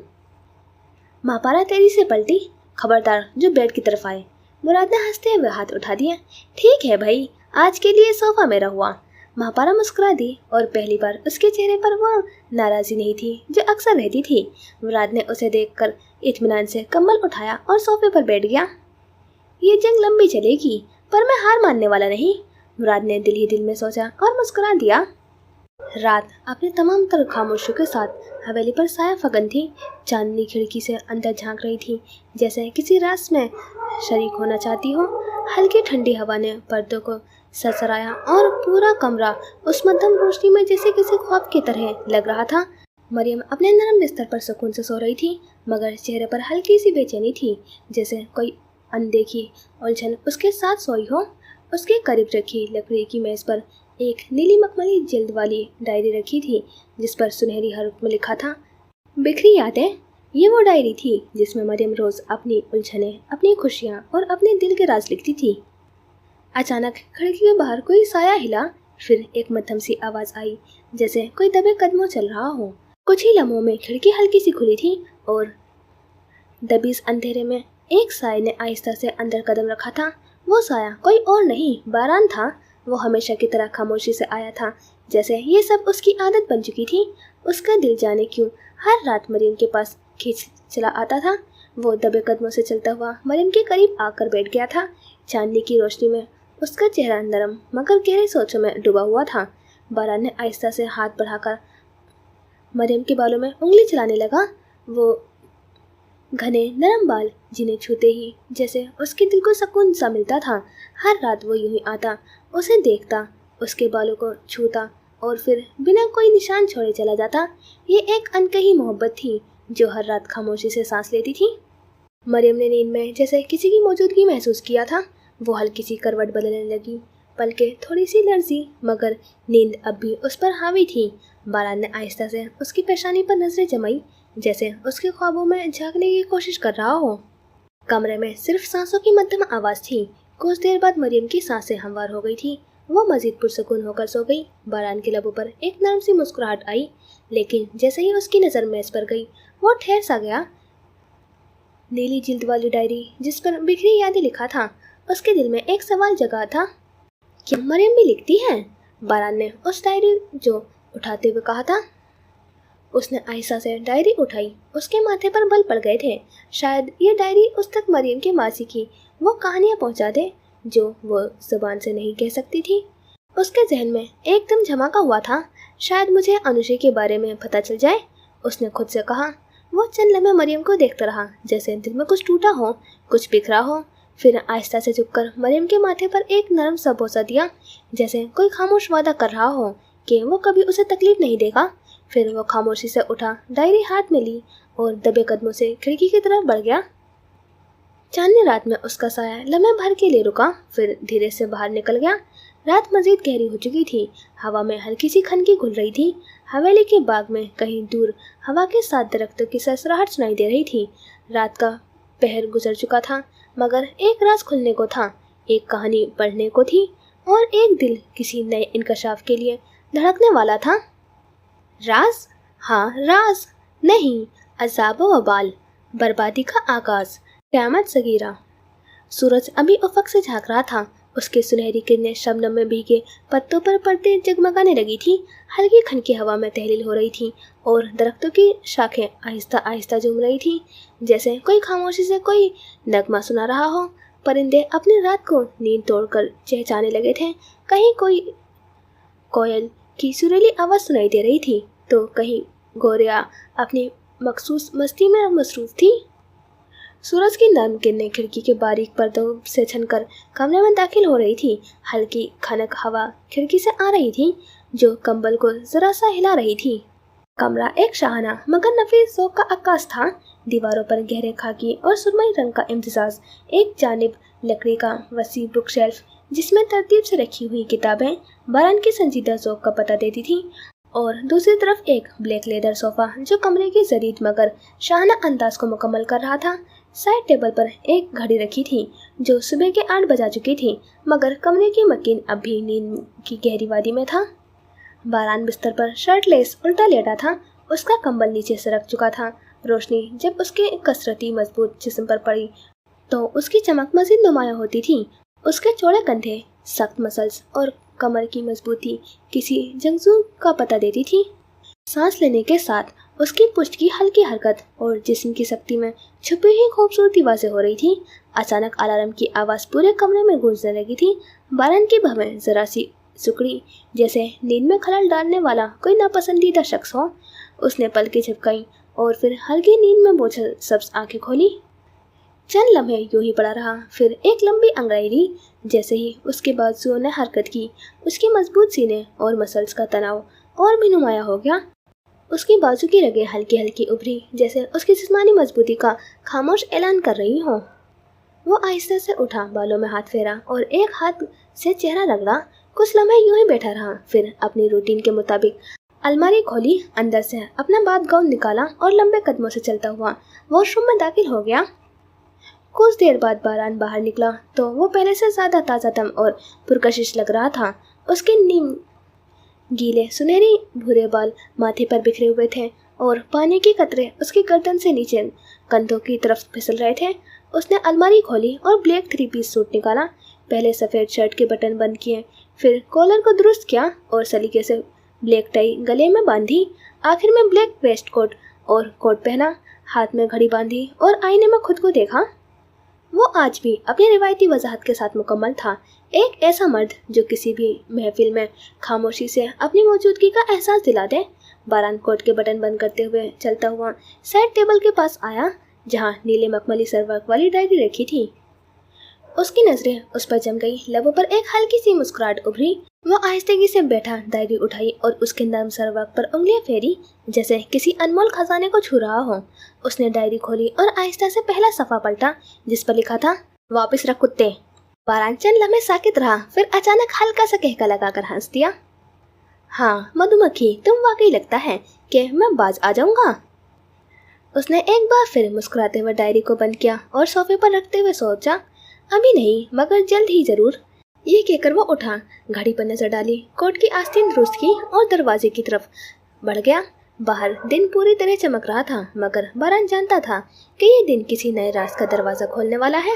महापारा तेजी से पलटी, खबरदार जो बेड की तरफ आए। मुराद ने हंसते हुए हाथ उठा दिया। ठीक है भाई, आज के लिए सोफा मेरा हुआ। महापारा मुस्कुरा दी और पहली बार उसके चेहरे पर वो नाराज़ी नहीं थी जो अक्सर रहती थी। मुराद ने उसे देखकर इत्मीनान से कंबल उठाया और सोफे पर बैठ गया। ये जंग लंबी चलेगी, पर मैं हार मानने वाला नहीं, मुराद ने दिल ही दिल में सोचा और मुस्कुरा दिया। रात अपने तमाम तर खामोशियों के साथ हवेली पर साया फगन थी। चांदनी खिड़की से अंदर झांक रही थी, जैसे किसी रास में शरीक होना चाहती हो। हल्की ठंडी हवा ने पर्दों को सरसराया और पूरा कमरा उस मध्यम रोशनी में जैसे किसी ख्वाब की तरह लग रहा था। मरियम अपने नरम बिस्तर पर सुकून से सो रही थी, मगर चेहरे पर हल्की सी बेचैनी थी, जैसे कोई अनदेखी उलझन उसके साथ सोई हो। उसके करीब रखी लकड़ी की मेज पर एक नीली मखमली जिल्द वाली डायरी रखी थी, जिस पर सुनहरी हर्फ में लिखा था, बिखरी यादें। ये वो डायरी थी जिसमें मरियम रोज़ अपनी उलझनें, अपनी खुशियाँ और अपने दिल के राज लिखती थी। अचानक खिड़की के बाहर कोई साया हिला, फिर एक मध्यम सी आवाज़ आई, जैसे कोई दबे कदमों चल रहा हो। कुछ ही लम्हों में खिड़की हल्की सी खुली थी और दबीज अंधेरे में एक साये ने आहिस्ता से अंदर कदम रखा था। वो साया कोई और नहीं, बारान था। वो हमेशा की तरह खामोशी से आया था, जैसे ये सब उसकी आदत बन चुकी थी। उसका दिल जाने क्यों हर रात मरियम के पास खींच चला आता था। वो दबे कदमों से चलता हुआ मरियम के करीब आकर बैठ गया था। चांदनी की रोशनी में उसका चेहरा नरम मगर गहरी सोचों में डूबा हुआ था। बारान ने आहिस्ता से हाथ बढ़ाकर मरियम के बालों में उंगली चलाने लगा। वो घने नरम बाल जिन्हें छूते ही जैसे उसके दिल को सुकून सा मिलता था। हर रात वो यूं ही आता, उसे देखता, उसके बालों को छूता और फिर बिना कोई निशान छोड़े चला जाता। ये एक अनकही मोहब्बत थी जो हर रात खामोशी से सांस लेती थी। मरियम ने नींद में जैसे किसी की मौजूदगी महसूस किया था। वो हल्की सी करवट बदलने लगी, पलकें थोड़ी सी लरजी, मगर नींद अब भी उस पर हावी थी। बारान ने आहिस्ता से उसकी पेशानी पर नजरें जमाई, जैसे उसके ख्वाबों में झांकने की कोशिश कर रहा हो। कमरे में सिर्फ सांसों की मध्यम आवाज थी। कुछ देर बाद मरियम की सांसें हमवार हो गई थी। वो मजीद पुरसुकून होकर सो गई। बारान के लबों पर एक नरम सी मुस्कुराहट आई, लेकिन जैसे ही उसकी नजर मेज पर गई वो ठहर सा गया। नीली जिल्द वाली डायरी जिस पर बिखरी यादें लिखा था, उसके दिल में एक सवाल जगा था, क्या मरियम भी लिखती है? बारान ने उस डायरी जो उठाते हुए कहा था। उसने आहिस्ता से डायरी उठाई। उसके माथे पर बल पड़ गए थे। शायद ये डायरी उस तक मरियम के मासी की वो कहानियां पहुंचा दे जो वो जुबान से नहीं कह सकती थी। उसके जहन में एकदम झमाका हुआ था, शायद मुझे अनुषा के बारे में पता चल जाए, उसने खुद से कहा। वो चंद लम्हे मरियम को देखता रहा, जैसे दिल में कुछ टूटा हो, कुछ बिखरा हो। फिर आहिस्ता से झुककर मरियम के माथे पर एक नरम सा बोसा दिया, जैसे कोई खामोश वादा कर रहा हो कि वो कभी उसे तकलीफ नहीं देगा। फिर वो खामोशी से उठा, डायरी हाथ में ली और दबे कदमों से खिड़की की तरफ बढ़ गया। चांदनी रात में उसका साया लम्हे भर के लिए रुका, फिर धीरे से बाहर निकल गया। रात मजीद गहरी हो चुकी थी। हवा में हल्की सी खनकी घुल रही थी। हवेली के बाग में कहीं दूर हवा के साथ दरख्तों की सरसराहट सुनाई दे रही थी। रात का पहर गुजर चुका था, मगर एक राज खुलने को था, एक कहानी पढ़ने को थी, और एक दिल किसी नए इंकशाफ के लिए धड़कने वाला था। राज? हाँ, राज नहीं, अज़ाब व वबाल, बर्बादी का आगाज, क़यामत सगीरा। सूरज अभी उफ़क़ से झांक रहा था। उसके सुनहरी किरणें शबनम में भीगे पत्तों पर पड़ते जगमगाने लगी थी। हल्की खनकी हवा में तहलील हो रही थी और दरख्तों की शाखें आहिस्ता आहिस्ता झूम रही थी, जैसे कोई खामोशी से कोई नगमा सुना रहा हो। परिंदे अपनी रात को नींद तोड़कर चहचहाने लगे थे। कहीं कोई कोयल की सुरीली आवाज़ सुनाई दे रही थी, तो कहीं गोरिया अपनी मखसूस मस्ती में मसरूफ़ थी। सूरज की नर्म किरणें खिड़की के बारीक पर्दों से छनकर कमरे में दाखिल हो रही थी। हल्की खनक हवा खिड़की से आ रही थी, जो कंबल को जरा सा हिला रही थी। कमरा एक शाहाना मगर नफीस ज़ौक़ का अक्कास था। दीवारों पर गहरे खाकी और सुरमई रंग का इम्तिजाज। एक जानिब लकड़ी का वसी बुक शेल्फ, जिसमें तरतीब से रखी हुई किताबें बारान की संजीदा ज़ौक़ का पता देती थी, और दूसरी तरफ एक ब्लैक लेदर सोफ़ा जो कमरे की जदीद मगर शाहाना अंदाज को मुकम्मल कर रहा था। साइड टेबल पर एक घड़ी रखी थी जो सुबह के 8 बजा चुकी थी, मगर कमरे की मकीन अब भी नींद की गहरी वादी में था। बारान बिस्तर पर शर्टलेस उल्टा लेटा था। उसका कंबल नीचे सरक चुका था। रोशनी जब उसके कसरती मजबूत जिस्म पर पड़ी तो उसकी चमक मजीद नुमायां होती थी। उसके चौड़े कंधे, सख्त मसल्स और कमर की मजबूती किसी जंगजू का पता देती थी। सांस लेने के साथ उसकी पुष्ट की हल्की हरकत और जिस्म की शक्ति में छुपी हुई खूबसूरती वाज़ेह हो रही थी। अचानक अलार्म की आवाज़ पूरे कमरे में गूंजने लगी थी। बारान की भवें जरा सी सुकड़ी, जैसे नींद में खलल डालने वाला कोई नापसंदीदा शख्स हो। उसने पलकें झपकाई और फिर हल्की नींद में बोझल सब्ज आंखें खोली। चंद लम्हे यूं ही पड़ा रहा, फिर एक लंबी अंगड़ाई ली। जैसे ही उसके बाजुओं ने हरकत की, उसके मजबूत सीने और मसल्स का तनाव और भी नुमाया हो गया। उसकी बाजू की रगें हल्की हल्की उभरी, जैसे उसकी जिस्मानी मजबूती का खामोश ऐलान कर रही हो। वो आहिस्ते से उठा, बालों में हाथ फेरा और एक हाथ से चेहरा रगड़ा। कुछ लम्हे यूं ही बैठा रहा, फिर अपनी रूटीन के मुताबिक अलमारी खोली, अंदर से अपना बाथ गाउन निकाला और लंबे कदमों से चलता हुआ वॉशरूम में दाखिल हो गया। कुछ देर बाद बारान बाहर निकला तो वो पहले से ज़्यादा ताज़ा दम और पुरकशिश लग रहा था। उसके नीम गीले सुनहरी भूरे बाल माथे पर बिखरे हुए थे और पानी के कतरे उसकी गर्दन से नीचे कंधों की तरफ फिसल रहे थे। उसने अलमारी खोली और ब्लैक 3 पीस सूट निकाला। पहले सफ़ेद शर्ट के बटन बंद किए, फिर कॉलर को दुरुस्त किया और सलीके से ब्लैक टाई गले में बांधी। आखिर में ब्लैक वेस्ट कोट और कोट पहना, हाथ में घड़ी बांधी और आईने में खुद को देखा। वो आज भी अपनी रिवायती वजाहत के साथ मुकम्मल था। एक ऐसा मर्द जो किसी भी महफिल में खामोशी से अपनी मौजूदगी का एहसास दिला दे। बारान कोट के बटन बंद करते हुए चलता हुआ साइड टेबल के पास आया, जहाँ नीले मखमली सरवर्क वाली डायरी रखी थी। उसकी नजरें उस पर जम गई। लबों पर एक हल्की सी मुस्कुराहट उभरी। वो आहिस्तेगी से बैठा, डायरी उठाई और उसके नर्म सरवक पर उंगलियां फेरी जैसे किसी अनमोल खजाने को छू रहा हो। उसने डायरी खोली और आहिस्ता से पहला सफ़ा पलटा जिस पर लिखा था, वापस रख कुत्ते। बारान चंद लम्हे साकित रहा, फिर अचानक हल्का सा कहका लगाकर हंस दिया। हाँ मधुमक्खी, तुम वाकई लगता है कि मैं बाज आ जाऊंगा। उसने एक बार फिर मुस्कुराते हुए डायरी को बंद किया और सोफे पर रखते हुए सोचा, अभी नहीं मगर जल्द ही जरूर। ये कहकर वो उठा, घड़ी पर नजर डाली, कोट की आस्तीन दुरुस्त की और दरवाजे की तरफ बढ़ गया। बाहर दिन पूरी तरह चमक रहा था, मगर बारान जानता था कि ये दिन किसी नए राज का दरवाजा खोलने वाला है।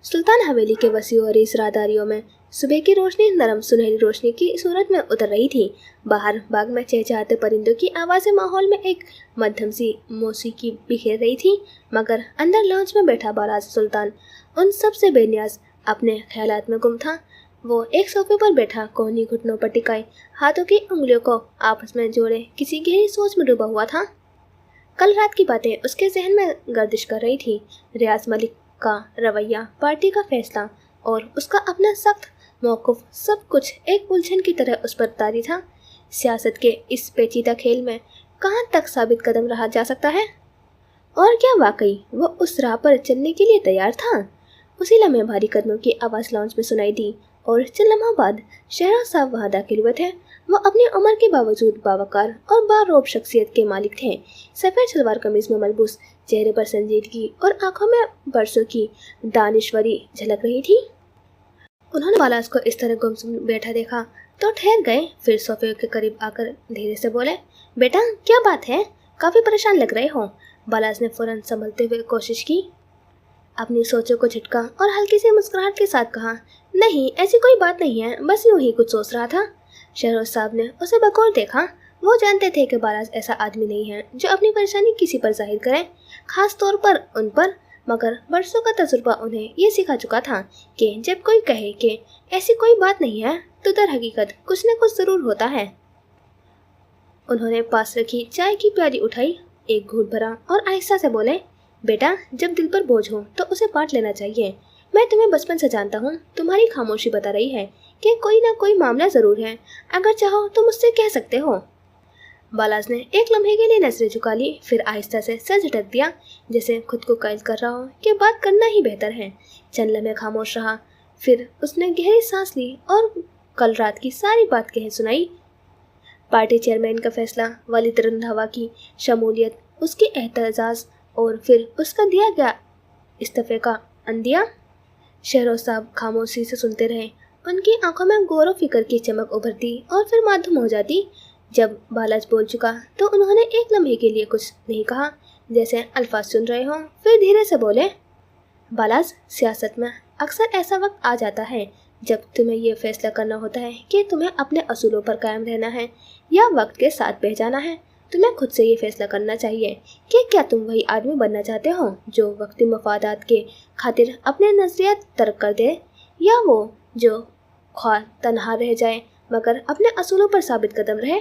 सुल्तान हवेली के वसीओ और इस राहदारियों में सुबह की रोशनी नरम सुनहरी रोशनी की सूरत में उतर रही थी। बाहर बाग में चहचहाते परिंदों की आवाज़ें माहौल में एक मध्यम सी मौसीकी बिखेर रही थी, मगर अंदर लॉन्च में बैठा बाराज सुल्तान उन सब से बेनियाज अपने ख्यालात में गुम था। वो एक सोफे पर बैठा, कोहनी घुटनों पर टिकाए हाथों की उंगलियों को आपस में जोड़े किसी गहरी सोच में डूबा हुआ था। कल रात की बातें उसके जहन में गर्दिश कर रही थी। रियाज मलिक का रवैया, पार्टी का फैसला और उसका अपना सख्त मौक़िफ़, सब कुछ एक उलझन की तरह उस पर तारी था। सियासत के इस पेचीदा खेल में कहाँ तक साबित कदम रहा जा सकता है, और क्या वाकई वो उस राह पर चलने के लिए तैयार था। उसी लम्हे भारी कदमों की आवाज़ लॉन्च में सुनाई दी और चंद लम्हा बाद शहरों साहब वहाँ दाखिल हुए थे। वो अपनी उम्र के बावजूद बावकार और बारोब शख्सियत के मालिक थे। सफ़ेद सलवार कमीज में मलबूस, चेहरे पर संजीदगी और आंखों में बरसों की दानिश्वरी झलक रही थी। उन्होंने बालाज को इस तरह गुमसुम बैठा देखा तो ठहर गए, फिर सोफे के करीब आकर धीरे से बोले, बेटा क्या बात है, काफ़ी परेशान लग रहे हो। बालाज ने फौरन संभलते हुए कोशिश की, अपनी सोचों को झटका और हल्की सी मुस्कुराहट के साथ कहा, नहीं ऐसी कोई बात नहीं है, बस यूं ही कुछ सोच रहा था। शहरोज साहब ने उसे बकौल देखा। वो जानते थे कि बालाज ऐसा आदमी नहीं है जो अपनी परेशानी किसी पर जाहिर करे, खास तौर पर उन पर, मगर बरसों का तजुर्बा उन्हें ये सिखा चुका था कि जब कोई कहे कि ऐसी कोई बात नहीं है तो दर हकीकत कुछ न कुछ ज़रूर होता है। उन्होंने पास रखी चाय की प्याली उठाई, एक घूंट भरा और आहिस्ता से बोले, बेटा जब दिल पर बोझ हो तो उसे बांट लेना चाहिए। मैं तुम्हें बचपन से जानता हूँ, तुम्हारी खामोशी बता रही है कि कोई ना कोई मामला ज़रूर है, अगर चाहो तो मुझसे कह सकते हो। बालाज ने एक लम्हे के लिए नजरें झुका ली, फिर आहिस्ता से सर झटक दिया जैसे खुद को कैद कर रहा हो कि बात करना ही बेहतर है। चंद लम्हे खामोश रहा, फिर उसने गहरी सांस ली और कल रात की सारी बात कह सुनाई। पार्टी चेयरमैन का फैसला, वालिद रंधावा की शमूलियत, उसकी एहतजाज और फिर उसका दिया गया इस्तीफे का अंदिया। शहरोज साहब खामोशी से सुनते रहे, उनकी आंखों में गौर फिक्र की चमक उभरती और फिर माधुम हो जाती। जब बालाज बोल चुका तो उन्होंने एक लम्हे के लिए कुछ नहीं कहा, जैसे अल्फाज सुन रहे हों, फिर धीरे से बोले, बालाज सियासत में अक्सर ऐसा वक्त आ जाता है जब तुम्हें ये फैसला करना होता है कि तुम्हें अपने असूलों पर कायम रहना है या वक्त के साथ बह जाना है। तुम्हें खुद से ये फैसला करना चाहिए कि क्या तुम वही आदमी बनना चाहते हो जो वक्ती मफादात के खातिर अपने नजरिया तर्क कर दे, या वो जो ख्वाह तन्हा रह जाए मगर अपने असूलों पर साबित कदम रहे।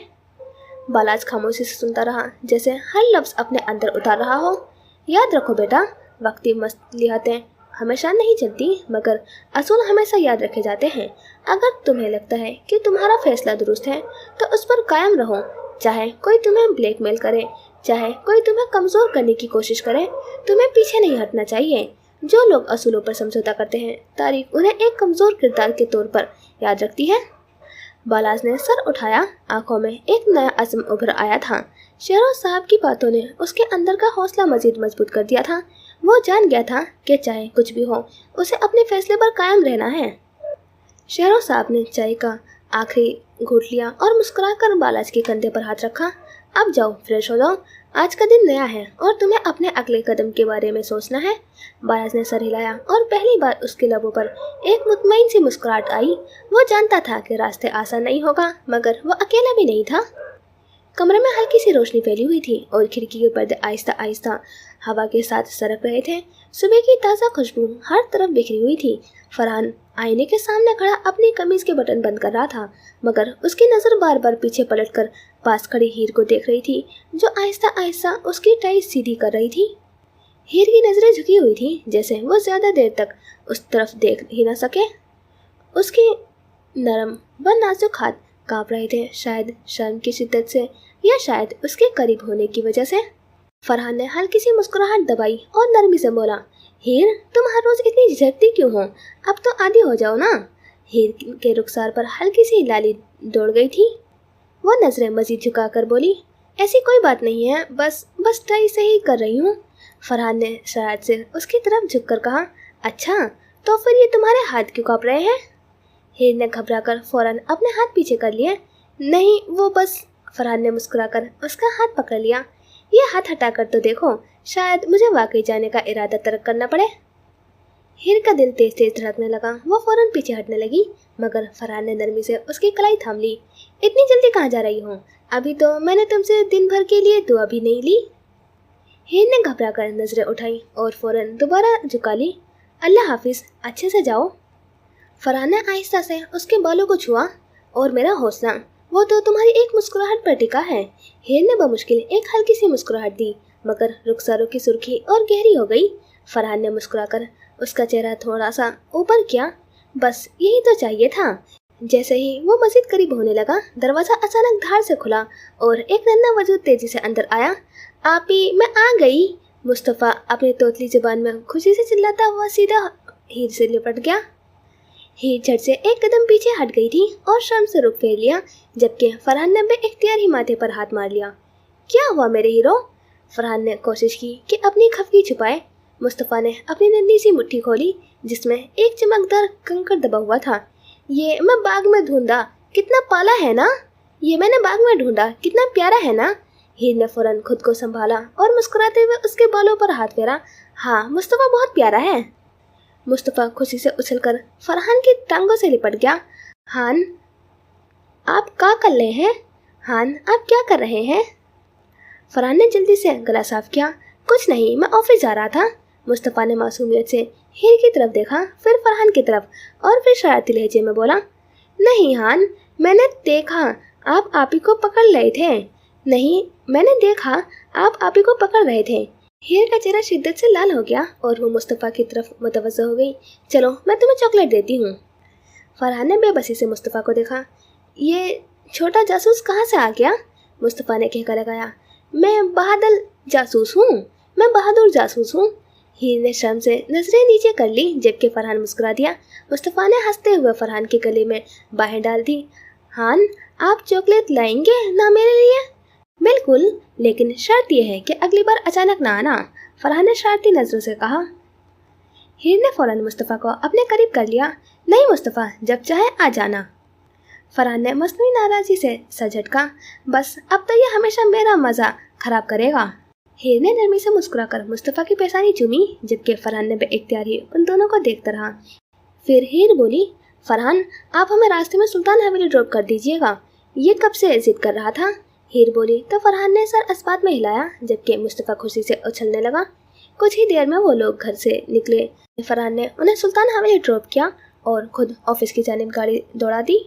बालाज खामोशी से सुनता रहा, जैसे हर लफ्ज़ अपने अंदर उतार रहा हो। याद रखो बेटा, वक्ती मसलिहतें हमेशा नहीं चलती, मगर असूल हमेशा याद रखे जाते हैं। अगर तुम्हें लगता है कि तुम्हारा फैसला दुरुस्त है तो उस पर कायम रहो, चाहे कोई तुम्हें ब्लैकमेल करे, चाहे कोई तुम्हें कमज़ोर करने की कोशिश करे, तुम्हें पीछे नहीं हटना चाहिए। जो लोग असूलों पर समझौता करते हैं, तारीख उन्हें एक कमज़ोर किरदार के तौर पर याद रखती है। बालाज ने सर उठाया, आंखों में एक नया अज़्म उभर आया था। शहरोज साहब की बातों ने उसके अंदर का हौसला मजीद मजबूत कर दिया था। वो जान गया था कि चाहे कुछ भी हो, उसे अपने फैसले पर कायम रहना है। शहरोज साहब ने चाय का आखिरी घूंट लिया और मुस्कुराकर बालाज के कंधे पर हाथ रखा। अब जाओ, फ्रेश हो जाओ, आज का दिन नया है और तुम्हें अपने अगले कदम के बारे में सोचना है। बालाज ने सर हिलाया और पहली बार उसके लबों पर एक मुतमईन सी मुस्कुराहट आई। वो जानता था कि रास्ते आसान नहीं होगा, मगर वो अकेला भी नहीं था। कमरे में हल्की सी रोशनी फैली हुई थी और खिड़की के पर्दे आहिस्ता आहिस्ता हवा के साथ सरक रहे थे। सुबह की ताज़ा खुशबू हर तरफ बिखरी हुई थी। फरहान आईने के सामने खड़ा अपनी कमीज के बटन बंद कर रहा था, मगर उसकी नज़र बार बार पीछे पलटकर पास खड़ी हीर को देख रही थी, जो आहिस्ता आहिस्ता उसकी टाई सीधी कर रही थी। हीर की नज़रें झुकी हुई थी, जैसे वो ज़्यादा देर तक उस तरफ देख ही न सके। उसकी नरम व नाजुक हाथ कांप रहे थे, शायद शर्म की शिद्दत से या शायद उसके करीब होने की वजह से। फरहान ने हल्की सी मुस्कुराहट दबाई और नरमी से बोला, हीर तुम हर रोज इतनी झिझकती क्यों हो? अब तो आदी हो जाओ ना। हीर के रुखसार पर हल्की सी लाली दौड़ गई थी। वो नजरें मजीद झुकाकर बोली, ऐसी कोई बात नहीं है, बस ट्राई सही कर रही हूँ। फरहान ने शरारत से उसकी तरफ झुककर कहा, अच्छा तो फिर ये तुम्हारे हाथ क्यों कांप रहे हैं? हीर ने घबराकर फौरन अपने हाथ पीछे कर लिए। नहीं वो बस। फरहान ने मुस्कुराकर उसका हाथ पकड़ लिया। ये हाथ हटाकर तो देखो, शायद मुझे वाकई जाने का इरादा तर्क करना पड़े। हीर का दिल तेज तेज धड़कने लगा। वो फौरन पीछे हटने लगी, मगर फरहान ने नरमी से उसकी कलाई थाम ली। इतनी जल्दी कहाँ जा रही हो? अभी तो मैंने तुमसे दिन भर के लिए दुआ भी नहीं ली। हीर ने घबराकर नजरें उठाई और फौरन दोबारा झुका ली। अल्लाह हाफिज, अच्छे से जाओ। फरहान ने आहिस्ता से उसके बालों को छुआ। और मेरा हौसला, वो तो तुम्हारी एक मुस्कुराहट पर टिका है। हीर ने बमुश्किल एक हल्की सी मुस्कुराहट दी, मगर रुखसारों की सुर्खी और गहरी हो गई। फरहान ने मुस्कुराकर उसका चेहरा थोड़ा सा ऊपर किया। बस यही तो चाहिए था। जैसे ही वो मजीद करीब होने लगा, दरवाजा अचानक धार से खुला और एक नन्हा वजूद तेजी से अंदर आया। आपी, मैं आ गई। मुस्तफ़ा अपनी तोतली जुबान में खुशी से चिल्लाता हुआ सीधा हीर से लिपट गया। हीर झट से एक कदम पीछे हट गई थी और शर्म से रुख फेर लिया, जबकि फरहान ने बेइख्तियार ही माथे पर हाथ मार लिया। क्या हुआ मेरे हीरो? फरहान ने कोशिश की कि अपनी खफगी छुपाए। मुस्तफ़ा ने अपनी नन्ही सी मुट्ठी खोली, जिसमें एक चमकदार कंकड़ दबा हुआ था। ये मैं बाग में ढूंढा, कितना पाला है ना। ये मैंने बाग में ढूंढा, कितना प्यारा है ना। हीर ने फौरन खुद को संभाला और मुस्कुराते हुए उसके बालों पर हाथ फेरा। हाँ, मुस्तफ़ा बहुत प्यारा है। मुस्तफ़ा खुशी से उछलकर फरहान की टांगों से लिपट गया। हान, आप क्या कर रहे हैं? हान, आप क्या कर रहे हैं? फरहान ने जल्दी से गला साफ किया। कुछ नहीं, मैं ऑफिस जा रहा था। मुस्तफ़ा ने मासूमियत से हीर की तरफ देखा, फिर फरहान की तरफ, और फिर शरारती लहजे में बोला, नहीं हान, मैंने देखा आप आपी को पकड़ रहे थे। नहीं, मैंने देखा आप आपी को पकड़ रहे थे। हीर का चेहरा शिद्दत से लाल हो गया और वो मुस्तफ़ा की तरफ मुतवज्जो हो गई। चलो मैं तुम्हें चॉकलेट देती हूँ। फरहान ने बेबसी से मुस्तफ़ा को देखा। ये छोटा जासूस कहाँ से आ गया? मुस्तफ़ा ने कहकर लगाया, मैं बहादुर जासूस हूँ, मैं बहादुर जासूस हूँ। हीर ने शर्म से नजरें नीचे कर ली, जबकि फरहान मुस्कुरा दिया। मुस्तफ़ा ने हंसते हुए फरहान के गले में बाहें डाल दी। हान, आप चॉकलेट लाएंगे ना मेरे लिए? बिल्कुल, लेकिन शर्त यह है कि अगली बार अचानक ना आना। फरहान ने शरारती नजरों से कहा। हीर ने फौरन मुस्तफ़ा को अपने करीब कर लिया। नहीं मुस्तफ़ा, जब चाहे आ जाना। फरहान ने मसनूई नाराज़गी से सर झटका। बस अब तो ये हमेशा मेरा मज़ा खराब करेगा। हीर ने नरमी से मुस्कुराकर मुस्तफ़ा की पेशानी चूमी, जबकि फरहान ने बेइख्तियार ही उन दोनों को देखता रहा। फिर हीर बोली, फरहान, आप हमें रास्ते में सुल्तान हवेली ड्रॉप कर दीजिएगा। ये कब से जिद कर रहा था। हीर बोली तो फरहान ने सर इस्बात में हिलाया, जबकि मुस्तफ़ा खुशी से उछलने लगा। कुछ ही देर में वो लोग घर से निकले। फरहान ने उन्हें सुल्तान हवेली ड्रॉप किया और खुद ऑफिस की जानिब गाड़ी दौड़ा दी।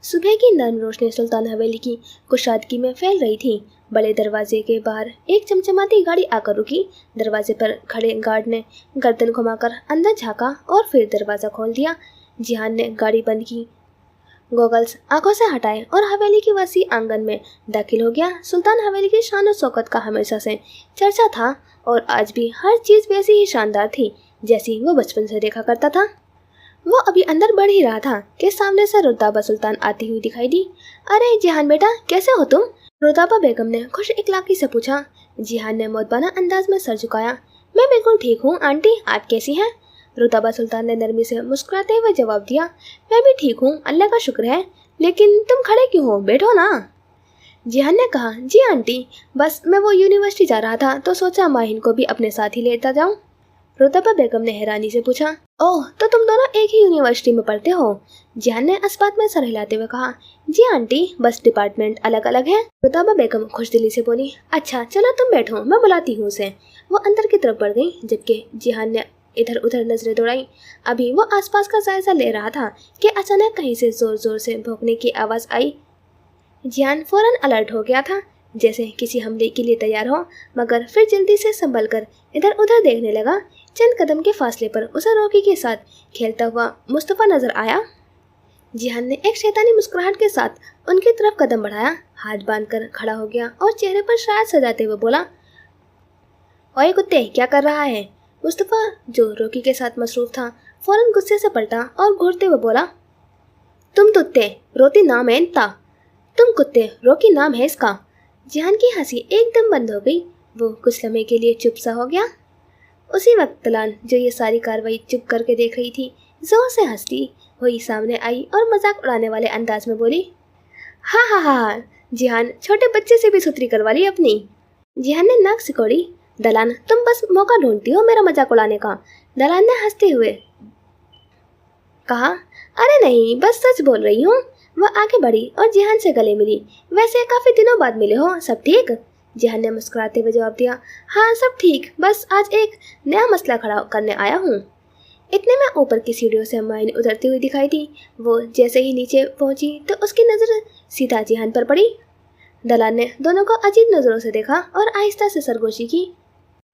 सुबह की नर्म रोशनी सुल्तान हवेली की कुशादगी में फैल रही थी। बड़े दरवाजे के बाहर एक चमचमाती गाड़ी आकर रुकी। दरवाजे पर खड़े गार्ड ने गर्दन घुमाकर अंदर झांका और फिर दरवाज़ा खोल दिया। जिहान ने गाड़ी बंद की, गॉगल्स आंखों से हटाए और हवेली की वसी आंगन में दाखिल हो गया। सुल्तान हवेली की शान और शौकत का हमेशा से चर्चा था और आज भी हर चीज़ वैसी ही शानदार थी जैसी वो बचपन से देखा करता था। वो अभी अंदर बढ़ ही रहा था कि सामने से रुताबा सुल्तान आती हुई दिखाई दी। अरे जिहान बेटा, कैसे हो तुम? रुताबा बेगम ने खुश इखलाकी से पूछा। जिहान ने मोदबाना अंदाज में सर झुकाया। मैं बिल्कुल ठीक हूँ आंटी, आप कैसी हैं? रुताबा सुल्तान ने नरमी से मुस्कुराते हुए जवाब दिया। मैं भी ठीक हूँ, अल्लाह का शुक्र है। लेकिन तुम खड़े क्यों हो, बैठो ना। जिहान ने कहा, जी आंटी, बस मैं वो यूनिवर्सिटी जा रहा था तो सोचा माहिन को भी अपने साथ ही लेता जाऊँ। रुताबा बेगम ने हैरानी से पूछा, ओह, तो तुम दोनों एक ही यूनिवर्सिटी में पढ़ते हो? जिहान ने इस्बात में सर हिलाते हुए कहा, जी आंटी, बस डिपार्टमेंट अलग अलग है। रुताबा बेगम खुशदिली से बोली, अच्छा चलो तुम बैठो, मैं बुलाती हूँ उसे। वो अंदर की तरफ बढ़ गई, जबकि जिहान ने इधर उधर नजरें दौड़ाई। अभी वो आसपास का जायजा ले रहा था कि अचानक कहीं से जोर जोर से भौंकने की आवाज़ आई। जिहान फौरन अलर्ट हो गया था, जैसे किसी हमले के लिए तैयार हो, मगर फिर जल्दी से संभल कर इधर उधर देखने लगा। चंद कदम के फासले पर उसे रोकी के साथ खेलता हुआ मुस्तफ़ा नजर आया। जिहान ने एक शैतानी मुस्कुराहट के साथ उनकी तरफ कदम बढ़ाया, हाथ बांधकर खड़ा हो गया और चेहरे पर शरारत सजाते हुए बोला, ओए कुत्ते, क्या कर रहा है? मुस्तफा, जो रॉकी के साथ मसरूफ था, फौरन गुस्से से पलटा और घूरते हुए बोला, तुम कुत्ते, रोती नाम है इनका। तुम कुत्ते, रॉकी नाम है इसका। जिहान की हंसी एकदम बंद हो गई। वो कुछ लम्हे के लिए चुप सा हो गया। उसी वक्त तलान, जो ये सारी कार्रवाई चुप करके देख रही थी, जोर से हंसती हुई सामने आई और मजाक उड़ाने वाले अंदाज में बोली, हाँ हाँ हाँ, जिहान छोटे बच्चे से भी सुथरी करवा ली अपनी। जिहान ने नाक सिकोड़ी, दलान, तुम बस मौका ढूंढती हो मेरा मजाक उड़ाने का। दलान ने हंसते हुए कहा, अरे नहीं, बस सच बोल रही हूँ। वह आगे बढ़ी और जिहान से गले मिली। वैसे काफी दिनों बाद मिले हो, सब ठीक? जिहान ने मुस्कुराते हुए जवाब दिया, हाँ सब ठीक, बस आज एक नया मसला खड़ा करने आया हूँ। इतने में ऊपर की सीढ़ियों से माइन उतरती हुई दिखाई दी। वो जैसे ही नीचे पहुंची तो उसकी नजर सीधा जिहान पर पड़ी। दलान ने दोनों को अजीब नजरों से देखा और आहिस्ता से सरगोशी की।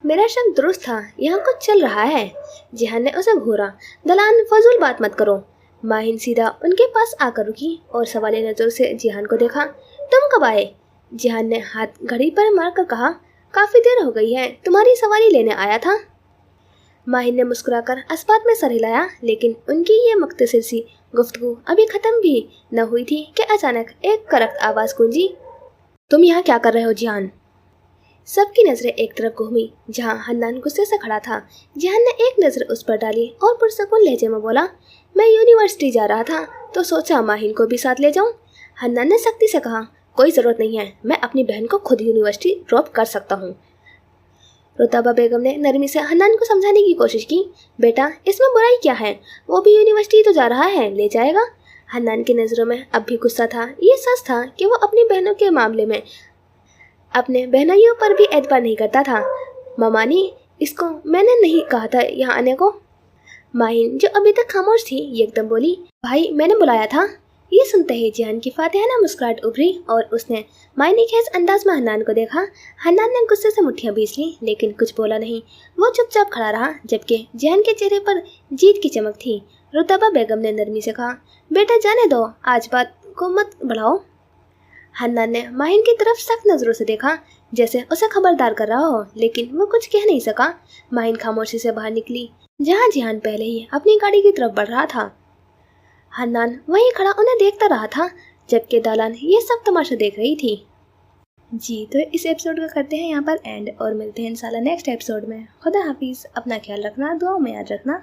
मेरा शक दुरुस्त था, यहाँ कुछ चल रहा है। जिहान ने उसे घूरा। दलान, फजूल बात मत करो। माहिन सीधा उनके पास आकर रुकी और सवाली नजर से जिहान को देखा। तुम कब आए? जिहान ने हाथ घड़ी पर मारकर कहा, काफी देर हो गई है, तुम्हारी सवारी लेने आया था। माहिन ने मुस्कुराकर अस्पात में सर हिलाया, लेकिन उनकी ये मुख्तसर सी गुफ्तगू अभी खत्म भी न हुई थी कि अचानक एक करख्त आवाज गूंजी, तुम यहाँ क्या कर रहे हो जिहान? सबकी नजरें एक तरफ घूमी जहाँ हन्नान गुस्से से खड़ा था। जिहान ने एक नजर उस पर डाली और पुरसकून लहजे में बोला, मैं यूनिवर्सिटी जा रहा था तो सोचा माहिन को भी साथ ले जाऊं। हन्नान ने सख्ती से कहा, कोई ज़रूरत नहीं है, मैं अपनी बहन को खुद यूनिवर्सिटी ड्रॉप कर सकता हूँ। रुताबा बेगम ने नरमी से हन्नान को समझाने की कोशिश की, बेटा इसमें बुराई क्या है, वो भी यूनिवर्सिटी तो जा रहा है, ले जाएगा। हन्नान की नज़रों में अब भी गुस्सा था। ये सच था कि वो अपनी बहनों के मामले में अपने बहनोइयों पर भी एतबार नहीं करता था। मामानी, इसको मैंने नहीं कहा था यहाँ आने को। माहिन, जो अभी तक खामोश थी, एकदम बोली, भाई मैंने बुलाया था। ये सुनते ही जिहान की फातिहाना मुस्कुराहट उभरी और उसने मायने खेज अंदाज में हन्नान को देखा। हन्नान ने गुस्से से मुट्ठियां बीच ली, लेकिन कुछ बोला नहीं। वो चुपचाप खड़ा रहा, जबकि जिहान के चेहरे पर जीत की चमक थी। रुताबा बेगम ने नरमी से कहा, बेटा जाने दो, आज बात को मत बढ़ाओ। हन्नान ने माहिन की तरफ सख्त नजरों से देखा, जैसे उसे खबरदार कर रहा हो, लेकिन वो कुछ कह नहीं सका। माहिन खामोशी से बाहर निकली, जहाँ जिहान पहले ही अपनी गाड़ी की तरफ बढ़ रहा था। हन्नान वहीं खड़ा उन्हें देखता रहा था, जबकि दालान ये सब तमाशा देख रही थी। जी, तो इस एपिसोड का करते हैं यहाँ पर एंड और मिलते हैं इंशाल्लाह नेक्स्ट एपिसोड में। खुदा हाफिज़, अपना ख्याल रखना, दुआओं में याद रखना।